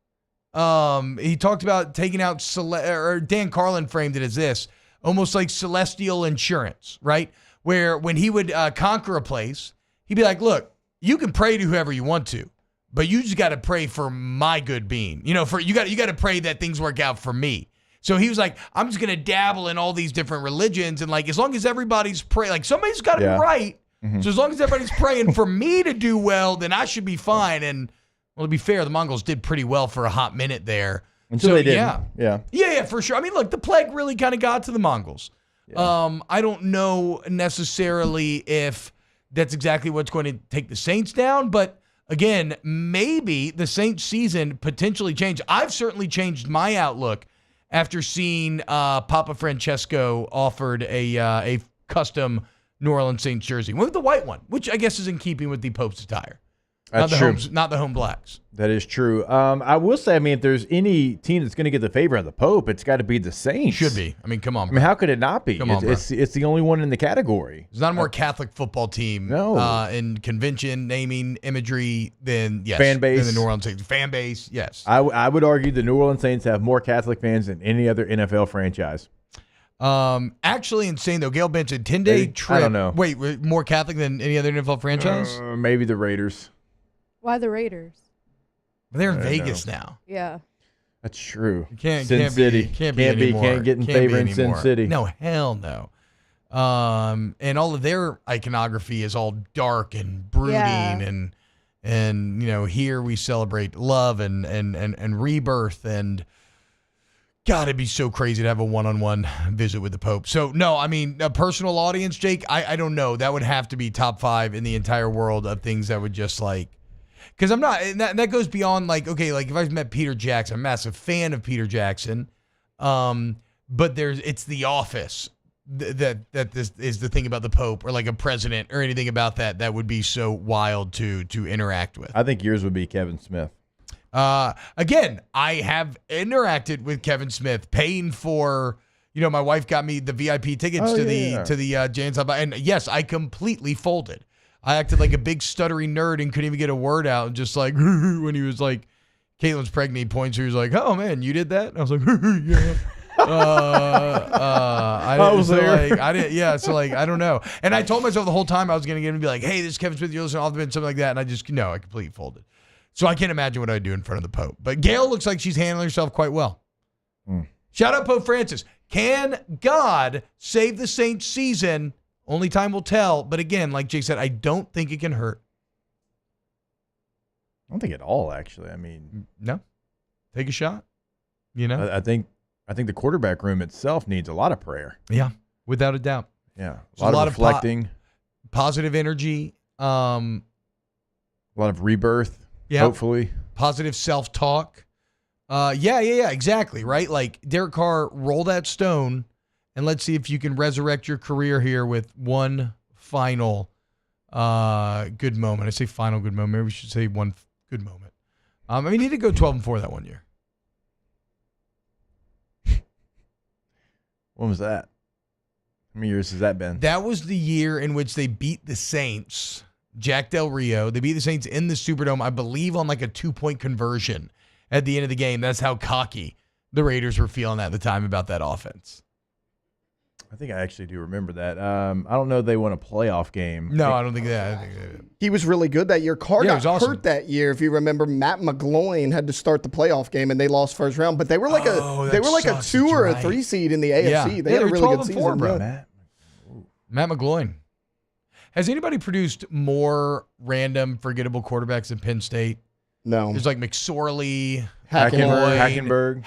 [SPEAKER 2] He talked about taking out, or Dan Carlin framed it as this, almost like celestial insurance, right? Where when he would conquer a place, he'd be like, look, you can pray to whoever you want to, but you just got to pray for my good being. You know, you got to pray that things work out for me. So he was like, I'm just going to dabble in all these different religions, and like, as long as everybody's praying, like, somebody's got to be right. Mm-hmm. So as long as everybody's praying for me to do well, then I should be fine. And well, to be fair, the Mongols did pretty well for a hot minute there.
[SPEAKER 5] Until they didn't.
[SPEAKER 2] Yeah, for sure. I mean, look, the plague really kind of got to the Mongols. Yeah. I don't know necessarily if that's exactly what's going to take the Saints down, but again, maybe the Saints season potentially changed. I've certainly changed my outlook after seeing Papa Francesco offered a custom New Orleans Saints jersey. Went with the white one, which I guess is in keeping with the Pope's attire.
[SPEAKER 5] That's true.
[SPEAKER 2] Not the home blacks.
[SPEAKER 5] That is true. I will say, I mean, if there's any team that's going to get the favor of the Pope, it's got to be the Saints.
[SPEAKER 2] Should be. I mean, come on,
[SPEAKER 5] I mean, how could it not be?
[SPEAKER 2] Come on, bro.
[SPEAKER 5] It's the only one in the category.
[SPEAKER 2] There's not a more Catholic football team in convention, naming, imagery than
[SPEAKER 5] fan base.
[SPEAKER 2] than the New Orleans Saints. Fan base, yes.
[SPEAKER 5] I would argue the New Orleans Saints have more Catholic fans than any other NFL franchise.
[SPEAKER 2] Actually insane though. Gail Benson, 10-day trip.
[SPEAKER 5] I don't know.
[SPEAKER 2] Wait, more Catholic than any other NFL franchise?
[SPEAKER 5] Maybe the Raiders.
[SPEAKER 25] Why the Raiders?
[SPEAKER 2] But they're in Vegas now.
[SPEAKER 25] Yeah.
[SPEAKER 5] That's true.
[SPEAKER 2] Can't
[SPEAKER 5] Sin
[SPEAKER 2] be
[SPEAKER 5] City.
[SPEAKER 2] Can't get in
[SPEAKER 5] favor in Sin City.
[SPEAKER 2] No, hell no. And all of their iconography is all dark and brooding and you know, here we celebrate love and rebirth, and God, it'd be so crazy to have a one-on-one visit with the Pope. So no, I mean, a personal audience, Jake, I don't know. That would have to be top 5 in the entire world of things that would just like, because I'm not, and that goes beyond like, okay, like if I met Peter Jackson, I'm a massive fan of Peter Jackson, but it's The Office that this is the thing about the Pope or like a president or anything about that would be so wild to interact with.
[SPEAKER 5] I think yours would be Kevin Smith.
[SPEAKER 2] Again, I have interacted with Kevin Smith, paying for, you know, my wife got me the VIP tickets to the Jans, and yes, I completely folded. I acted like a big stuttering nerd and couldn't even get a word out, and just like when he was like, Caitlin's pregnant, he points, he was like, "Oh man, you did that?" And I was like, "Yeah." I was there. Like, I didn't. Yeah. So like, I don't know. And I told myself the whole time I was gonna get him and be like, "Hey, this is Kevin Smith. You're listening to Off the Bench," something like that. And I completely folded. So I can't imagine what I'd do in front of the Pope. But Gail looks like she's handling herself quite well. Shout out Pope Francis. Can God save the Saints season? Only time will tell. But again, like Jake said, I don't think it can hurt.
[SPEAKER 5] I don't think at all, actually. I mean,
[SPEAKER 2] no. Take a shot. You know?
[SPEAKER 5] I think the quarterback room itself needs a lot of prayer.
[SPEAKER 2] Yeah, without a doubt.
[SPEAKER 5] Yeah. A lot of reflecting.
[SPEAKER 2] Positive energy.
[SPEAKER 5] A lot of rebirth. Yeah. Hopefully.
[SPEAKER 2] Positive self-talk. Yeah, exactly, right? Like, Derek Carr, roll that stone, and let's see if you can resurrect your career here with one final good moment. I say final good moment. Maybe we should say one good moment. I mean, he did go 12-4 that one year.
[SPEAKER 5] When was that? How many years has that been?
[SPEAKER 2] That was the year in which they beat the Saints, Jack Del Rio. They beat the Saints in the Superdome, I believe, on like a 2-point conversion at the end of the game. That's how cocky the Raiders were feeling at the time about that offense.
[SPEAKER 5] I think I actually do remember that. I don't know if they won a playoff game.
[SPEAKER 2] No, I don't think that.
[SPEAKER 17] He was really good that year. Carr got
[SPEAKER 2] awesome.
[SPEAKER 17] hurt that year. If you remember, Matt McGloin had to start the playoff game, and they lost first round. But they were like a 2 or a 3 seed in the AFC.
[SPEAKER 2] Yeah.
[SPEAKER 17] They had a really good season.
[SPEAKER 2] Bro. Matt McGloin. Has anybody produced more random, forgettable quarterbacks than Penn State?
[SPEAKER 17] No.
[SPEAKER 2] There's like McSorley,
[SPEAKER 5] Hackenberg.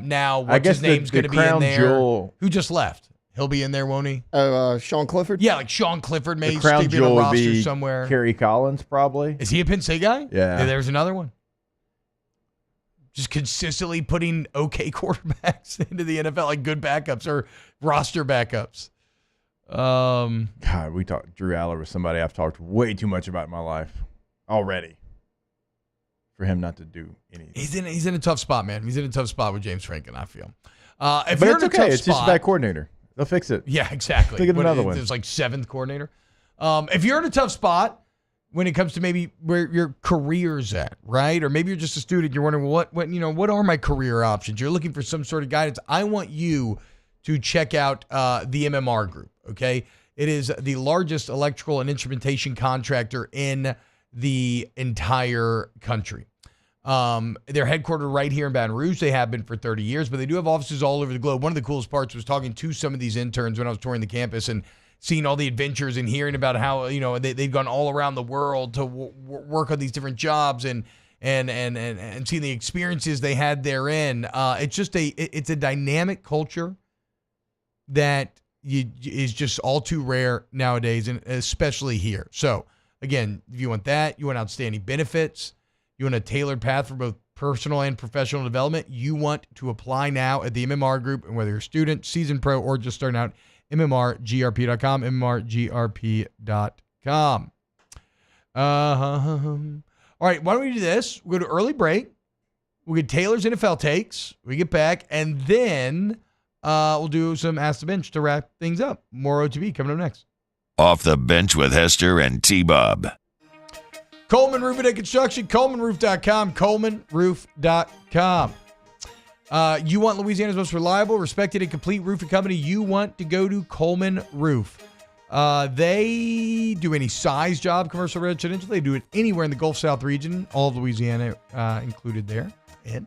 [SPEAKER 2] Now, what's his name's going to be in there?
[SPEAKER 5] Jewel.
[SPEAKER 2] Who just left? He'll be in there, won't he?
[SPEAKER 17] Sean Clifford?
[SPEAKER 2] Yeah, like Sean Clifford may
[SPEAKER 5] the crown
[SPEAKER 2] be
[SPEAKER 5] jewel
[SPEAKER 2] on a
[SPEAKER 5] would
[SPEAKER 2] roster
[SPEAKER 5] be
[SPEAKER 2] somewhere.
[SPEAKER 5] Kerry Collins, probably.
[SPEAKER 2] Is he a Penn State guy?
[SPEAKER 5] Yeah.
[SPEAKER 2] There's another one. Just consistently putting okay quarterbacks into the NFL, like good backups or roster backups.
[SPEAKER 5] God, we talked. Drew Aller was somebody I've talked way too much about in my life already. For him not to do anything.
[SPEAKER 2] He's in a tough spot, man. He's in a tough spot with James Franklin, I feel.
[SPEAKER 5] But it's okay. It's just a bad coordinator. They'll fix it.
[SPEAKER 2] Yeah, exactly.
[SPEAKER 5] Think of another one.
[SPEAKER 2] It's like 7th coordinator. If you're in a tough spot when it comes to maybe where your career's at, right? Or maybe you're just a student. You're wondering what are my career options? You're looking for some sort of guidance. I want you to check out the MMR Group. Okay, it is the largest electrical and instrumentation contractor in the entire country. They're headquartered right here in Baton Rouge. They have been for 30 years, but they do have offices all over the globe. One of the coolest parts was talking to some of these interns when I was touring the campus and seeing all the adventures and hearing about how, you know, they've gone all around the world to work on these different jobs and seeing the experiences they had therein. It's just it's a dynamic culture that is just all too rare nowadays, and especially here. So again, if you want that, you want outstanding benefits, you want a tailored path for both personal and professional development, you want to apply now at the MMR Group. And whether you're a student, seasoned pro, or just starting out, MMRGRP.com, MMRGRP.com. All right, why don't we do this? We'll go to early break. We'll get Taylor's NFL takes. We get back, and then we'll do some Ask the Bench to wrap things up. More OTB coming up next.
[SPEAKER 3] Off the Bench with Hester and T-Bob.
[SPEAKER 2] Coleman Roofing and Construction, ColemanRoof.com, ColemanRoof.com. You want Louisiana's most reliable, respected, and complete roofing company, you want to go to Coleman Roof. They do any size job, commercial, residential. They do it anywhere in the Gulf South region, all of Louisiana included there. And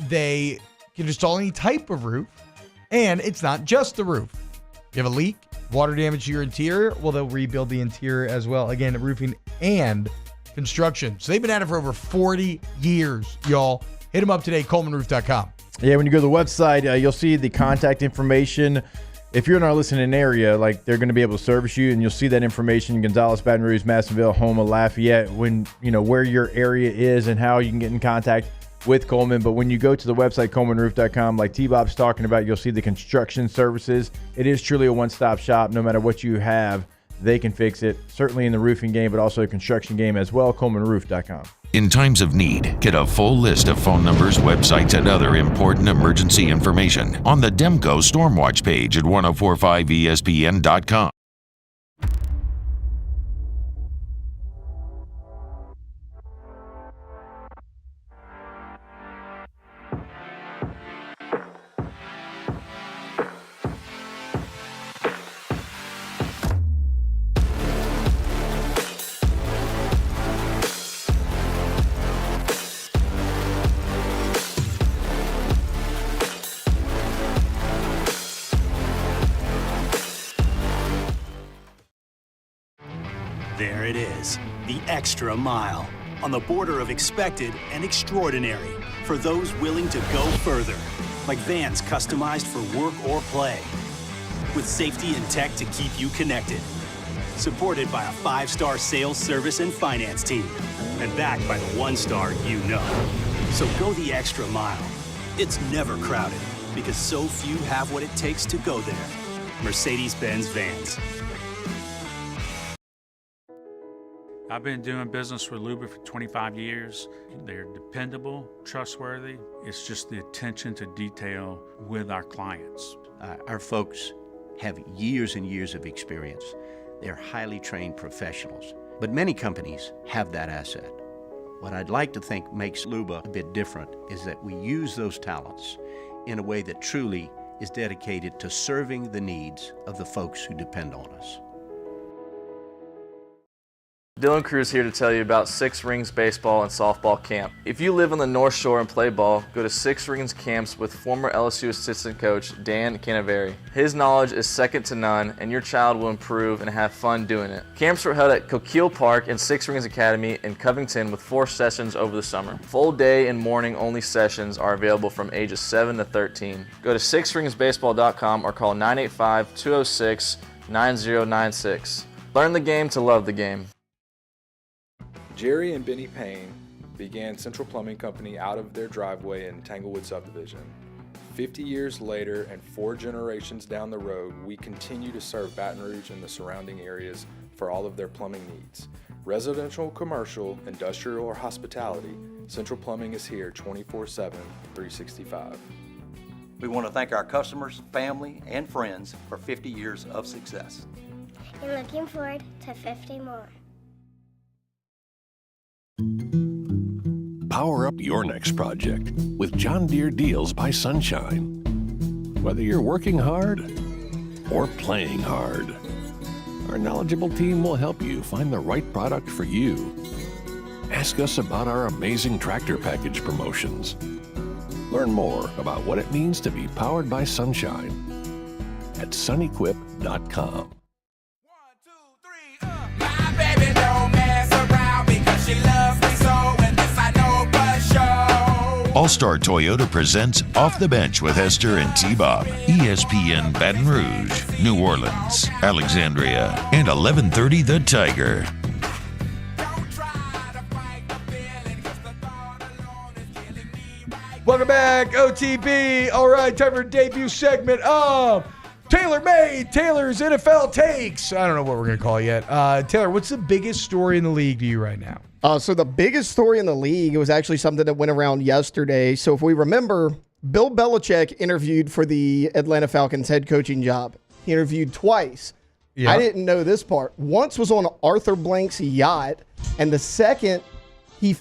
[SPEAKER 2] they can install any type of roof, and it's not just the roof. You have a leak, water damage to your interior, well, they'll rebuild the interior as well. Again, roofing and construction. So they've been at it for over 40 years, y'all. Hit them up today, ColemanRoof.com.
[SPEAKER 5] Yeah, when you go to the website, you'll see the contact information. If you're in our listening area, like, they're going to be able to service you, and you'll see that information: Gonzales, Baton Rouge, Madisonville, Houma, Lafayette, when you know where your area is and how you can get in contact with Coleman. But when you go to the website, ColemanRoof.com, like T-Bob's talking about, you'll see the construction services. It is truly a one-stop shop. No matter what you have, they can fix it, certainly in the roofing game, but also the construction game as well, ColemanRoof.com.
[SPEAKER 3] In times of need, get a full list of phone numbers, websites, and other important emergency information on the Demco Stormwatch page at 1045ESPN.com.
[SPEAKER 7] There it is, the extra mile, on the border of expected and extraordinary, for those willing to go further, like vans customized for work or play, with safety and tech to keep you connected, supported by a 5-star sales, service, and finance team, and backed by the 1-star you know. So go the extra mile. It's never crowded, because so few have what it takes to go there. Mercedes-Benz Vans.
[SPEAKER 18] I've been doing business with Luba for 25 years. They're dependable, trustworthy. It's just the attention to detail with our clients.
[SPEAKER 10] Our folks have years and years of experience. They're highly trained professionals, but many companies have that asset. What I'd like to think makes Luba a bit different is that we use those talents in a way that truly is dedicated to serving the needs of the folks who depend on us.
[SPEAKER 11] Dylan Cruz here to tell you about Six Rings Baseball and Softball Camp. If you live on the North Shore and play ball, go to Six Rings Camps with former LSU assistant coach Dan Canaveri. His knowledge is second to none, and your child will improve and have fun doing it. Camps were held at Coquille Park and Six Rings Academy in Covington with 4 sessions over the summer. Full day and morning only sessions are available from ages 7 to 13. Go to sixringsbaseball.com or call 985-206-9096. Learn the game to love the game.
[SPEAKER 8] Jerry and Benny Payne began Central Plumbing Company out of their driveway in Tanglewood subdivision. 50 years later and 4 generations down the road, we continue to serve Baton Rouge and the surrounding areas for all of their plumbing needs. Residential, commercial, industrial, or hospitality, Central Plumbing is here 24/7, 365.
[SPEAKER 14] We want to thank our customers, family, and friends for 50 years of success.
[SPEAKER 15] And looking forward to 50 more.
[SPEAKER 9] Power up your next project with John Deere Deals by Sunshine. Whether you're working hard or playing hard, our knowledgeable team will help you find the right product for you. Ask us about our amazing tractor package promotions. Learn more about what it means to be powered by Sunshine at sunequip.com.
[SPEAKER 3] All-Star Toyota presents Off the Bench with Hester and T-Bob. ESPN Baton Rouge, New Orleans, Alexandria, and 1130 The Tiger.
[SPEAKER 4] Welcome back, OTB. All right, time for a debut segment of Taylor
[SPEAKER 2] Tailor-made, Taylor's NFL takes. I don't know what we're going to call it yet. Taylor, what's the biggest story in the league to you right now?
[SPEAKER 17] So the biggest story in the league, it was actually something that went around yesterday. So if we remember, Bill Belichick interviewed for the Atlanta Falcons head coaching job. He interviewed twice.
[SPEAKER 2] Yeah.
[SPEAKER 17] I didn't know this part. Once was on Arthur Blank's yacht, and the second he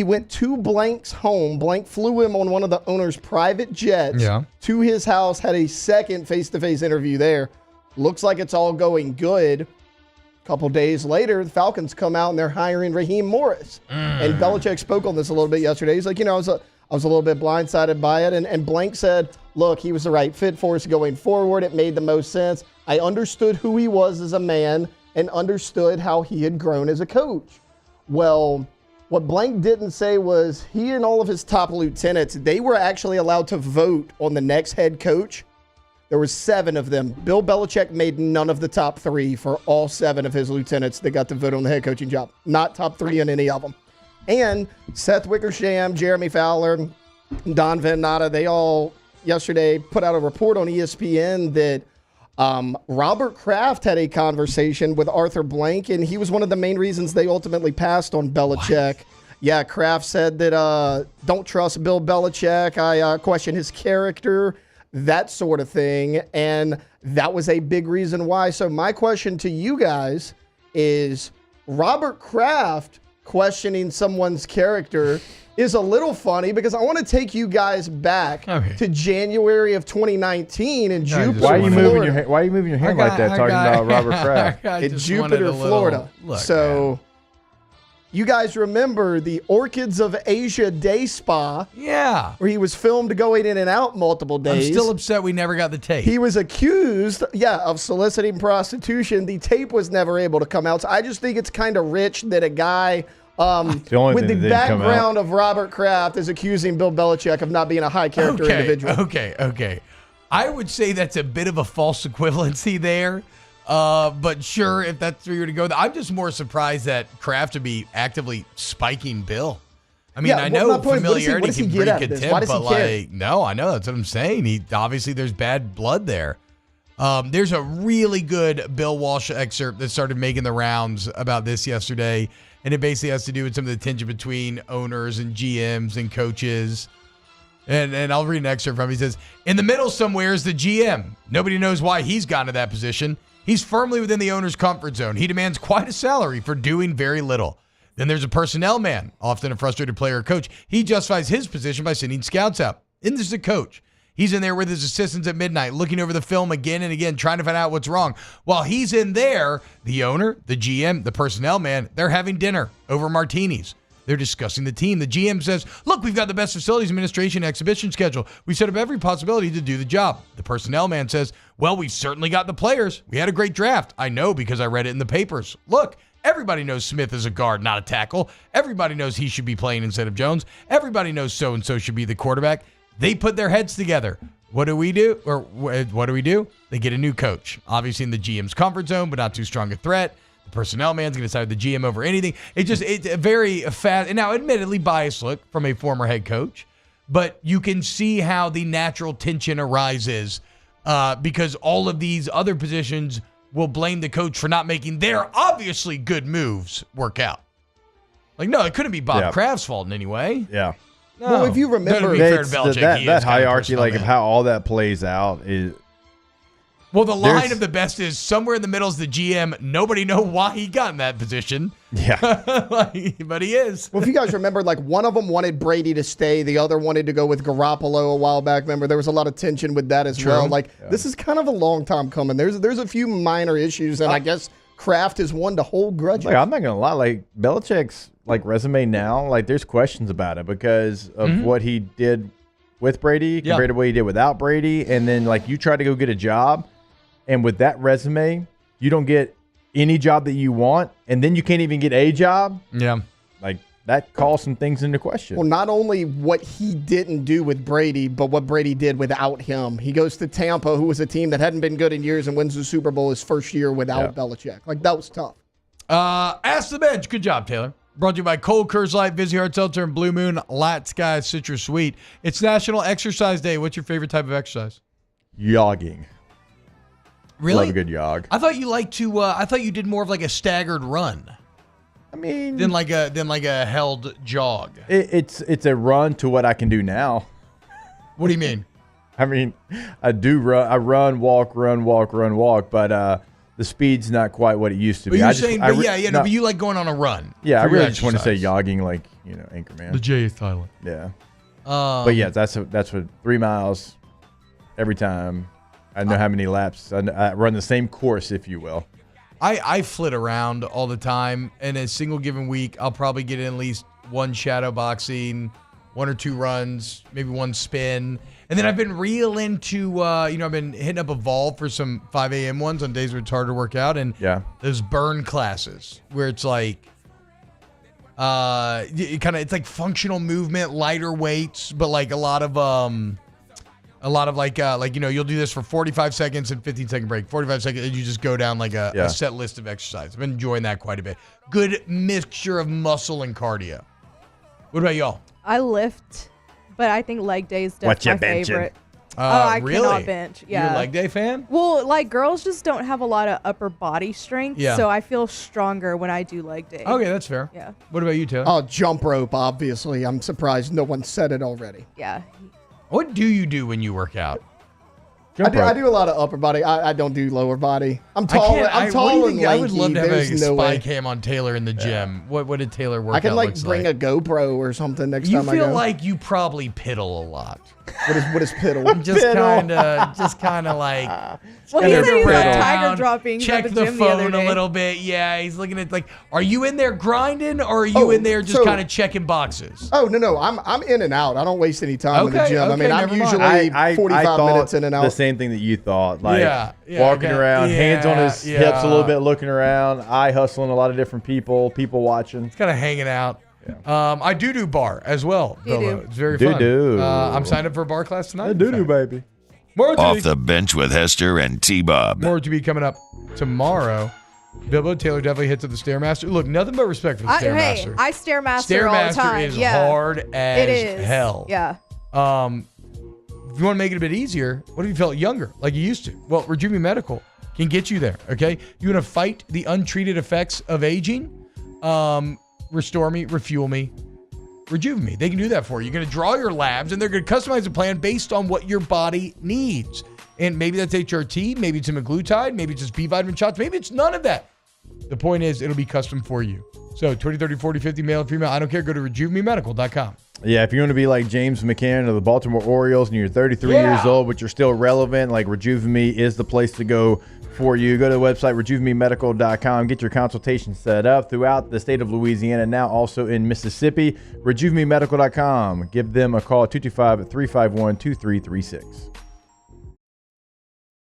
[SPEAKER 17] went to Blank's home. Blank flew him on one of the owner's private jets to his house, had a second face-to-face interview there. Looks like it's all going good. A couple days later, the Falcons come out and they're hiring Raheem Morris. And Belichick spoke on this a little bit yesterday. He's like, I was a little bit blindsided by it. And Blank said, look, he was the right fit for us going forward. It made the most sense. I understood who he was as a man and understood how he had grown as a coach. Well, what Blank didn't say was he and all of his top lieutenants, they were actually allowed to vote on the next head coach. There were 7 of them. Bill Belichick made none of the top 3 for all 7 of his lieutenants that got to vote on the head coaching job. Not top 3 in any of them. And Seth Wickersham, Jeremy Fowler, Don Van Natta, they all yesterday put out a report on ESPN that Robert Kraft had a conversation with Arthur Blank, and he was one of the main reasons they ultimately passed on Belichick. What? Yeah, Kraft said that don't trust Bill Belichick. I question his character, that sort of thing, and that was a big reason why. So my question to you guys is, Robert Kraft questioning someone's character is a little funny because I want to take you guys back to January of 2019 in Jupiter,
[SPEAKER 5] Why are you
[SPEAKER 17] Florida.
[SPEAKER 5] moving your hand like that talking about Robert Kraft?
[SPEAKER 17] In Jupiter, Florida. You guys remember the Orchids of Asia Day Spa?
[SPEAKER 2] Yeah.
[SPEAKER 17] Where he was filmed going in and out multiple days.
[SPEAKER 2] I'm still upset we never got the tape.
[SPEAKER 17] He was accused, of soliciting prostitution. The tape was never able to come out. So I just think it's kind of rich that a guy with the background of Robert Kraft is accusing Bill Belichick of not being a high character individual.
[SPEAKER 2] Okay. I would say that's a bit of a false equivalency there. But sure, if that's where you're to go, I'm just more surprised that Kraft would be actively spiking Bill. I mean, I know familiarity can breed contempt, but no, I know that's what I'm saying. Obviously there's bad blood there. There's a really good Bill Walsh excerpt that started making the rounds about this yesterday, and it basically has to do with some of the tension between owners and GMs and coaches. And I'll read an excerpt from him. He says, in the middle somewhere is the GM. Nobody knows why he's gone to that position. He's firmly within the owner's comfort zone. He demands quite a salary for doing very little. Then there's a personnel man, often a frustrated player or coach. He justifies his position by sending scouts out. And there's a coach. He's in there with his assistants at midnight, looking over the film again and again, trying to find out what's wrong. While he's in there, the owner, the GM, the personnel man, they're having dinner over martinis. They're discussing the team. The GM says, look, we've got the best facilities administration exhibition schedule. We set up every possibility to do the job. The personnel man says, well, we've certainly got the players. We had a great draft. I know because I read it in the papers. Look, everybody knows Smith is a guard, not a tackle. Everybody knows he should be playing instead of Jones. Everybody knows so-and-so should be the quarterback. They put their heads together. What do we do? Or what do we do? They get a new coach, obviously in the GM's comfort zone, but not too strong a threat. The personnel man's going to side with the GM over anything. It's a very fast, and now admittedly biased look from a former head coach, but you can see how the natural tension arises because all of these other positions will blame the coach for not making their obviously good moves work out. Like, no, it couldn't be Bob Kraft's fault in any way.
[SPEAKER 5] Yeah.
[SPEAKER 17] No. Well, if you remember
[SPEAKER 5] that hierarchy, like of how all that plays out is.
[SPEAKER 2] Well, the line of the best is somewhere in the middle is the GM. Nobody know why he got in that position.
[SPEAKER 5] Yeah.
[SPEAKER 2] But he is.
[SPEAKER 17] Well, if you guys remember, like one of them wanted Brady to stay. The other wanted to go with Garoppolo a while back. Remember, there was a lot of tension with that as well. Like this is kind of a long time coming. There's a few minor issues, and I guess Kraft is one to hold grudges.
[SPEAKER 5] Like, I'm not going to lie. Like Belichick's resume now, there's questions about it because of what he did with Brady compared to what he did without Brady. And then you try to go get a job. And with that resume, you don't get any job that you want, and then you can't even get a job.
[SPEAKER 2] Yeah.
[SPEAKER 5] That calls some things into question.
[SPEAKER 17] Well, not only what he didn't do with Brady, but what Brady did without him. He goes to Tampa, who was a team that hadn't been good in years, and wins the Super Bowl his first year without Belichick. That was tough.
[SPEAKER 2] Ask the bench. Good job, Taylor. Brought to you by Cold Coors Light, Vizzy Hard Seltzer, and Blue Moon Light Sky Citrus Sweet. It's National Exercise Day. What's your favorite type of exercise?
[SPEAKER 5] Jogging.
[SPEAKER 2] Really?
[SPEAKER 5] Love a good jog.
[SPEAKER 2] I thought you liked to. I thought you did more of like a staggered run.
[SPEAKER 5] I mean,
[SPEAKER 2] than like a held jog.
[SPEAKER 5] It's a run to what I can do now.
[SPEAKER 2] What do you mean?
[SPEAKER 5] I mean, I do run. I run, walk, but the speed's not quite what it used to
[SPEAKER 2] But
[SPEAKER 5] be.
[SPEAKER 2] you're saying, but you like going on a run.
[SPEAKER 5] Yeah, I
[SPEAKER 2] for your
[SPEAKER 5] really just want to say
[SPEAKER 2] exercise.
[SPEAKER 5] jogging, like Anchorman.
[SPEAKER 2] The J is silent.
[SPEAKER 5] Yeah. But yeah, that's what 3 miles every time. I know how many laps. I run the same course, if you will.
[SPEAKER 2] I flit around all the time, and a single given week, I'll probably get in at least one shadow boxing, 1 or 2 runs, maybe 1 spin. And then I've been real into, I've been hitting up Evolve for some 5 a.m. ones on days where it's hard to work out. And those burn classes where it's like, it's like functional movement, lighter weights, but like a lot of you'll do this for 45 seconds and 15-second break, 45 seconds, and you just go down like a set list of exercise. I've been enjoying that quite a bit. Good mixture of muscle and cardio. What about y'all?
[SPEAKER 25] I lift, but I think leg day is definitely my favorite. I
[SPEAKER 2] really?
[SPEAKER 25] cannot bench. Yeah.
[SPEAKER 2] You're a leg day fan?
[SPEAKER 25] Well, like girls just don't have a lot of upper body strength, so I feel stronger when I do leg day.
[SPEAKER 2] Okay, that's fair.
[SPEAKER 25] Yeah.
[SPEAKER 2] What about you, Taylor?
[SPEAKER 17] Oh, jump rope, obviously. I'm surprised no one said it already.
[SPEAKER 25] Yeah.
[SPEAKER 2] What do you do when you work out?
[SPEAKER 17] I do a lot of upper body. I don't do lower body. I'm tall. I'm tall and lanky.
[SPEAKER 2] I would love to have a
[SPEAKER 17] There's no
[SPEAKER 2] spy
[SPEAKER 17] way.
[SPEAKER 2] cam on Taylor in the gym. What did Taylor work out?
[SPEAKER 17] I can
[SPEAKER 2] looks
[SPEAKER 17] bring a GoPro or something next
[SPEAKER 2] You
[SPEAKER 17] time I go.
[SPEAKER 2] feel like you probably piddle a lot.
[SPEAKER 17] What is piddle?
[SPEAKER 2] just kind of like.
[SPEAKER 25] Well, he said he was on
[SPEAKER 2] around,
[SPEAKER 25] tiger dropping.
[SPEAKER 2] check
[SPEAKER 25] at
[SPEAKER 2] the
[SPEAKER 25] gym the other
[SPEAKER 2] phone a
[SPEAKER 25] day.
[SPEAKER 2] little bit. Yeah, he's looking at like, are you in there grinding or are you in there just kind of checking boxes?
[SPEAKER 17] Oh no, I'm in and out. I don't waste any time in the gym. I mean, I'm
[SPEAKER 2] never mind.
[SPEAKER 17] usually 45 minutes in and out.
[SPEAKER 5] The same thing that you thought, like
[SPEAKER 2] Yeah,
[SPEAKER 5] walking around, hands on his hips a little bit, looking around, eye hustling a lot of different people watching.
[SPEAKER 2] It's kind of hanging out. Yeah. I do bar as well.
[SPEAKER 25] Do.
[SPEAKER 2] It's very fun.
[SPEAKER 5] Do.
[SPEAKER 2] I'm signed up for a bar class tonight.
[SPEAKER 5] Do, baby.
[SPEAKER 2] More
[SPEAKER 3] Off the bench with Hester and T-Bob.
[SPEAKER 2] More to be coming up tomorrow. Bilbo Taylor definitely hits up the Stairmaster. Look, nothing but respect for the Stairmaster.
[SPEAKER 25] Hey, I Stairmaster all the time.
[SPEAKER 2] Is hard as
[SPEAKER 25] it is.
[SPEAKER 2] hell.
[SPEAKER 25] Yeah.
[SPEAKER 2] If you want to make it a bit easier, what if you felt younger like you used to? Well, Rejuve Medical can get you there, okay? You want to fight the untreated effects of aging? Restore me, refuel me, Rejuve me. They can do that for you. You're going to draw your labs, and they're going to customize a plan based on what your body needs. And maybe that's HRT, maybe it's semaglutide, maybe it's just B vitamin shots, maybe it's none of that. The point is, it'll be custom for you. So 20, 30, 40, 50, male or female, I don't care. Go to RejuveMeMedical.com.
[SPEAKER 5] Yeah, if you want to be like James McCann of the Baltimore Orioles and you're 33 years old, but you're still relevant, like Rejuve Me is the place to go for you. Go to the website, RejuveMeMedical.com. Get your consultation set up throughout the state of Louisiana, now also in Mississippi. RejuveMeMedical.com. Give them a call, 225-351-2336.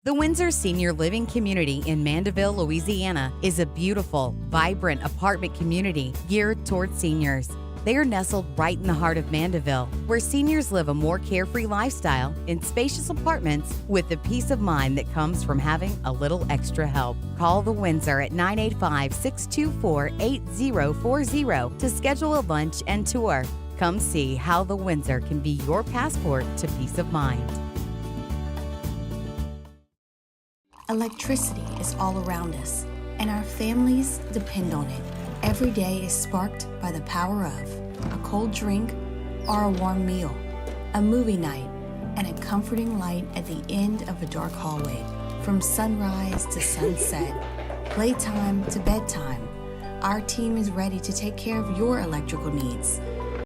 [SPEAKER 19] The Windsor Senior Living Community in Mandeville, Louisiana is a beautiful, vibrant apartment community geared towards seniors. They are nestled right in the heart of Mandeville, where seniors live a more carefree lifestyle in spacious apartments with the peace of mind that comes from having a little extra help. Call the Windsor at 985-624-8040 to schedule a lunch and tour. Come see how the Windsor can be your passport to peace of mind.
[SPEAKER 23] Electricity is all around us, and our families depend on it. Every day is sparked by the power of a cold drink or a warm meal, a movie night, and a comforting light at the end of a dark hallway. From sunrise to sunset, playtime to bedtime, our team is ready to take care of your electrical needs.